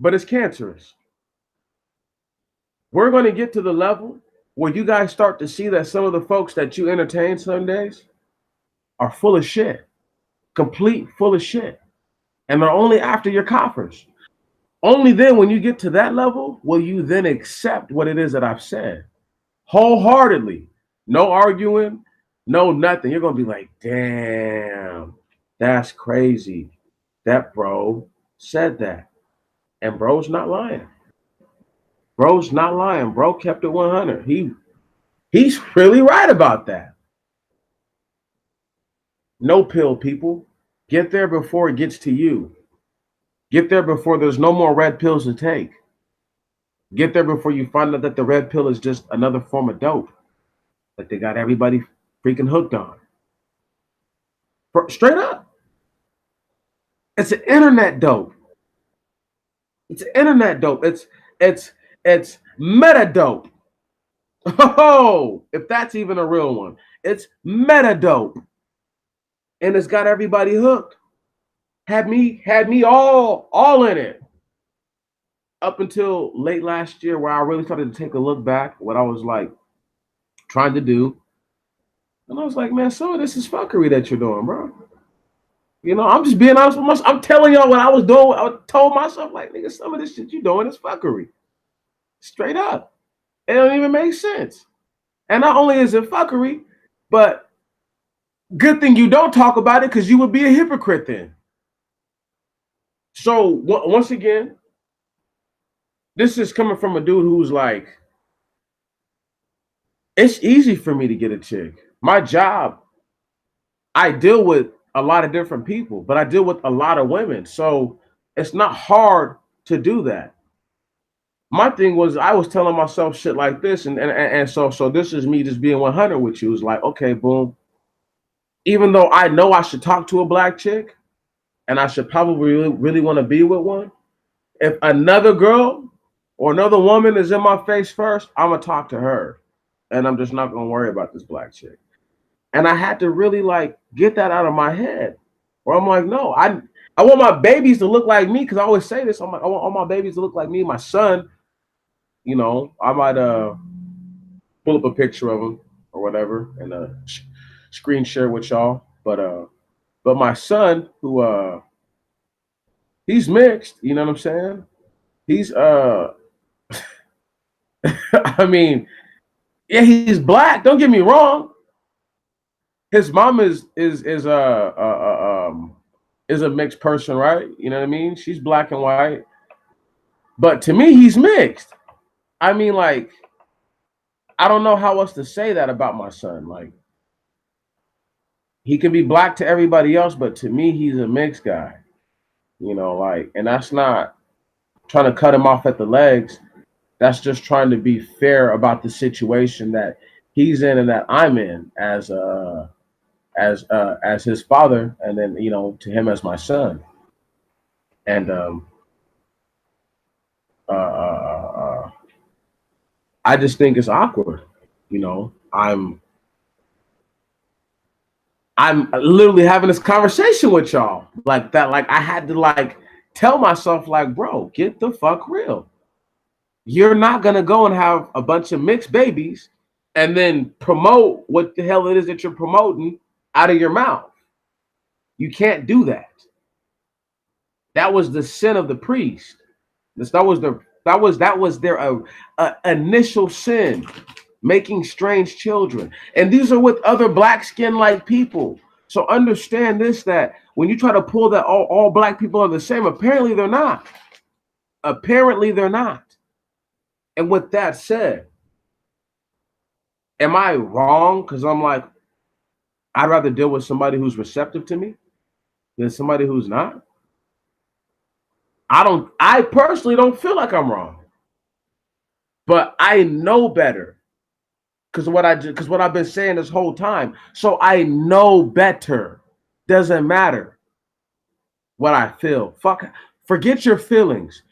but it's cancerous. We're going to get to the level where you guys start to see that some of the folks that you entertain some days are full of shit, complete full of shit. And they're only after your coffers. Only then, when you get to that level, will you then accept what it is that I've said wholeheartedly. No arguing, no nothing. You're going to be like, damn, that's crazy. That bro said that. And bro's not lying. Bro's not lying. Bro kept it 100. He's really right about that. No pill, people. Get there before it gets to you. Get there before there's no more red pills to take. Get there before you find out that the red pill is just another form of dope that they got everybody freaking hooked on. Straight up. It's an internet dope. It's an internet dope. It's meta dope. Oh, if that's even a real one. It's meta dope. And it's got everybody hooked. Had me all in it. Up until late last year, where I really started to take a look back what I was like trying to do. And I was like, man, some of this is fuckery that you're doing, bro. You know, I'm just being honest with myself. I'm telling y'all what I was doing. I told myself, like, nigga, some of this shit you doing is fuckery. Straight up. It don't even make sense. And not only is it fuckery, but good thing you don't talk about it, because you would be a hypocrite then. So once again, this is coming from a dude who's like, it's easy for me to get a chick. My job, I deal with a lot of different people, but I deal with a lot of women. So it's not hard to do that. My thing was, I was telling myself shit like this. And so this is me just being 100 with you. It's like, okay, boom. Even though I know I should talk to a black chick and I should probably really want to be with one, if another girl or another woman is in my face first, I'm going to talk to her. And I'm just not going to worry about this black chick. And I had to really like get that out of my head. Where I'm like, no, I want my babies to look like me, because I always say this. I want all my babies to look like me. My son, you know, I might pull up a picture of him or whatever and screen share with y'all. But my son, who he's mixed, you know what I'm saying? He's I mean, yeah, he's black. Don't get me wrong. his mom is a mixed person, right? You know what I mean? She's black and white, but to me, he's mixed. I mean, like, I don't know how else to say that about my son. Like, he can be black to everybody else, but to me, he's a mixed guy. You know, like, and that's not trying to cut him off at the legs. That's just trying to be fair about the situation that he's in and that I'm in as his father, and then to him as my son. And uh, uh, uh, I just think it's awkward. You know, I'm literally having this conversation with y'all like that. Like I had to like tell myself like, bro, get the fuck real. You're not gonna go and have a bunch of mixed babies and then promote what the hell it is that you're promoting out of your mouth. You can't do that. That was the sin of the priest. That was their initial sin, making strange children. And these are with other black skin like people. So understand this, that when you try to pull that all black people are the same, apparently they're not. Apparently they're not. And with that said, am I wrong? Because I'm like, I'd rather deal with somebody who's receptive to me than somebody who's not. I personally don't feel like I'm wrong. But I know better. Because what I've been saying this whole time. So I know better. Doesn't matter what I feel. Forget your feelings.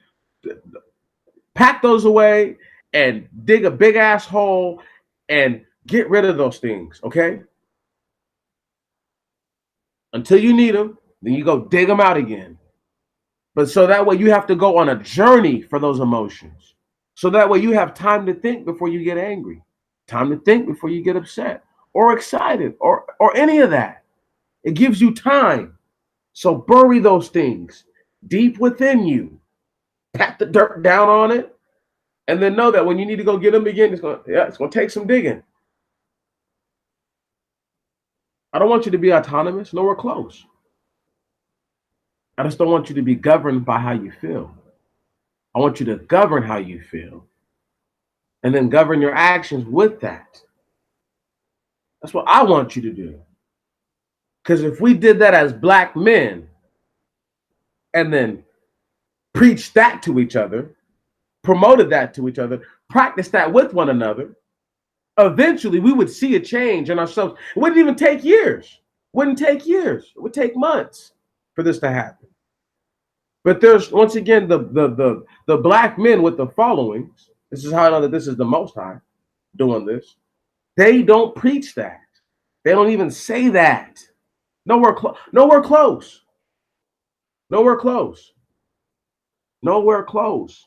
Pack those away and dig a big ass hole and get rid of those things, okay? Until you need them, then you go dig them out again. But so that way you have to go on a journey for those emotions. So that way you have time to think before you get angry, time to think before you get upset or excited or any of that. It gives you time. So bury those things deep within you. Pat the dirt down on it, and then know that when you need to go get them again, it's gonna take some digging. I don't want you to be autonomous, nowhere close. I just don't want you to be governed by how you feel. I want you to govern how you feel and then govern your actions with that. That's what I want you to do. Because if we did that as black men and then preached that to each other, promoted that to each other, practiced that with one another, eventually we would see a change in ourselves. It wouldn't even take years. It wouldn't take years. It would take months for this to happen. But there's once again the black men with the followings. This is how I know that this is the Most High doing this. They don't preach that. They don't even say that. Nowhere close. Nowhere close. Nowhere close. Nowhere close.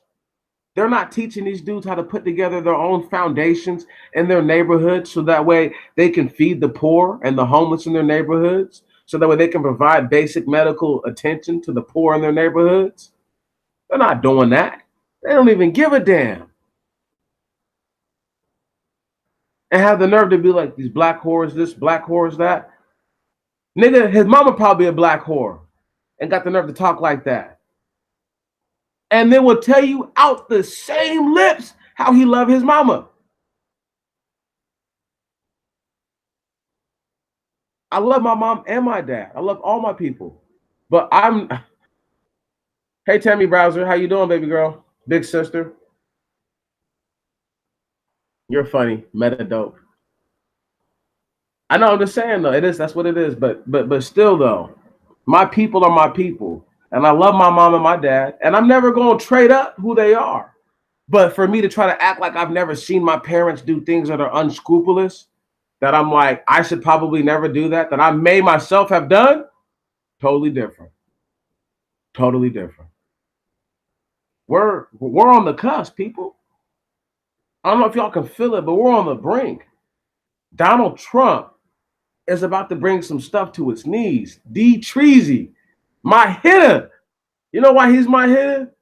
They're not teaching these dudes how to put together their own foundations in their neighborhoods so that way they can feed the poor and the homeless in their neighborhoods. So that way they can provide basic medical attention to the poor in their neighborhoods. They're not doing that. They don't even give a damn. And have the nerve to be like these black whores, this black whores, that. Nigga, his mama probably a black whore and got the nerve to talk like that. And they will tell you out the same lips how he loved his mama. I love my mom and my dad. I love all my people. But hey Tammy Browser, how you doing, baby girl? Big sister. You're funny. Meta dope. I know, I'm just saying though, that's what it is. But still though, my people are my people. And I love my mom and my dad. And I'm never gonna trade up who they are. But for me to try to act like I've never seen my parents do things that are unscrupulous, that I'm like, I should probably never do that I may myself have done, totally different. Totally different. We're on the cusp, people. I don't know if y'all can feel it, but we're on the brink. Donald Trump is about to bring some stuff to its knees. D. Treasy, my hitter. You know why he's my hitter?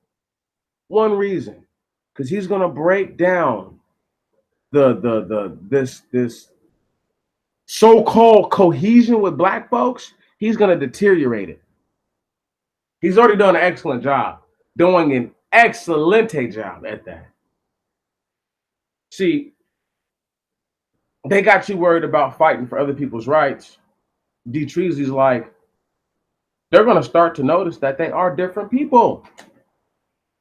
One reason, because he's gonna break down this so-called cohesion with black folks, he's going to deteriorate it. He's already done an excellent job, doing an excellente job at that. See, they got you worried about fighting for other people's rights. D. Treasy's like, they're going to start to notice that they are different people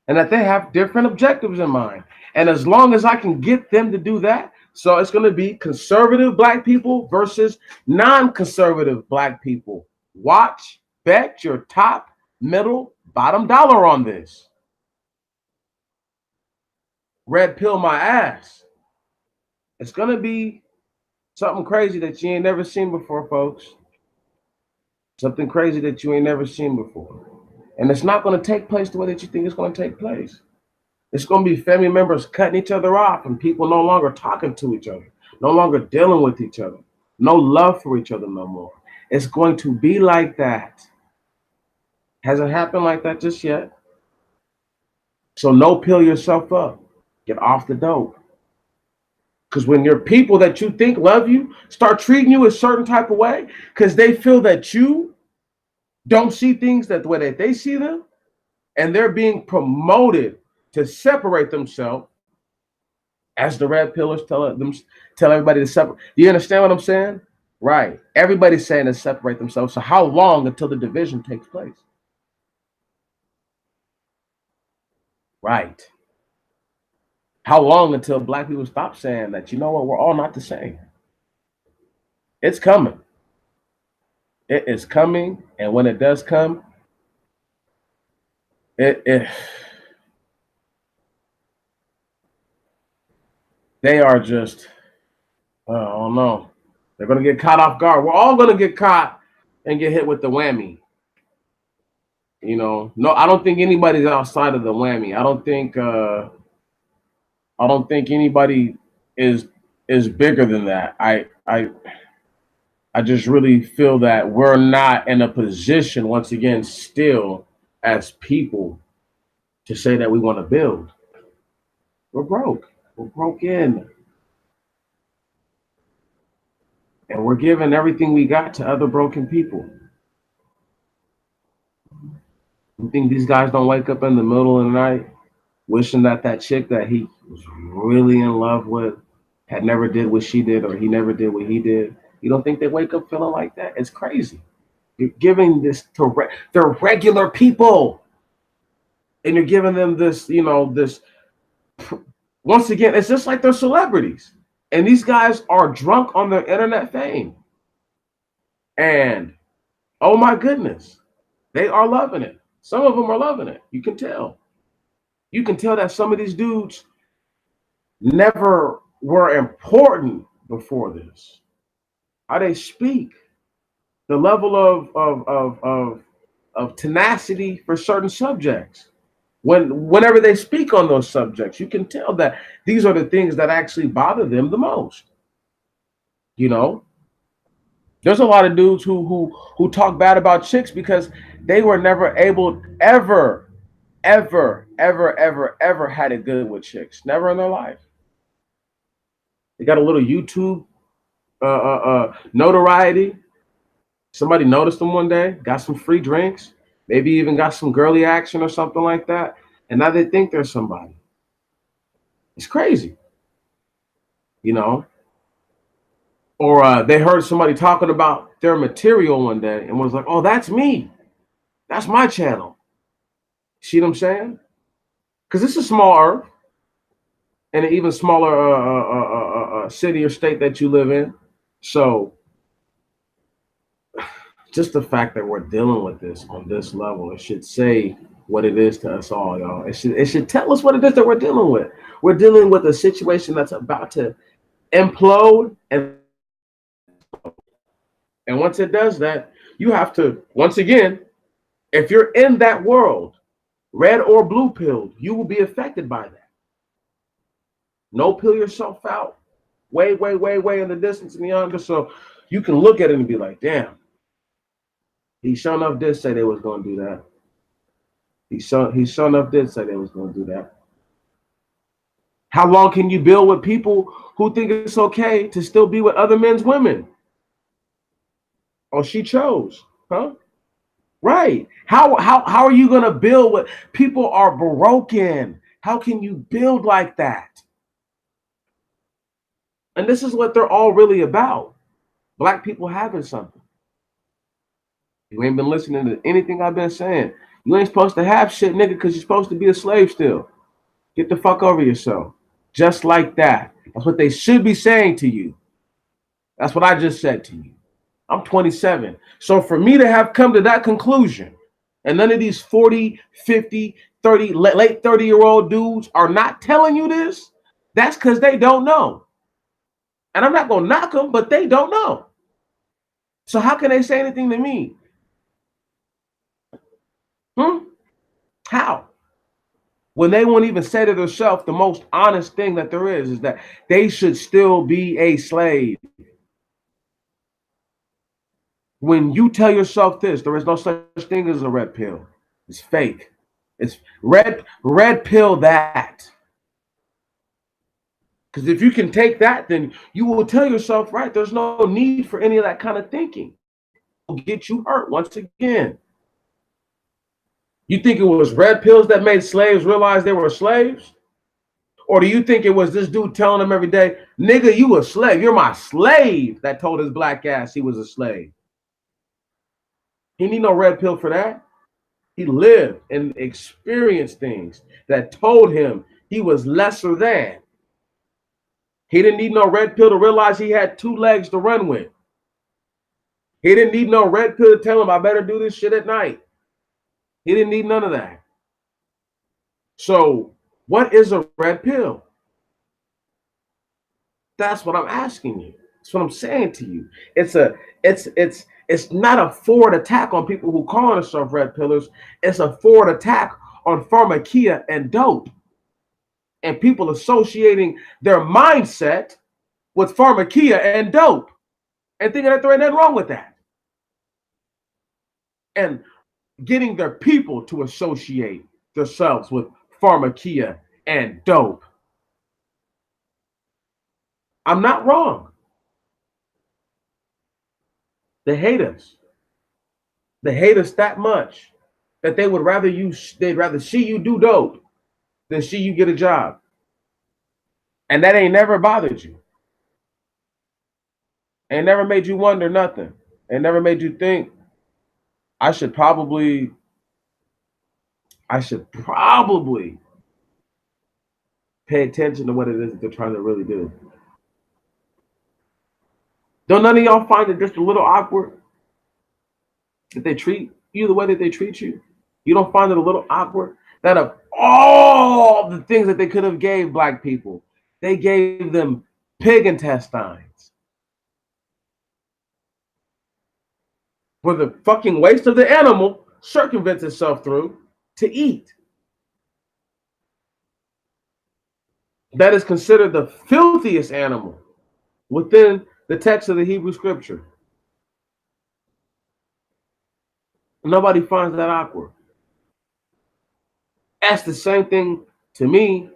and that they have different objectives in mind. And as long as I can get them to do that, so it's going to be conservative black people versus non-conservative black people. Watch, bet your top, middle, bottom dollar on this. Red pill my ass. It's going to be something crazy that you ain't never seen before, folks. Something crazy that you ain't never seen before. And it's not going to take place the way that you think it's going to take place. It's going to be family members cutting each other off and people no longer talking to each other, no longer dealing with each other, no love for each other no more. It's going to be like that. Hasn't happened like that just yet. So no pill yourself up. Get off the dope. Because when your people that you think love you start treating you a certain type of way because they feel that you don't see things that the way that they see them, and they're being promoted to separate themselves, as the red pillars tell everybody to separate. Do you understand what I'm saying? Right. Everybody's saying to separate themselves. So how long until the division takes place? Right. How long until black people stop saying that, you know what, we're all not the same? It's coming. It is coming. And when it does come, they are just, I don't know. They're going to get caught off guard. We're all going to get caught and get hit with the whammy. You know, no, I don't think anybody's outside of the whammy. I don't think anybody is bigger than that. I just really feel that we're not in a position, once again, still as people, to say that we want to build. We're broke. We're broken. And we're giving everything we got to other broken people. You think these guys don't wake up in the middle of the night wishing that chick that he was really in love with had never did what she did, or he never did what he did? You don't think they wake up feeling like that? It's crazy. You're giving this to they're regular people, and you're giving them this, you know, this. Once again, it's just like they're celebrities, and these guys are drunk on their internet fame. And oh my goodness, they are loving it. Some of them are loving it. You can tell. You can tell that some of these dudes never were important before this. How they speak, the level of tenacity for certain subjects. Whenever they speak on those subjects, you can tell that these are the things that actually bother them the most. You know, there's a lot of dudes who talk bad about chicks because they were never able ever had it good with chicks. Never in their life. They got a little YouTube notoriety. Somebody noticed them one day, got some free drinks, maybe even got some girly action or something like that, and now they think they're somebody. It's crazy, you know. Or they heard somebody talking about their material one day and was like, "Oh, that's me. That's my channel." See what I'm saying? Because it's a small earth and an even smaller city or state that you live in. So just the fact that we're dealing with this on this level, it should say what it is to us all, y'all. It should tell us what it is that we're dealing with. We're dealing with a situation that's about to implode, and once it does that, you have to, once again, if you're in that world, red or blue pilled, you will be affected by that. No pill yourself out way in the distance and beyond, so you can look at it and be like, damn, he sure enough did say they was going to do that. He sure enough did say they was going to do that. How long can you build with people who think it's okay to still be with other men's women? Oh, she chose, huh? Right. How are you gonna build what people are broken? How can you build like that? And this is what they're all really about. Black people having something. You ain't been listening to anything I've been saying. You ain't supposed to have shit, nigga, because you're supposed to be a slave still. Get the fuck over yourself. Just like that. That's what they should be saying to you. That's what I just said to you. I'm 27. So for me to have come to that conclusion, and none of these 40, 50, 30, late 30-year-old dudes are not telling you this, that's because they don't know. And I'm not going to knock them, but they don't know. So how can they say anything to me? How? When they won't even say to themselves the most honest thing that there is that they should still be a slave. When you tell yourself this, there is no such thing as a red pill. It's fake. It's red pill that. Because if you can take that, then you will tell yourself, right, there's no need for any of that kind of thinking. It will get you hurt once again. You think it was red pills that made slaves realize they were slaves? Or do you think it was this dude telling them every day, nigga, you a slave, you're my slave, that told his black ass he was a slave? He need no red pill for that. He lived and experienced things that told him he was lesser than. He didn't need no red pill to realize he had two legs to run with. He didn't need no red pill to tell him I better do this shit at night. He didn't need none of that. So what is a red pill? That's what I'm asking you. That's what I'm saying to you. It's not a forward attack on people who call themselves red pillars. It's a forward attack on pharmakia and dope. And people associating their mindset with pharmakia and dope and thinking that there ain't nothing wrong with that. And getting their people to associate themselves with pharmakia and dope. I'm not wrong. They hate us. They hate us that much that they'd rather see you do dope than see you get a job. And that ain't never bothered you. Ain't never made you wonder nothing. Ain't never made you think I should probably pay attention to what it is that they're trying to really do. Don't none of y'all find it just a little awkward that they treat you the way that they treat you? You don't find it a little awkward that of all the things that they could have gave black people, they gave them pig intestines where the fucking waste of the animal circumvents itself through to eat. That is considered the filthiest animal within the text of the Hebrew scripture. Nobody finds that awkward. That's the same thing to me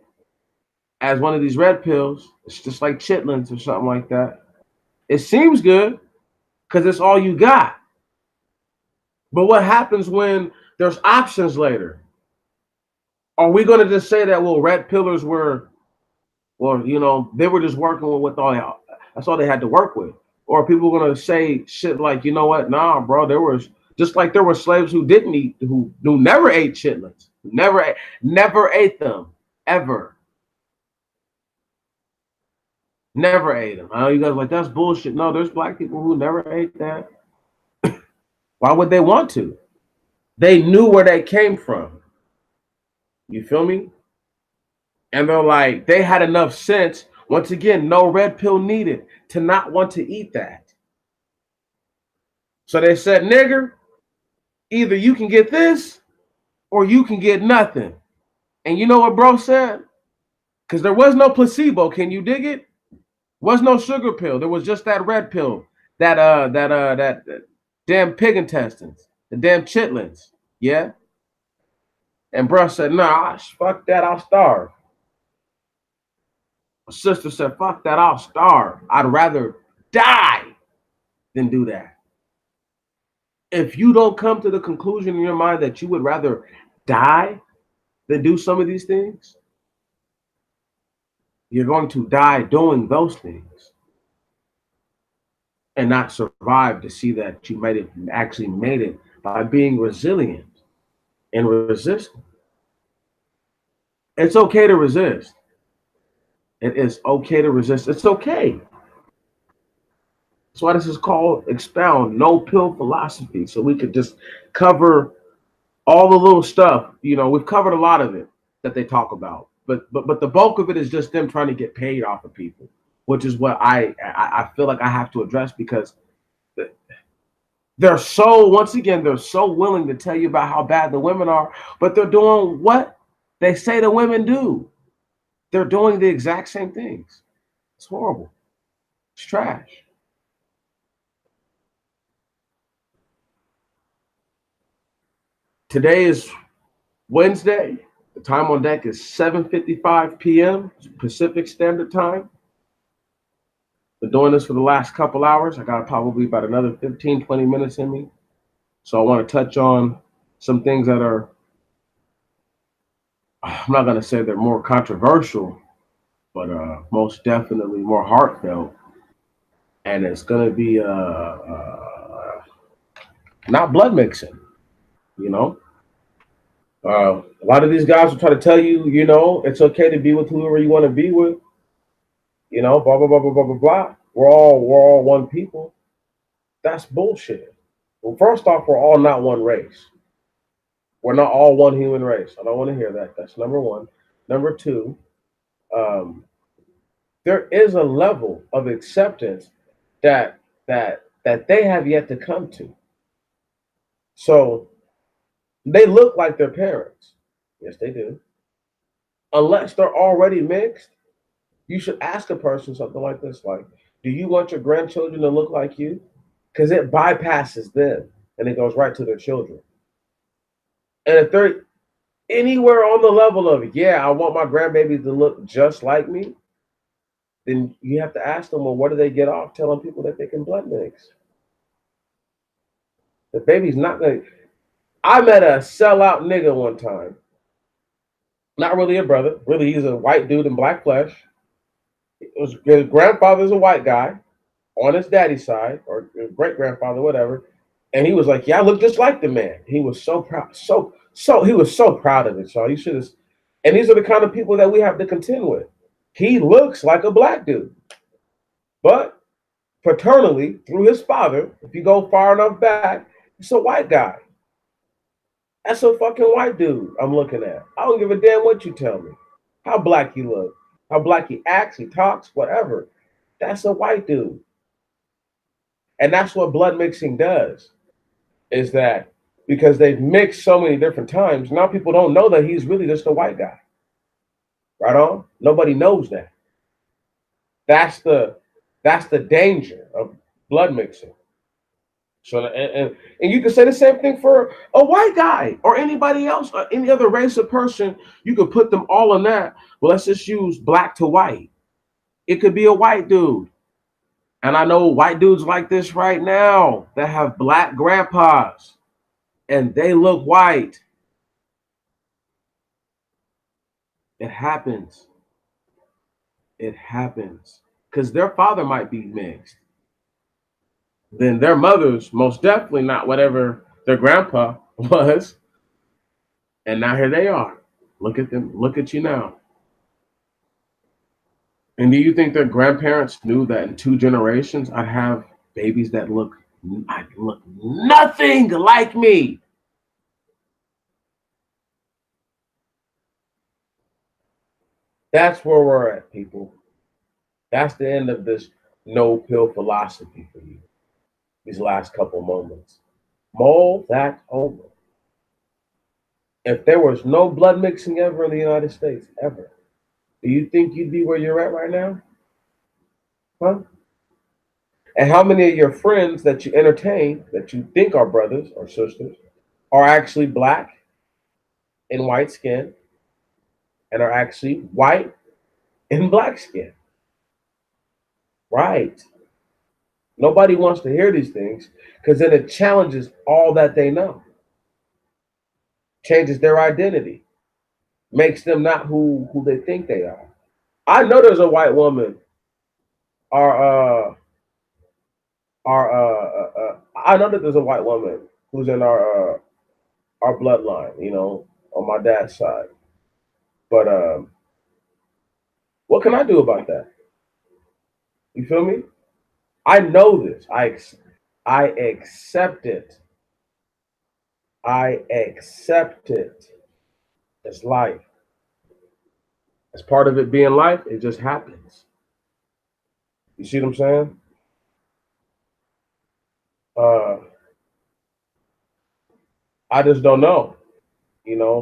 as one of these red pills. It's just like chitlins or something like that. It seems good because it's all you got. But what happens when there's options later? Are we going to just say that, well, red pillars were, well, you know, they were just working with what that's all they had to work with? Or are people going to say shit like, you know what? Nah, bro, there was just like there were slaves who didn't eat, who never ate chitlins, never ate them, ever. Never ate them. I know you guys are like, that's bullshit. No, there's black people who never ate that. Why would they want to? They knew where they came from. You feel me? And they're like, they had enough sense. Once again, no red pill needed to not want to eat that. So they said, nigger, either you can get this or you can get nothing. And you know what bro said? Because there was no placebo. Can you dig it? Was no sugar pill. There was just that red pill. That damn pig intestines. The damn chitlins. Yeah? And bro said, nah, fuck that, I'll starve. My sister said, fuck that, I'll starve. I'd rather die than do that. If you don't come to the conclusion in your mind that you would rather die than do some of these things, you're going to die doing those things and not survive to see that you made it, actually made it by being resilient and resistant. It's okay to resist. It is okay to resist. It's okay. That's why this is called Expound No Pill Philosophy. So we could just cover all the little stuff. We've covered a lot of it that they talk about, but the bulk of it is just them trying to get paid off of people, which is what I feel like I have to address, because they're so willing to tell you about how bad the women are, but they're doing what they say the women do. They're doing the exact same things. It's horrible. It's trash. Today is Wednesday. The time on deck is 7:55 p.m. Pacific Standard Time. Been doing this for the last couple hours. I got probably about another 15, 20 minutes in me. So I want to touch on some things that are, I'm not going to say they're more controversial, but most definitely more heartfelt. And it's going to be not blood mixing, you know? A lot of these guys will try to tell you, it's okay to be with whoever you want to be with, blah, blah, blah, blah, blah, blah, blah. We're all one people. That's bullshit. Well, first off, we're all not one race. We're not all one human race. I don't want to hear that. That's number one. Number two, um, there is a level of acceptance that they have yet to come to. So they look like their parents. Yes, they do. Unless they're already mixed, you should ask a person something like this, like, do you want your grandchildren to look like you? Because it bypasses them and it goes right to their children. And if they're anywhere on the level of, yeah, I want my grandbaby to look just like me, then you have to ask them, well, what do they get off telling people that they can blood mix? The baby's not going to. I met a sellout nigga one time. Not really a brother. Really, he's a white dude in black flesh. His grandfather's a white guy on his daddy's side, or his great grandfather, whatever. And he was like, "Yeah, I look just like the man." He was so proud, he was so proud of it. So you should have. And these are the kind of people that we have to contend with. He looks like a black dude, but paternally through his father, if you go far enough back, it's a white guy. That's a fucking white dude I'm looking at. I don't give a damn what you tell me. How black he look, how black he acts, he talks, whatever. That's a white dude. And that's what blood mixing does, is that because they've mixed so many different times, now people don't know that he's really just a white guy. Right on? Nobody knows that. That's the danger of blood mixing. So and you can say the same thing for a white guy or anybody else or any other race of person. You could put them all in that. Well, let's just use black to white. It could be a white dude. And I know white dudes like this right now that have black grandpas and they look white. It happens. It happens. Because their father might be mixed. Then their mother's most definitely not whatever their grandpa was. And now here they are. Look at them. Look at you now. And do you think their grandparents knew that in 2 generations I'd have babies that look nothing like me? That's where we're at, people. That's the end of this no pill philosophy for you. These last couple moments. Mull that over. If there was no blood mixing ever in the United States, ever, do you think you'd be where you're at right now? Huh? And how many of your friends that you entertain, that you think are brothers or sisters, are actually black and white skin and are actually white and black skin? Right. Nobody wants to hear these things because then it challenges all that they know, changes their identity, makes them not who they think they are. I know there's a white woman, our I know that there's a white woman who's in our bloodline, on my dad's side. But what can I do about that? You feel me? I know this. I accept it. I accept it. It's life. As part of it being life, it just happens. You see what I'm saying? Uh, I just don't know,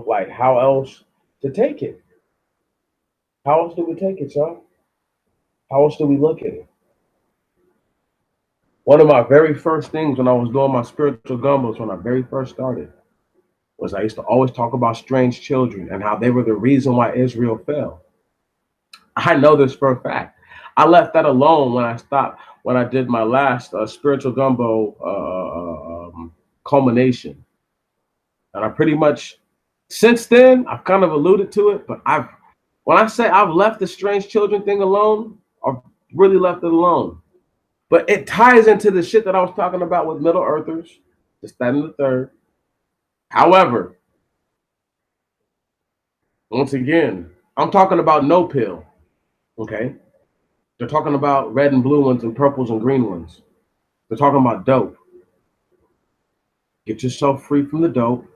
like how else to take it. How else do we take it, y'all? How else do we look at it? One of my very first things when I was doing my spiritual gumbos, when I very first started, was I used to always talk about strange children and how they were the reason why Israel fell. I know this for a fact. I left that alone when I did my last spiritual gumbo culmination. And I pretty much, since then, I've kind of alluded to it, but when I say I've left the strange children thing alone, I've really left it alone. But it ties into the shit that I was talking about with Middle Earthers, the that and the third. However, once again, I'm talking about no pill. Okay? They're talking about red and blue ones and purples and green ones. They're talking about dope. Get yourself free from the dope.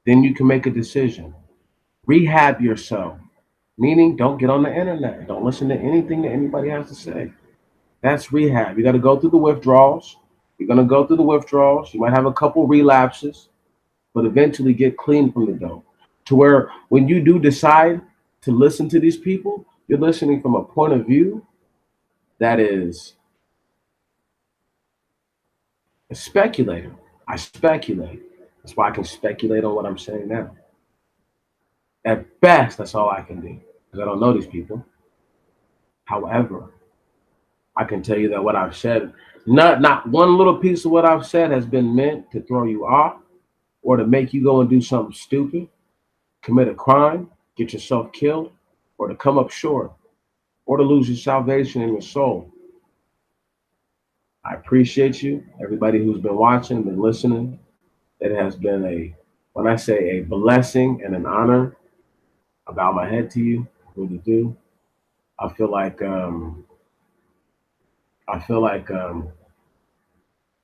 Then you can make a decision. Rehab yourself. Meaning, don't get on the internet. Don't listen to anything that anybody has to say. That's rehab. You got to go through the withdrawals. You're going to go through the withdrawals. You might have a couple relapses, but eventually get clean from the dope. To where when you do decide to listen to these people, you're listening from a point of view that is speculative. I speculate. That's why I can speculate on what I'm saying now. At best, that's all I can do because I don't know these people. However, I can tell you that what I've said, not one little piece of what I've said has been meant to throw you off or to make you go and do something stupid, commit a crime, get yourself killed, or to come up short, or to lose your salvation and your soul. I appreciate you, everybody who's been watching, been listening. It has been when I say a blessing and an honor, I bow my head to you, really do. I feel like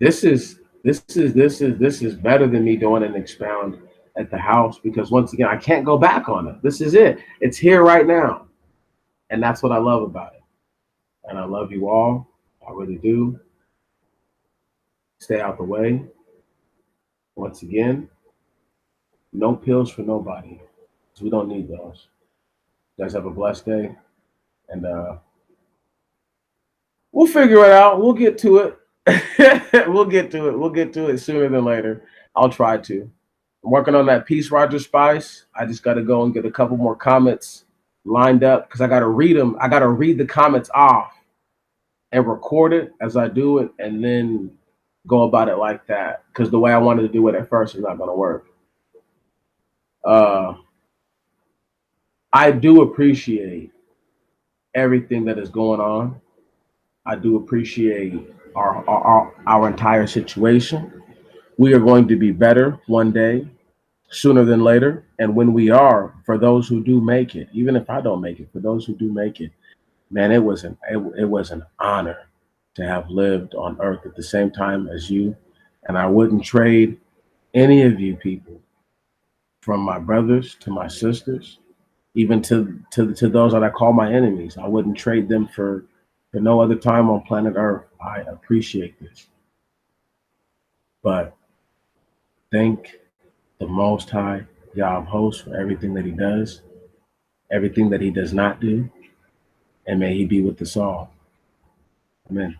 this is better than me doing an expound at the house because once again I can't go back on it. This is it. It's here right now, and that's what I love about it. And I love you all. I really do. Stay out the way. Once again, no pills for nobody. We don't need those. You guys have a blessed day, and we'll figure it out. We'll get to it. We'll get to it. We'll get to it sooner than later. I'll try to. I'm working on that piece, Roger Spice. I just got to go and get a couple more comments lined up because I got to read them. I got to read the comments off and record it as I do it and then go about it like that because the way I wanted to do it at first is not going to work. I do appreciate everything that is going on. I do appreciate our entire situation. We are going to be better one day, sooner than later. And when we are, for those who do make it, even if I don't make it, for those who do make it, man, it was an honor to have lived on earth at the same time as you. And I wouldn't trade any of you people, from my brothers to my sisters, even to those that I call my enemies. I wouldn't trade them for no other time on planet Earth. I appreciate this. But thank the Most High, Yahweh host, for everything that he does, everything that he does not do, and may he be with us all. Amen.